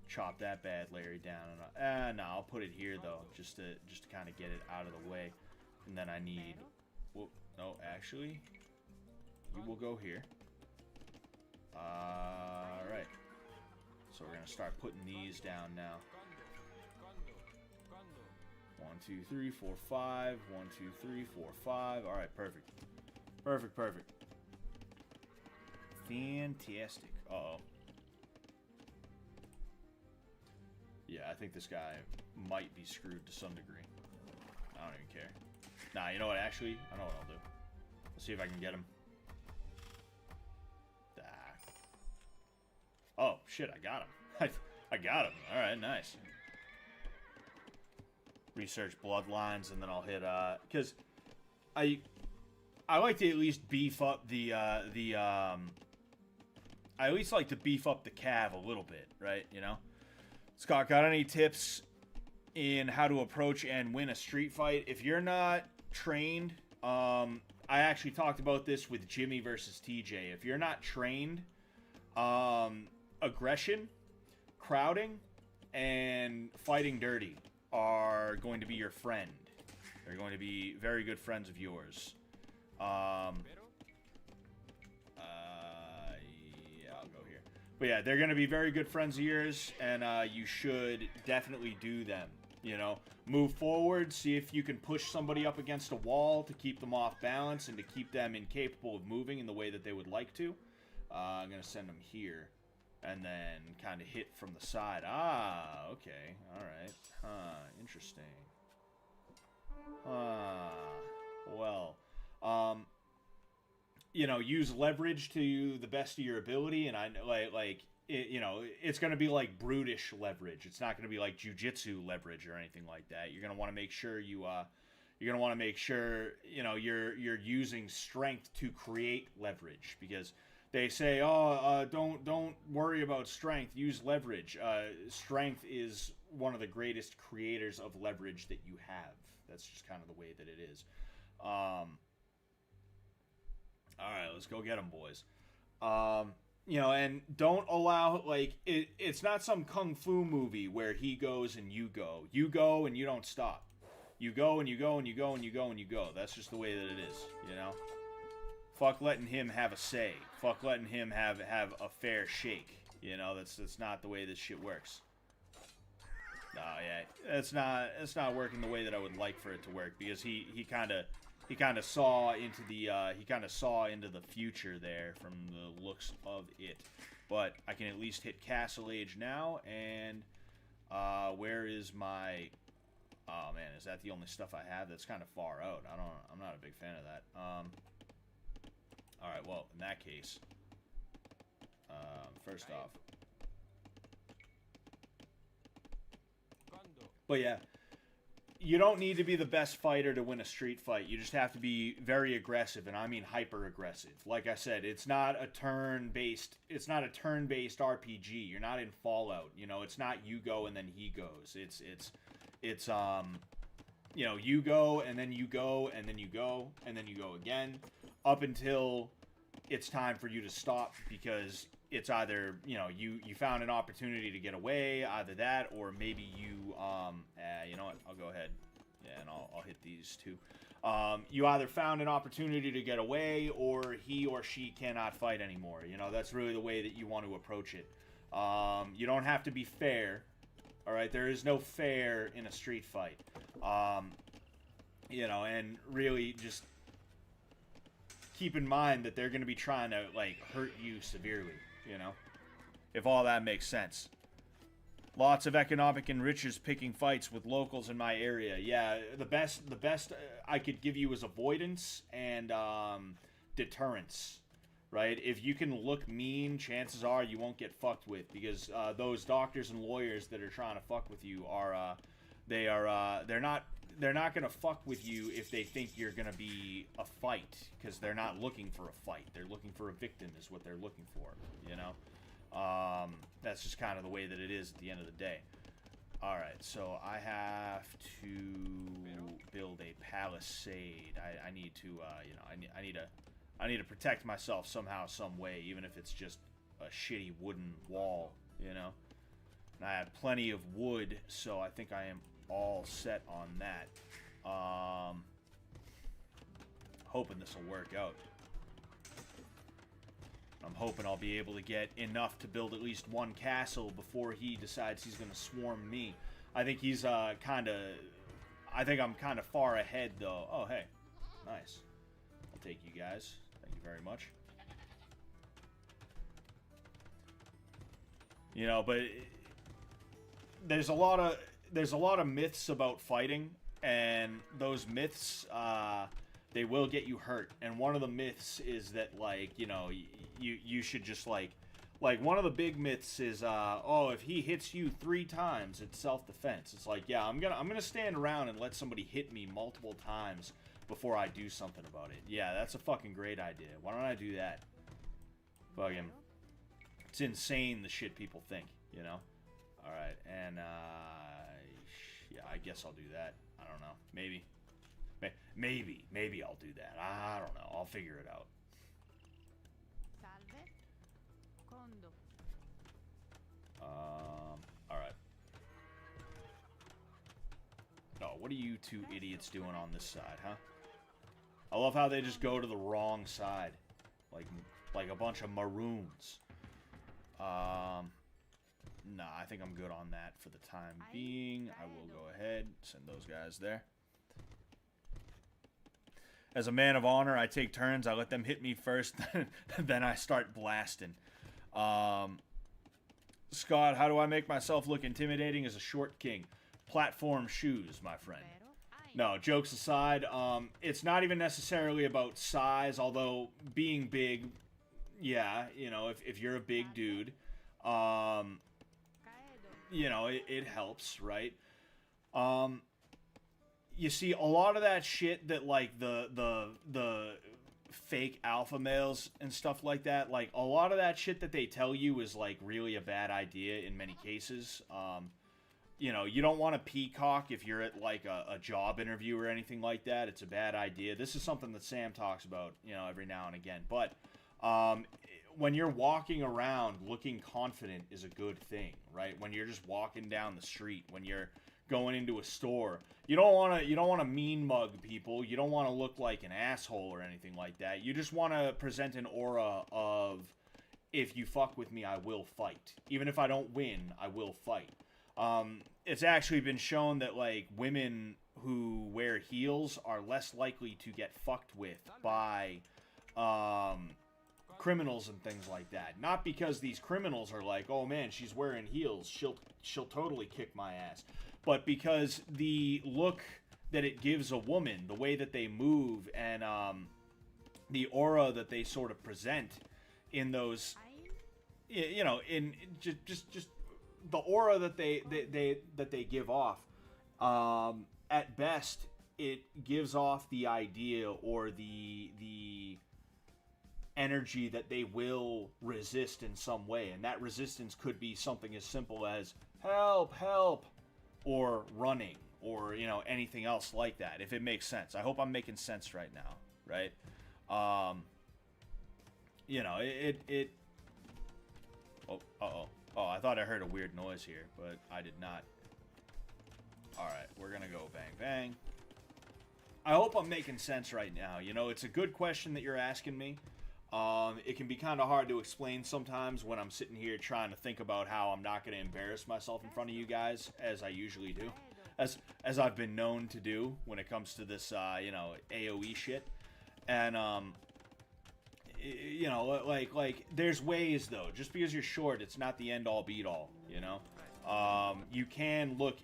A: chop that bad Larry down. And no, I'll put it here though, just to kind of get it out of the way. And then I need. Well, no, actually, you will go here. All right. So we're gonna start putting these down now. 1, 2, 3, 4, 5. 1, 2, 3, 4, 5. All right, perfect. Perfect, perfect. Fantastic. Uh-oh. Yeah, I think this guy might be screwed to some degree. I don't even care. Nah, you know what? Actually, I know what I'll do. Let's see if I can get him. Oh, shit, I got him. I got him. All right, nice. Research bloodlines, and then I'll hit, because I like to at least beef up I at least like to beef up the cav a little bit, right, you know? Scott, got any tips in how to approach and win a street fight? If you're not trained, I actually talked about this with Jimmy versus TJ. If you're not trained, aggression, crowding, and fighting dirty are going to be your friend. They're going to be very good friends of yours. Yeah, I'll go here. But yeah, they're going to be very good friends of yours, and you should definitely do them. You know, move forward, see if you can push somebody up against a wall to keep them off balance and to keep them incapable of moving in the way that they would like to. I'm going to send them here. And then kind of hit from the side. Ah, okay. Alright. Huh, interesting. Well. You know, use leverage to the best of your ability. And I you know, it's going to be like brutish leverage. It's not going to be like jujitsu leverage or anything like that. You're going to want to make sure you're going to want to make sure, you know, you're using strength to create leverage, because they say, don't worry about strength. Use leverage. Strength is one of the greatest creators of leverage that you have. That's just kind of the way that it is. All right, let's go get them, boys. You know, and don't allow, like, it's not some kung fu movie where he goes and you go. You go and you don't stop. You go and you go and you go and you go and you go. That's just the way that it is, you know? Fuck letting him have a say. Fuck letting him have a fair shake. You know, that's not the way this shit works. No, yeah, it's not working the way that I would like for it to work, because he kind of saw into the future there from the looks of it. But I can at least hit Castle Age now, and where is my? Oh man, is that the only stuff I have? That's kind of far out. I'm not a big fan of that. All right, well, in that case, first off, but yeah, you don't need to be the best fighter to win a street fight. You just have to be very aggressive, and I mean hyper aggressive. Like I said, it's not a turn-based RPG. You're not in Fallout. You know, it's not you go and then he goes. It's you know, you go and then you go and then you go and then you go again, up until it's time for you to stop, because it's either, you know, you found an opportunity to get away, either that, or maybe you, you know what, I'll go ahead, yeah, and I'll hit these two. You either found an opportunity to get away, or he or she cannot fight anymore. You know, that's really the way that you want to approach it. You don't have to be fair, alright? There is no fair in a street fight. You know, and really just keep in mind that they're going to be trying to, like, hurt you severely, you know? If all that makes sense. Lots of economic and riches picking fights with locals in my area. Yeah, the best I could give you is avoidance and deterrence, right? If you can look mean, chances are you won't get fucked with, because those doctors and lawyers that are trying to fuck with you are they're not gonna fuck with you if they think you're gonna be a fight, because they're not looking for a fight. They're looking for a victim is what they're looking for, you know? That's just kind of the way that it is at the end of the day. Alright, so I have to build a palisade. I need to, you know, I need to protect myself somehow, some way, even if it's just a shitty wooden wall, you know? And I have plenty of wood, so I think I am all set on that. Hoping this will work out. I'm hoping I'll be able to get enough to build at least one castle before he decides he's going to swarm me. I think he's I think I'm kind of far ahead, though. Oh, hey. Nice. I'll take you guys. Thank you very much. You know, but there's a lot of myths about fighting, and those myths, they will get you hurt. And one of the myths is that, like, you know, you should just, like one of the big myths is, oh, if he hits you 3 times, it's self-defense. It's like, yeah, I'm gonna stand around and let somebody hit me multiple times before I do something about it. Yeah, that's a fucking great idea. Why don't I do that? Fucking, it's insane the shit people think, you know? Alright, and, yeah, I guess I'll do that. I don't know. Maybe I'll do that. I don't know. I'll figure it out.
C: Salve. Condo.
A: Alright. Oh, what are you two idiots doing on this side, huh? I love how they just go to the wrong side. Like a bunch of maroons. Nah, I think I'm good on that for the time being. I will go ahead, send those guys there. As a man of honor, I take turns. I let them hit me first, then I start blasting. Scott, how do I make myself look intimidating as a short king? Platform shoes, my friend. No, jokes aside, it's not even necessarily about size, although being big, yeah, you know, if you're a big dude, you know, it helps, right? You see, a lot of that shit that, like, the fake alpha males and stuff like that, like, a lot of that shit that they tell you is, like, really a bad idea in many cases. You know, you don't want to peacock if you're at, like, a job interview or anything like that. It's a bad idea. This is something that Sam talks about, you know, every now and again. But when you're walking around looking confident is a good thing, right? When you're just walking down the street, when you're going into a store, you don't want to mean mug people. You don't want to look like an asshole or anything like that. You just want to present an aura of, if you fuck with me, I will fight. Even if I don't win, I will fight. It's actually been shown that, like, women who wear heels are less likely to get fucked with by criminals and things like that. Not because these criminals are like, oh man, she's wearing heels, she'll totally kick my ass, but because the look that it gives a woman, the way that they move, and the aura that they sort of present in those, you know, in just the aura that they give off, at best it gives off the idea or the energy that they will resist in some way, and that resistance could be something as simple as help, or running, or, you know, anything else like that, if it makes sense. I hope I'm making sense right now, right? You know, thought I heard a weird noise here, but I did not. Alright, we're gonna go bang bang. I hope I'm making sense right now. You know, it's a good question that you're asking me. It can be kind of hard to explain sometimes when I'm sitting here trying to think about how I'm not going to embarrass myself in front of you guys, as I usually do. As I've been known to do when it comes to this, you know, AoE shit. And, you know, like, there's ways, though. Just because you're short, it's not the end-all, beat-all, you know? You can look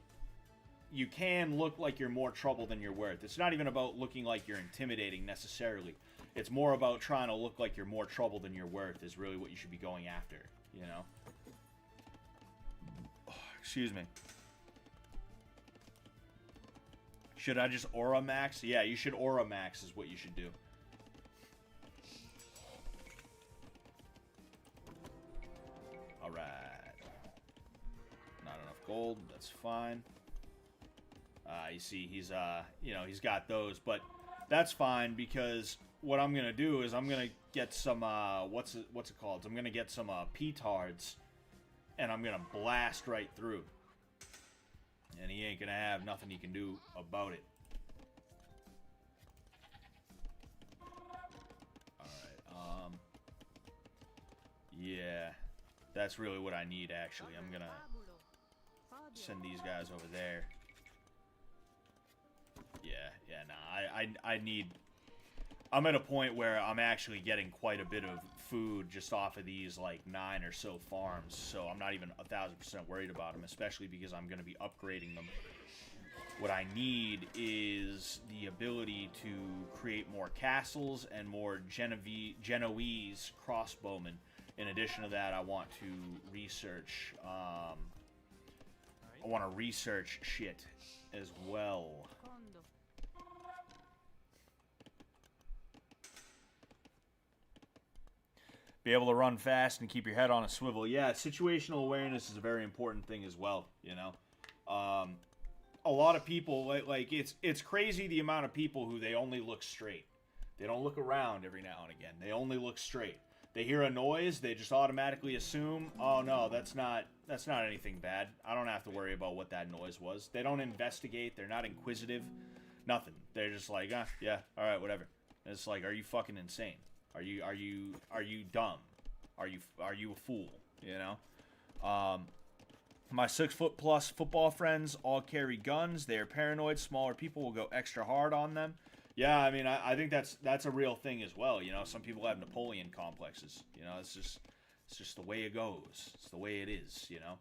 A: like you're more trouble than you're worth. It's not even about looking like you're intimidating, necessarily. It's more about trying to look like you're more trouble than you're worth is really what you should be going after, you know? Oh, excuse me. Should I just Aura Max? Yeah, you should Aura Max is what you should do. Alright. Not enough gold, that's fine. You see, he's, you know, he's got those, but that's fine because what I'm gonna do is I'm gonna get some, what's it called? I'm gonna get some, P-tards, and I'm gonna blast right through. And he ain't gonna have nothing he can do about it. Alright, yeah, that's really what I need, actually. I'm gonna send these guys over there. Yeah, nah, I need... I'm at a point where I'm actually getting quite a bit of food just off of these, like, 9 or so farms, so I'm not even 1,000% worried about them, especially because I'm going to be upgrading them. What I need is the ability to create more castles and more Genoese crossbowmen. In addition to that, I want to research, shit as well. Be able to run fast and keep your head on a swivel. Yeah, situational awareness is a very important thing as well, you know. A lot of people, like it's crazy the amount of people who they only look straight. They don't look around every now and again. They only look straight. They hear a noise, they just automatically assume, oh no, that's not anything bad. I don't have to worry about what that noise was. They don't investigate, they're not inquisitive, nothing. They're just like, yeah, alright, whatever. And it's like, are you fucking insane? Are you dumb? Are you a fool? You know? My 6-foot-plus football friends all carry guns. They are paranoid. Smaller people will go extra hard on them. Yeah, I mean, I think that's a real thing as well. You know, some people have Napoleon complexes. You know, it's just the way it goes. It's the way it is. You know,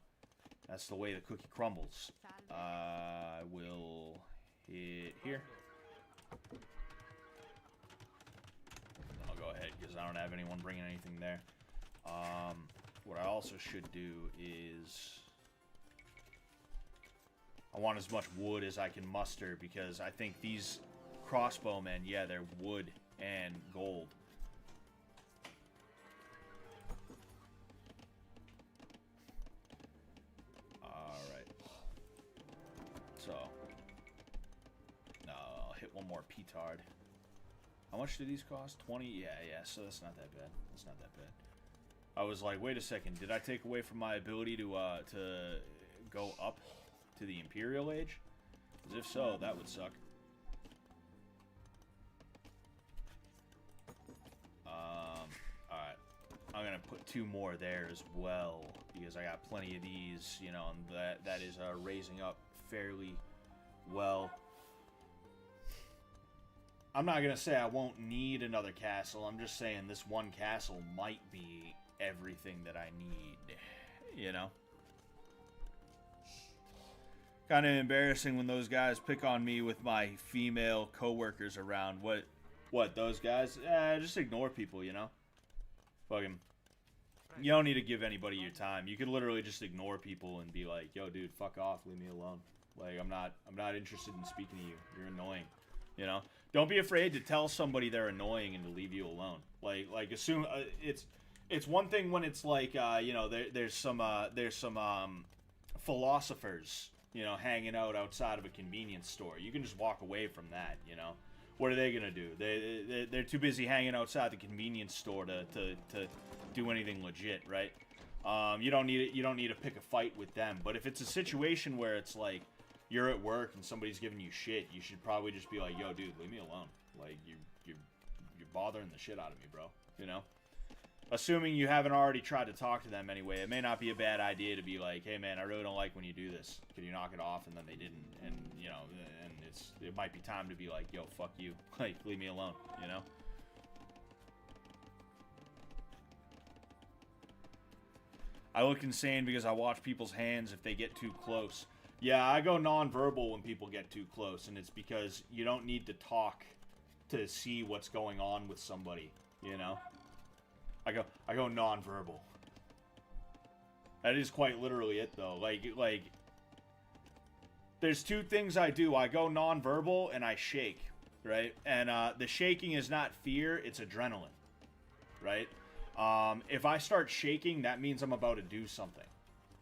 A: that's the way the cookie crumbles. I will hit here. I'll go ahead because I don't have anyone bringing anything there. What I also should do is I want as much wood as I can muster because I think these crossbowmen, yeah, they're wood and gold. Alright. So. No, I'll hit one more petard. How much do these cost? 20? Yeah, so that's not that bad. That's not that bad. I was like, wait a second, did I take away from my ability to go up to the Imperial Age? Because if so, that would suck. Alright. I'm gonna put 2 more there as well, because I got plenty of these, you know, and that is raising up fairly well. I'm not gonna say I won't need another castle, I'm just saying this one castle might be everything that I need, you know? Kind of embarrassing when those guys pick on me with my female coworkers around. What, those guys? Just ignore people, you know? Fuck 'em. You don't need to give anybody your time. You could literally just ignore people and be like, yo, dude, fuck off, leave me alone. Like, I'm not interested in speaking to you. You're annoying, you know? Don't be afraid to tell somebody they're annoying and to leave you alone. Like assume, it's one thing when it's like, you know, there's some philosophers, you know, hanging out outside of a convenience store. You can just walk away from that, you know. What are they gonna do? They're too busy hanging outside the convenience store to do anything legit, right? You don't need it. You don't need to pick a fight with them. But if it's a situation where it's like you're at work and somebody's giving you shit, you should probably just be like, "Yo, dude, leave me alone. Like you're bothering the shit out of me, bro." You know. Assuming you haven't already tried to talk to them anyway, it may not be a bad idea to be like, "Hey, man, I really don't like when you do this. Can you knock it off?" And then they didn't, and you know, and it might be time to be like, "Yo, fuck you. Like, leave me alone." You know. I look insane because I watch people's hands if they get too close. Yeah, I go nonverbal when people get too close, and it's because you don't need to talk to see what's going on with somebody, you know? I go nonverbal. That is quite literally it, though. Like, there's two things I do. I go nonverbal and I shake, right? And the shaking is not fear, it's adrenaline, right? If I start shaking, that means I'm about to do something,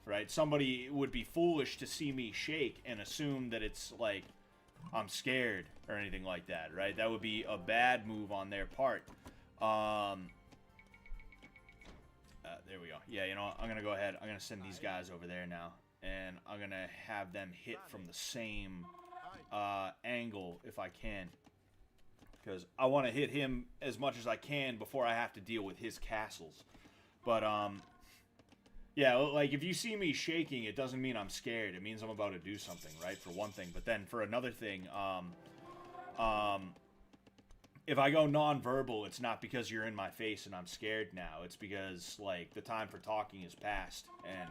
A: right? Somebody would be foolish to see me shake and assume that it's like I'm scared or anything like that, right? That would be a bad move on their part. There we go. Yeah, you know what? I'm going to go ahead. I'm going to send these guys over there now. And I'm going to have them hit from the same angle if I can. Because I want to hit him as much as I can before I have to deal with his castles. But, yeah, like, if you see me shaking, it doesn't mean I'm scared. It means I'm about to do something, right? For one thing. But then, for another thing, if I go nonverbal, it's not because you're in my face and I'm scared now. It's because, like, the time for talking is past, and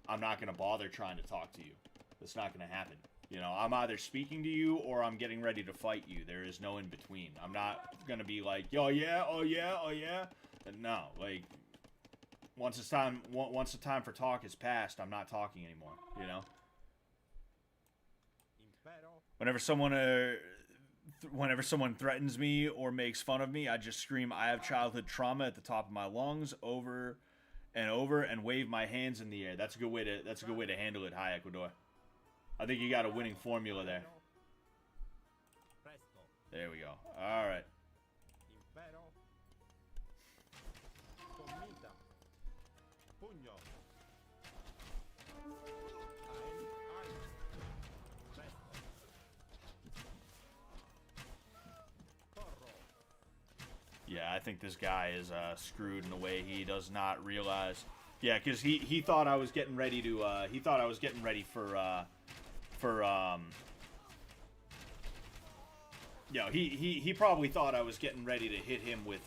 A: I'm not going to bother trying to talk to you. That's not going to happen. You know, I'm either speaking to you or I'm getting ready to fight you. There is no in between. I'm not going to be like, "Yo, yeah, oh yeah, oh yeah." And no, like, once the time for talk is past, I'm not talking anymore, you know? Whenever someone threatens me or makes fun of me, I just scream, "I have childhood trauma" at the top of my lungs over and over and wave my hands in the air. That's a good way to handle it. Hi, Ecuador. I think you got a winning formula there. There we go. All right. Yeah, I think this guy is screwed in a way he does not realize. Yeah, because he thought I was getting ready to he probably thought I was getting ready to hit him with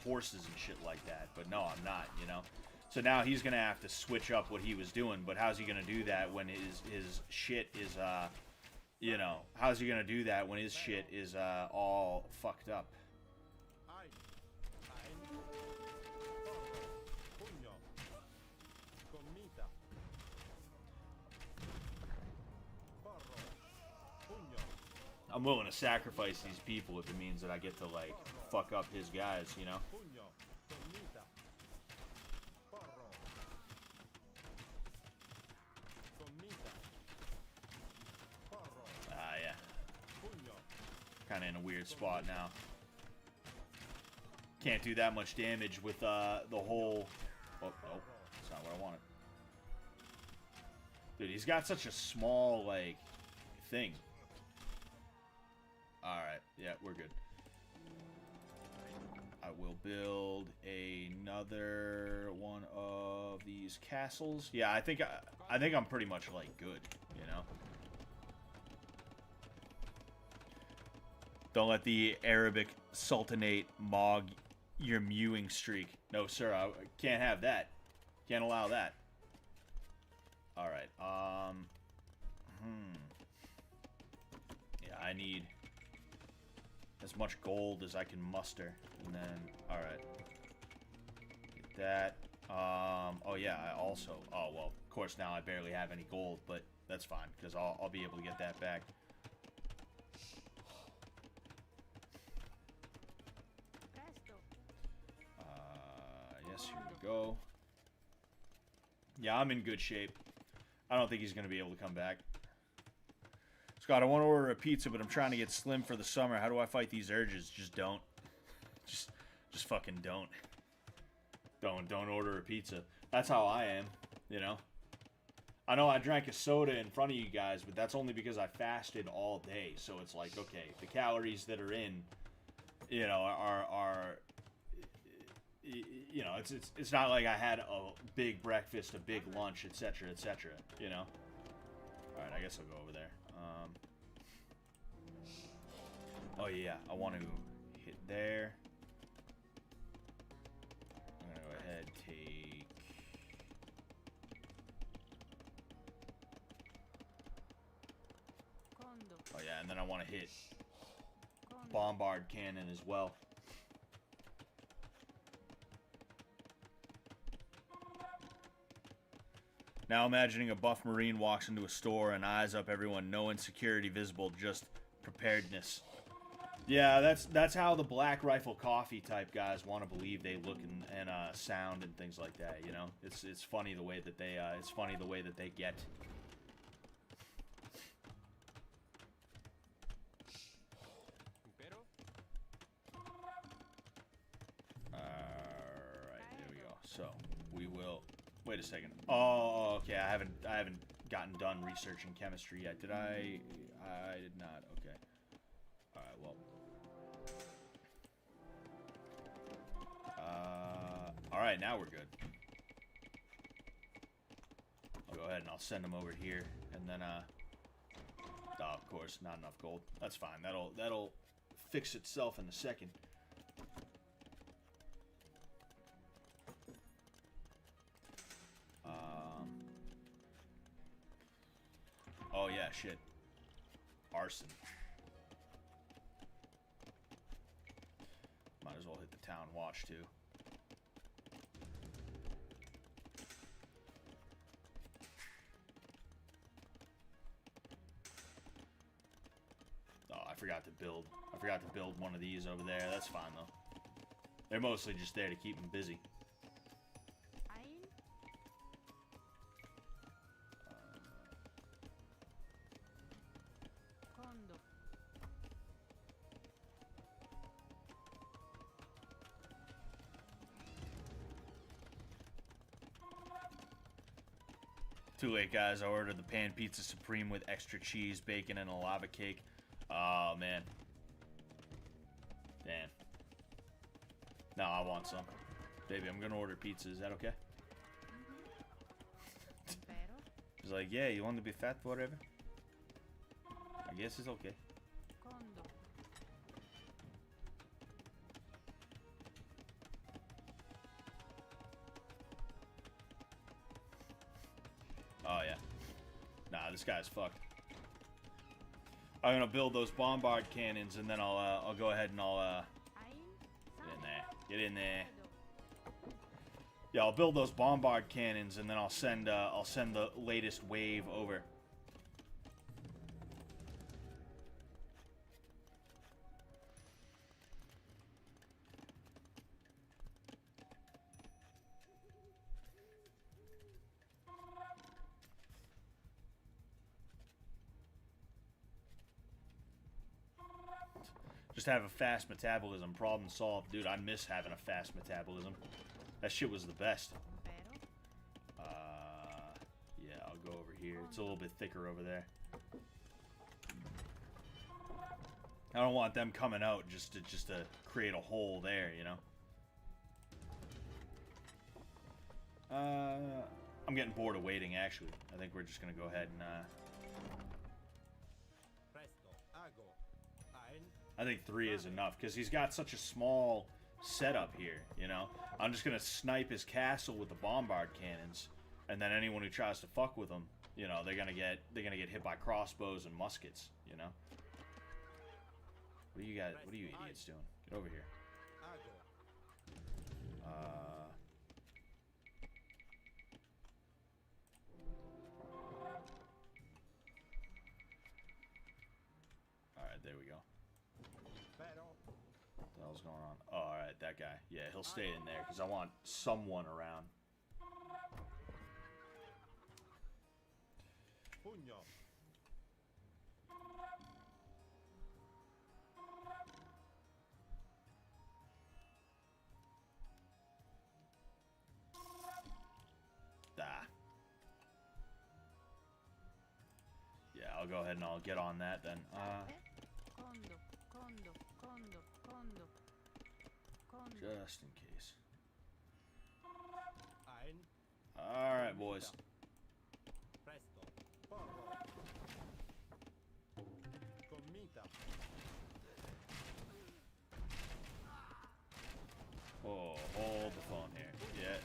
A: horses and shit like that, but no, I'm not, you know. So now he's gonna have to switch up what he was doing, but how's he gonna do that when his shit is you know, how's he gonna do that when his shit is all fucked up? I'm willing to sacrifice these people if it means that I get to, like, fuck up his guys, you know? Yeah. Kind of in a weird spot now. Can't do that much damage with the whole... Oh, that's not what I wanted. Dude, he's got such a small, like, thing. Alright, yeah, we're good. I will build another one of these castles. Yeah, I think I'm pretty much, like, good, you know? Don't let the Arabic Sultanate mog your mewing streak. No, sir, I can't have that. Can't allow that. Alright, yeah, I need as much gold as I can muster. And then, alright. Get that. Oh yeah, I also... Oh, well, of course now I barely have any gold, but that's fine, because I'll be able to get that back. Yes, here we go. Yeah, I'm in good shape. I don't think he's going to be able to come back. Scott, I want to order a pizza, but I'm trying to get slim for the summer. How do I fight these urges? Just don't. Just fucking don't. Don't order a pizza. That's how I am, you know? I know I drank a soda in front of you guys, but that's only because I fasted all day. So it's like, okay, the calories that are in, you know, are you know, it's not like I had a big breakfast, a big lunch, etc., etc., you know? All right, I guess I'll go over there. Oh, yeah, I want to hit there. I'm going to go ahead, take... Oh, yeah, and then I want to hit Bombard Cannon as well. Now imagining a buff Marine walks into a store and eyes up everyone, no insecurity visible, just preparedness. Yeah, that's how the Black Rifle Coffee type guys want to believe they look and sound and things like that. You know, it's funny the way that they get. Alright, there we go. So we will. Wait a second. Oh, okay. I haven't gotten done researching chemistry yet. Did I? I did not. Okay. All right. Well. All right. Now we're good. I'll go ahead and I'll send them over here, and then oh, of course, not enough gold. That's fine. That'll fix itself in a second. Oh yeah, shit. Arson. Might as well hit the town watch too. Oh, I forgot to build one of these over there. That's fine though. They're mostly just there to keep them busy. Too late, guys. I ordered the pan pizza supreme with extra cheese, bacon, and a lava cake. Oh, man. Damn. No, I want some. Baby, I'm gonna order pizza. Is that okay? He's like, yeah, you want to be fat forever? I guess it's okay. Oh, yeah. Nah, this guy's fucked. I'm gonna build those bombard cannons, and then I'll go ahead and I'll, get in there. Get in there. Yeah, I'll build those bombard cannons, and then I'll send the latest wave over. Just have a fast metabolism. Problem solved. Dude, I miss having a fast metabolism. That shit was the best. Yeah, I'll go over here. It's a little bit thicker over there. I don't want them coming out just to create a hole there, you know? I'm getting bored of waiting, actually. I think we're just gonna go ahead and, I think 3 is enough, because he's got such a small setup here, you know? I'm just gonna snipe his castle with the bombard cannons, and then anyone who tries to fuck with him, you know, they're gonna get hit by crossbows and muskets, you know? What are you idiots doing? Get over here. Alright, there we go. What the hell's going on? Oh, alright, that guy. Yeah, he'll stay in there, because I want someone around. I'll go ahead and I'll get on that then.
C: 今度
A: Just in case.
B: Ein,
A: Alright, boys.
B: presto, poco. Commita.
A: Oh, hold the phone here. Yeah.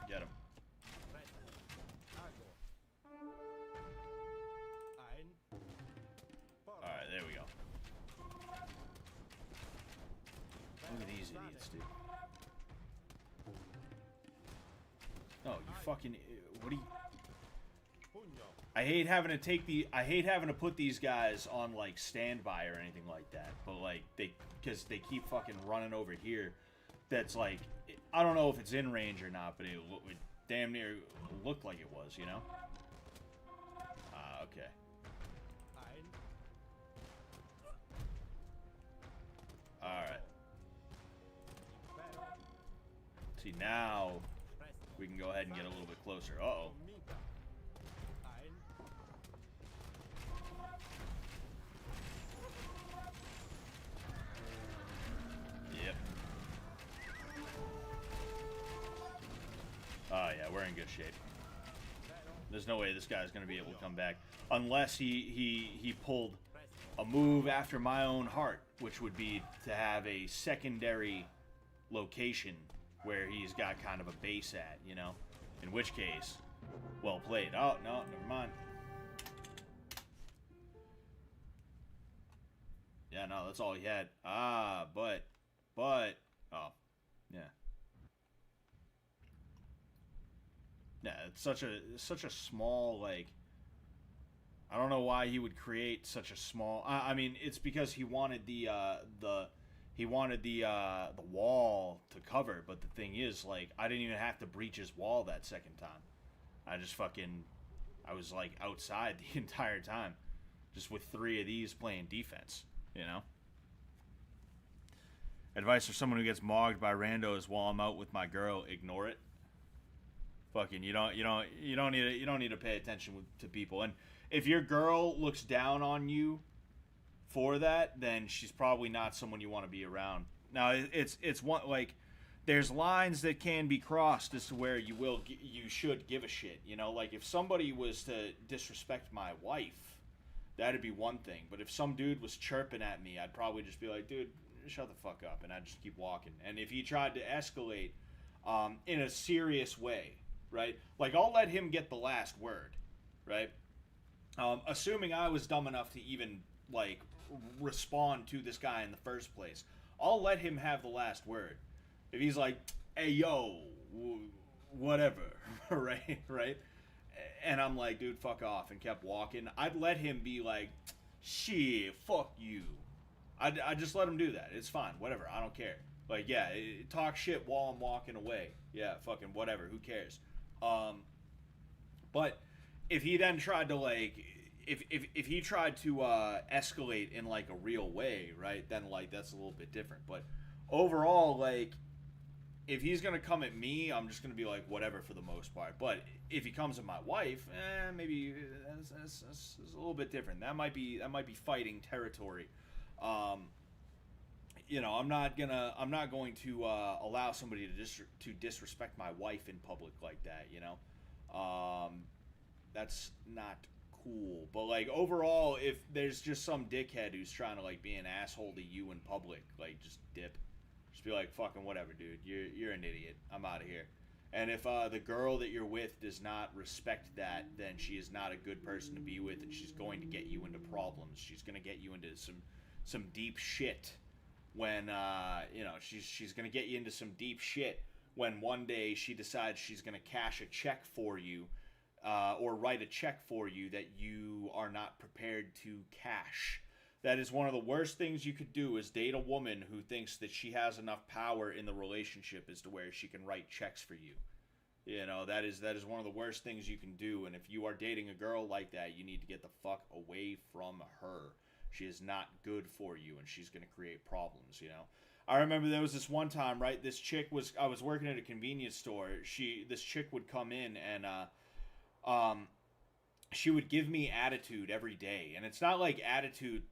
A: Get him.
B: Presto. Ago. Ein. Poco.
A: Alright, there we go. Look at these idiots, dude. Oh, you fucking... What do you...
B: Pugno.
A: I hate having to put these guys on, like, standby or anything like that. But, like, because they keep fucking running over here. That's, like... I don't know if it's in range or not, but it damn near looked like it was, you know? Ah, okay.
B: Ein.
A: Alright.
B: Vero.
A: See, now
B: Presto.
A: we can go ahead and get a little bit closer. Uh-oh.
B: Commita. Ein.
A: Yep. Oh, yeah, we're in good shape. There's no way this guy's going to be able to come back. Unless he pulled a move after my own heart, which would be to have a secondary location where he's got kind of a base at, you know? In which case, well played. Oh, no, never mind. Yeah, no, that's all he had. Ah, but, oh, yeah. Yeah, it's such a small, like, I don't know why he would create such a small, I mean, it's because he wanted the wall to cover, but the thing is, like, I didn't even have to breach his wall that second time. I was, like, outside the entire time, just with 3 of these playing defense, you know? Advice for someone who gets mogged by randos while I'm out with my girl: ignore it. Fucking, you don't need to pay attention to people. And if your girl looks down on you for that, then she's probably not someone you want to be around. Now, it's one, like, there's lines that can be crossed as to where you should give a shit. You know, like, if somebody was to disrespect my wife, that'd be one thing. But if some dude was chirping at me, I'd probably just be like, dude, shut the fuck up, and I'd just keep walking. And if he tried to escalate in a serious way, right? Like, I'll let him get the last word, right? Assuming I was dumb enough to even, like, respond to this guy in the first place, I'll let him have the last word. If he's like, hey, yo, whatever, right? And I'm like, dude, fuck off, and kept walking, I'd let him be like, shit, fuck you. I just let him do that. It's fine, whatever, I don't care. Like, yeah, talk shit while I'm walking away. Yeah, fucking whatever, who cares? But if he then tried to, like, if he tried to escalate in, like, a real way, right, then, like, that's a little bit different. But overall, like, if he's gonna come at me, I'm just gonna be like, whatever, for the most part. But if he comes at my wife, maybe that's a little bit different. That might be fighting territory. You know, I'm not going to allow somebody to disrespect my wife in public like that, you know? That's not cool. But, like, overall, if there's just some dickhead who's trying to, like, be an asshole to you in public, like, just dip. Just be like, fucking whatever, dude. You're an idiot. I'm out of here. And if the girl that you're with does not respect that, then she is not a good person to be with, and she's going to get you into problems. She's going to get you into some deep shit. When, you know, she's going to get you into some deep shit when one day she decides she's going to cash a check for you, or write a check for you that you are not prepared to cash. That is one of the worst things you could do, is date a woman who thinks that she has enough power in the relationship as to where she can write checks for you. You know, that is one of the worst things you can do, and if you are dating a girl like that, you need to get the fuck away from her. She is not good for you, and she's going to create problems, you know? I remember there was this one time, right? I was working at a convenience store. This chick would come in, and she would give me attitude every day, and it's not like attitude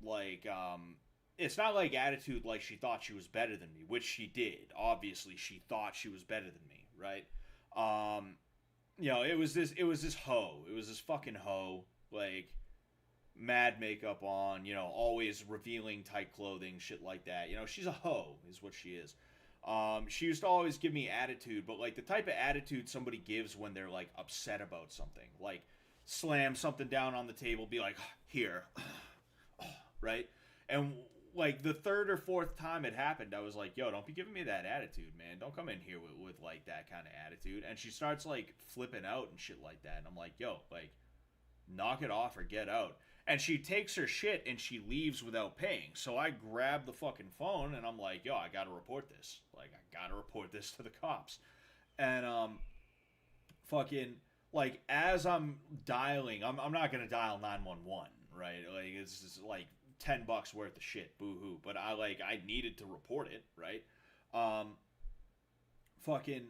A: it's not like attitude like she thought she was better than me, which she did. Obviously, she thought she was better than me, right? It was this hoe. It was this fucking hoe, like mad makeup on, always revealing tight clothing, shit like that. She's a hoe, is what she is. She used to always give me attitude, but like the type of attitude somebody gives when they're like upset about something, like slam something down on the table, be like, here, right? And like the third or fourth time it happened, I was like, yo, don't be giving me that attitude, man. Don't come in here with like that kind of attitude. And she starts like flipping out and shit like that. And I'm like, yo, like, knock it off or get out. And she takes her shit and she leaves without paying. So I grab the fucking phone and I'm like, yo, I gotta report this. Like, I gotta report this to the cops. And fucking, like, as I'm dialing, I'm not gonna dial 911, right? Like, it's just like $10 worth of shit, boo-hoo. But I needed to report it, right? Fucking,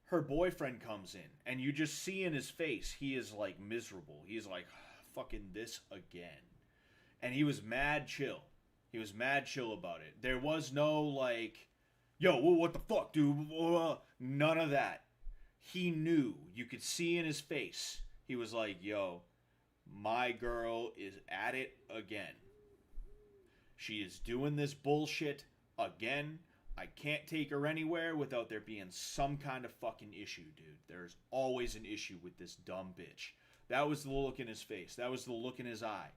A: her boyfriend comes in and you just see in his face he is like miserable. He's like, fucking this again. And he was mad chill. He was mad chill about it. There was no like, yo, what the fuck, dude? None of that. He knew. You could see in his face. He was like, yo, my girl is at it again. She is doing this bullshit again. I can't take her anywhere without there being some kind of fucking issue, dude. There's always an issue with this dumb bitch. That was the look in his face. That was the look in his eye.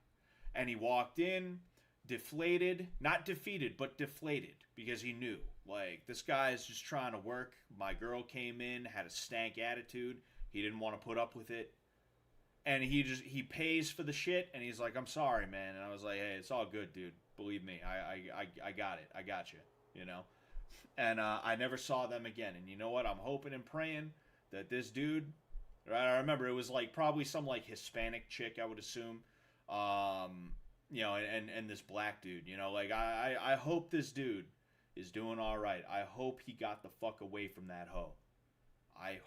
A: And he walked in, deflated, not defeated, but deflated, because he knew, like, this guy is just trying to work. My girl came in, had a stank attitude. He didn't want to put up with it. And he pays for the shit, and he's like, I'm sorry, man. And I was like, hey, it's all good, dude. Believe me, I got it. I got you, And I never saw them again. And you know what? I'm hoping and praying that this dude, right? I remember it was like probably some like Hispanic chick, I would assume. And this black dude, like I hope this dude is doing all right. I hope he got the fuck away from that hoe. I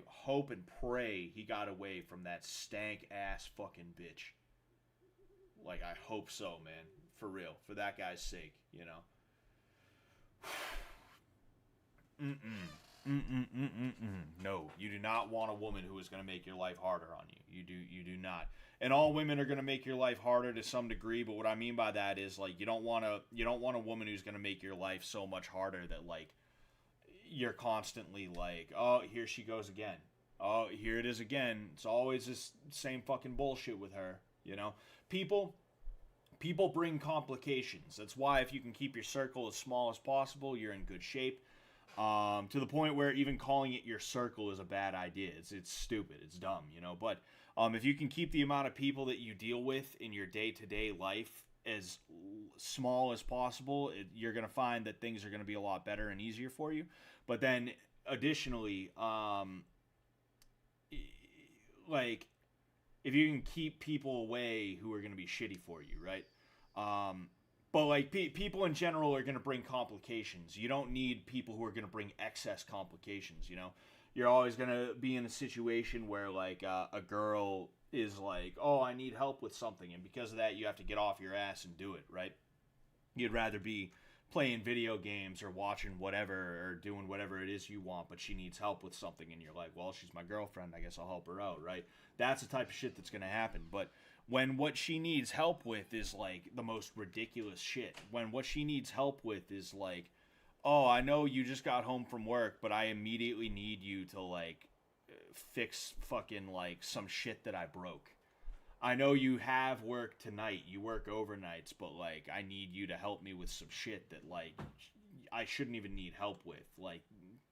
A: hope and pray he got away from that stank ass fucking bitch. Like, I hope so, man. For real. For that guy's sake, No, you do not want a woman who is going to make your life harder on you. You do not. And all women are going to make your life harder to some degree, but what I mean by that is, like, you don't want a woman who's going to make your life so much harder that, like, you're constantly like, oh, here she goes again. Oh, here it is again. It's always this same fucking bullshit with her, People bring complications. That's why if you can keep your circle as small as possible, you're in good shape. To the point where even calling it your circle is a bad idea. It's stupid. It's dumb, But if you can keep the amount of people that you deal with in your day-to-day life as small as possible, you're going to find that things are going to be a lot better and easier for you. But then, additionally, like, if you can keep people away who are going to be shitty for you, right? But, like, people in general are going to bring complications. You don't need people who are going to bring excess complications, You're always going to be in a situation where, like, a girl is like, oh, I need help with something. And because of that, you have to get off your ass and do it, right? You'd rather be playing video games or watching whatever or doing whatever it is you want, but she needs help with something, and you're like, well, she's my girlfriend, I guess I'll help her out, right? That's the type of shit that's going to happen. But when what she needs help with is, like, the most ridiculous shit, when what she needs help with is, like, oh, I know you just got home from work, but I immediately need you to, like, fix fucking, like, some shit that I broke. I know you have work tonight, you work overnights, but, like, I need you to help me with some shit that, like, I shouldn't even need help with. Like,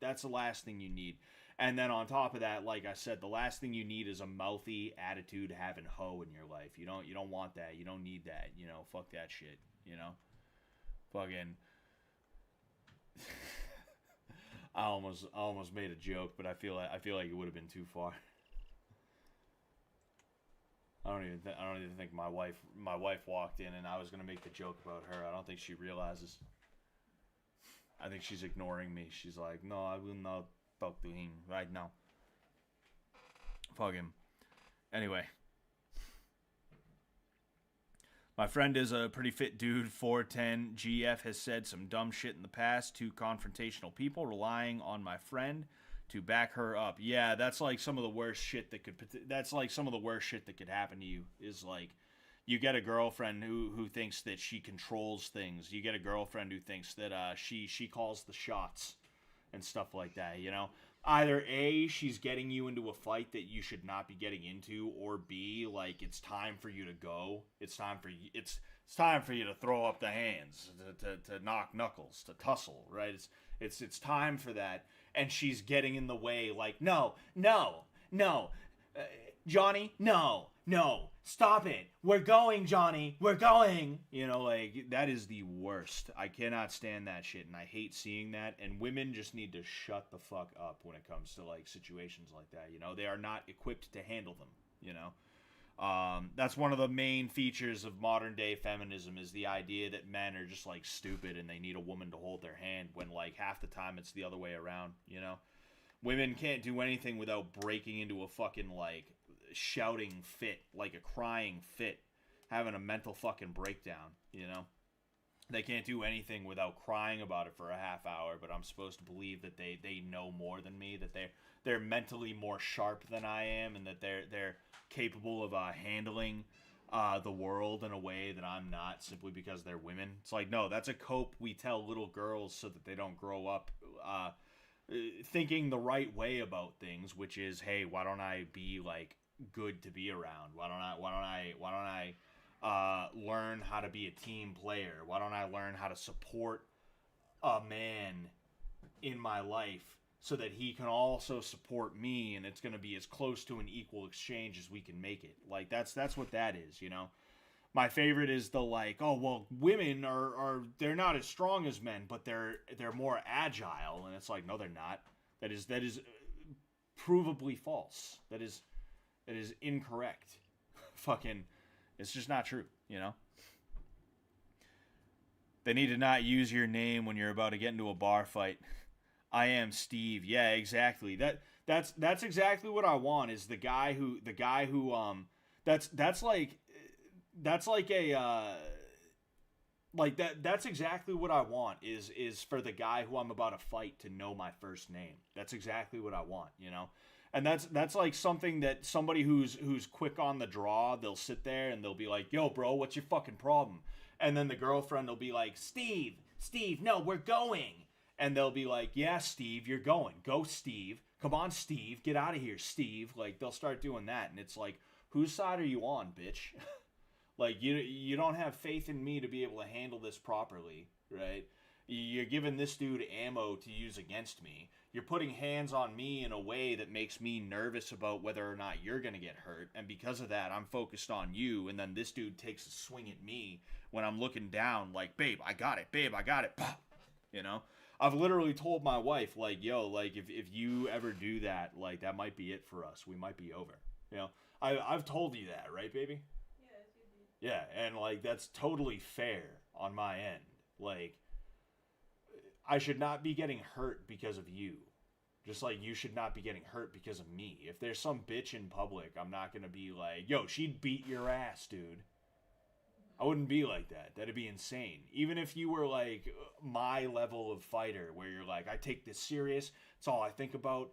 A: that's the last thing you need. And then on top of that, like I said, the last thing you need is a mouthy attitude having hoe in your life. You don't want that. You don't need that. Fuck that shit. Fucking. I almost made a joke, but I feel like it would have been too far. I don't even think my wife walked in and I was gonna make the joke about her. I don't think she realizes. I think she's ignoring me. She's like, no, I will not talk to him right now. Fuck him. Anyway. My friend is a pretty fit dude, 4'10". GF has said some dumb shit in the past to confrontational people, relying on my friend to back her up. Yeah, that's like some of the worst shit that could. That's like some of the worst shit that could happen to you. Is like, you get a girlfriend who thinks that she controls things. You get a girlfriend who thinks that she calls the shots and stuff like that. You know, either A, she's getting you into a fight that you should not be getting into, or B, like, it's time for you to go. It's time for you. It's time for you to throw up the hands, to knock knuckles, to tussle. Right? It's time for that. And she's getting in the way, like, no, Johnny, no, stop it. We're going, Johnny, we're going. You know, like, that is the worst. I cannot stand that shit, and I hate seeing that. And women just need to shut the fuck up when it comes to, like, situations like that. You know, they are not equipped to handle them, you know. That's one of the main features of modern day feminism, is the idea that men are just like stupid and they need a woman to hold their hand, when like half the time it's the other way around, you know? Women can't do anything without breaking into a fucking like shouting fit, like a crying fit, having a mental fucking breakdown, you know? They can't do anything without crying about it for a half hour, but I'm supposed to believe that they know more than me, that they're mentally more sharp than I am, and that they're capable of handling the world in a way that I'm not, simply because they're women. It's like, no, that's a cope we tell little girls so that they don't grow up thinking the right way about things, which is, hey, why don't I be like good to be around? Why don't I learn how to be a team player? Why don't I learn how to support a man in my life, so that he can also support me, and it's going to be as close to an equal exchange as we can make it. Like, that's what that is, you know? My favorite is the, like, oh, well, women are they're not as strong as men, but they're more agile, and it's like, no, they're not. That is provably false. That is incorrect. Fucking, it's just not true, you know? They need to not use your name when you're about to get into a bar fight. I am Steve. Yeah, exactly. That's exactly what I want, is the guy who that's exactly what I want, is for the guy who I'm about to fight to know my first name. That's exactly what I want, you know? And that's like something that somebody who's quick on the draw, they'll sit there and they'll be like, yo, bro, what's your fucking problem? And then the girlfriend will be like, Steve, no, we're going. And they'll be like, yeah, Steve, you're going. Go, Steve. Come on, Steve. Get out of here, Steve. Like, they'll start doing that. And it's like, whose side are you on, bitch? Like, you don't have faith in me to be able to handle this properly, right? You're giving this dude ammo to use against me. You're putting hands on me in a way that makes me nervous about whether or not you're going to get hurt. And because of that, I'm focused on you. And then this dude takes a swing at me when I'm looking down like, babe, I got it. Babe, I got it. You know? I've literally told my wife, like, yo, like, if you ever do that, like, that might be it for us. We might be over. You know? I've told you that, right, baby?
C: Yes, you did.
A: Yeah, and, like, that's totally fair on my end. Like, I should not be getting hurt because of you. Just like you should not be getting hurt because of me. If there's some bitch in public, I'm not going to be like, yo, she'd beat your ass, dude. I wouldn't be like that. That'd be insane. Even if you were like my level of fighter, where you're like, I take this serious. It's all I think about.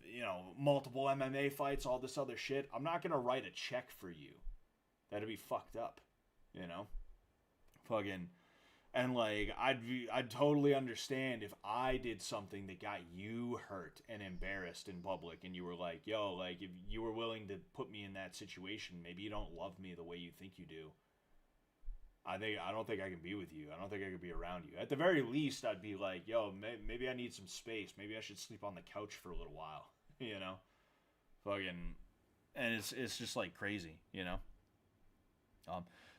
A: You know, multiple MMA fights, all this other shit. I'm not going to write a check for you. That'd be fucked up. You know? Fucking... And, like, I'd totally understand if I did something that got you hurt and embarrassed in public, and you were like, yo, like, if you were willing to put me in that situation, maybe you don't love me the way you think you do. I don't think I can be with you. I don't think I can be around you. At the very least, I'd be like, yo, maybe I need some space. Maybe I should sleep on the couch for a little while, you know? Fucking, and it's just, like, crazy, you know?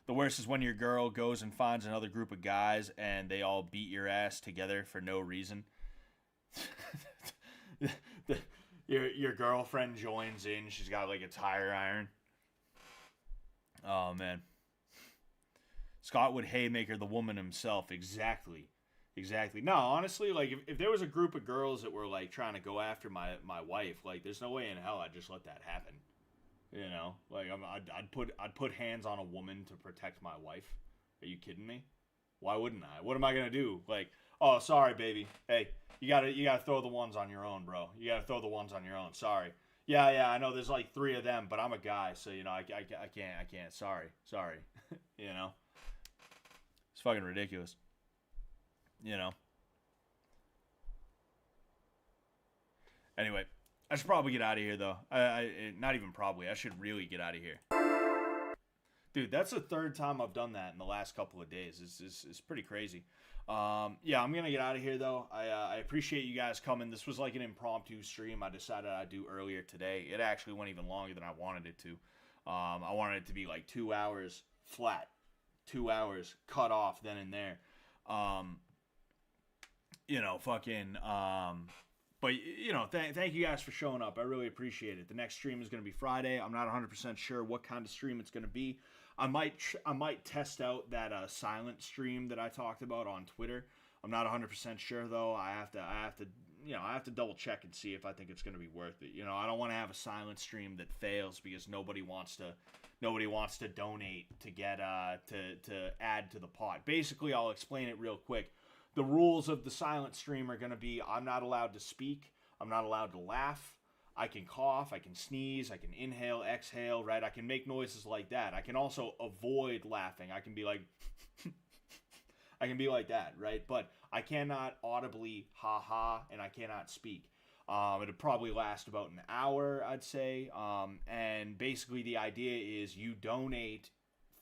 A: The worst is when your girl goes and finds another group of guys and they all beat your ass together for no reason. Your girlfriend joins in. She's got like a tire iron. Oh, man. Scott would haymaker the woman himself. Exactly. No, honestly, like if there was a group of girls that were like trying to go after my wife, like there's no way in hell I'd just let that happen. You know, like I'd put hands on a woman to protect my wife. Are you kidding me? Why wouldn't I? What am I gonna do? Like, oh, sorry, baby. Hey, you gotta throw the ones on your own, bro. You gotta throw the ones on your own. Sorry. Yeah, I know there's like 3 of them, but I'm a guy, so you know I can't. Sorry. You know, it's fucking ridiculous. You know. Anyway, I should probably get out of here though. Not even probably. I should really get out of here. Dude, that's the 3rd time I've done that in the last couple of days. It's pretty crazy. Yeah, I'm gonna get out of here though. I appreciate you guys coming. This was like an impromptu stream I decided I'd do earlier today. It actually went even longer than I wanted it to. I wanted it to be like 2 hours flat, 2 hours cut off then and there. You know, fucking. But, you know, thank you guys for showing up. I really appreciate it. The next stream is going to be Friday. I'm not 100% sure what kind of stream it's going to be. I might test out that silent stream that I talked about on Twitter. I'm not 100% sure though. I have to double check and see if I think it's going to be worth it. You know, I don't want to have a silent stream that fails because nobody wants to donate to get to add to the pot. Basically, I'll explain it real quick. The rules of the silent stream are going to be I'm not allowed to speak. I'm not allowed to laugh. I can cough. I can sneeze. I can inhale, exhale, right? I can make noises like that. I can also avoid laughing. I can be like, I can be like that, right? But I cannot audibly ha, and I cannot speak. It'll probably last about an hour, I'd say. And basically the idea is you donate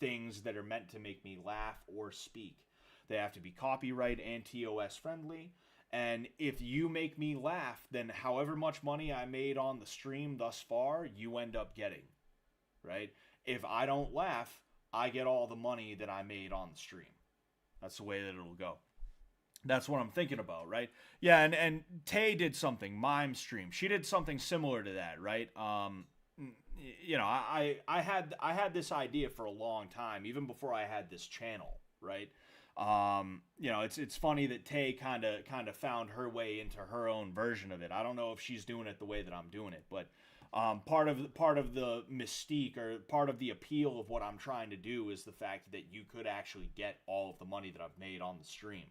A: things that are meant to make me laugh or speak. They have to be copyright and TOS friendly. And if you make me laugh, then however much money I made on the stream thus far, you end up getting, right? If I don't laugh, I get all the money that I made on the stream. That's the way that it'll go. That's what I'm thinking about, right? Yeah, and Tay did something, Mime Stream. She did something similar to that, right? You know, I had this idea for a long time, even before I had this channel, right? You know, it's funny that Tay kind of found her way into her own version of it. I don't know if she's doing it the way that I'm doing it, but part of the mystique or part of the appeal of what I'm trying to do is the fact that you could actually get all of the money that I've made on the stream.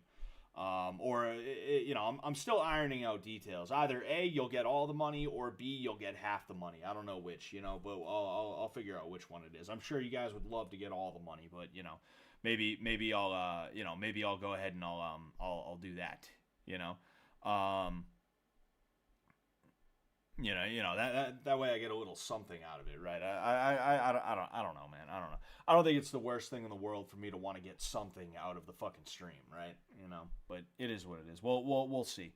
A: You know, I'm still ironing out details. Either A, you'll get all the money, or B, you'll get half the money. I don't know which, you know, but I'll figure out which one it is. I'm sure you guys would love to get all the money, but you know. Maybe I'll you know, maybe I'll go ahead and I'll do that, you know. You know that way I get a little something out of it, right? I don't know, man. I don't know. I don't think it's the worst thing in the world for me to want to get something out of the fucking stream, right? You know, but it is what it is. We'll see.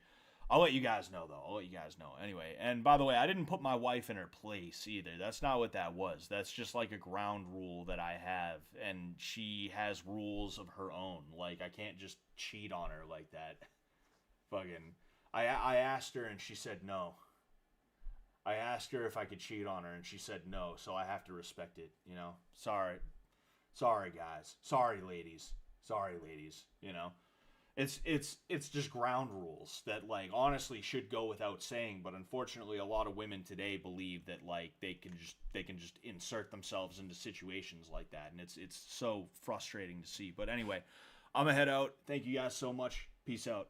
A: I'll let you guys know, though. I'll let you guys know. Anyway, and by the way, I didn't put my wife in her place either. That's not what that was. That's just like a ground rule that I have, and she has rules of her own. Like, I can't just cheat on her like that. Fucking, I asked her, and she said no. I asked her if I could cheat on her, and she said no, so I have to respect it, you know? Sorry, guys. Sorry, ladies, you know? It's just ground rules that, like, honestly should go without saying, but unfortunately a lot of women today believe that, like, they can just insert themselves into situations like that, and it's so frustrating to see. But anyway, I'm gonna head out. Thank you guys so much. Peace out.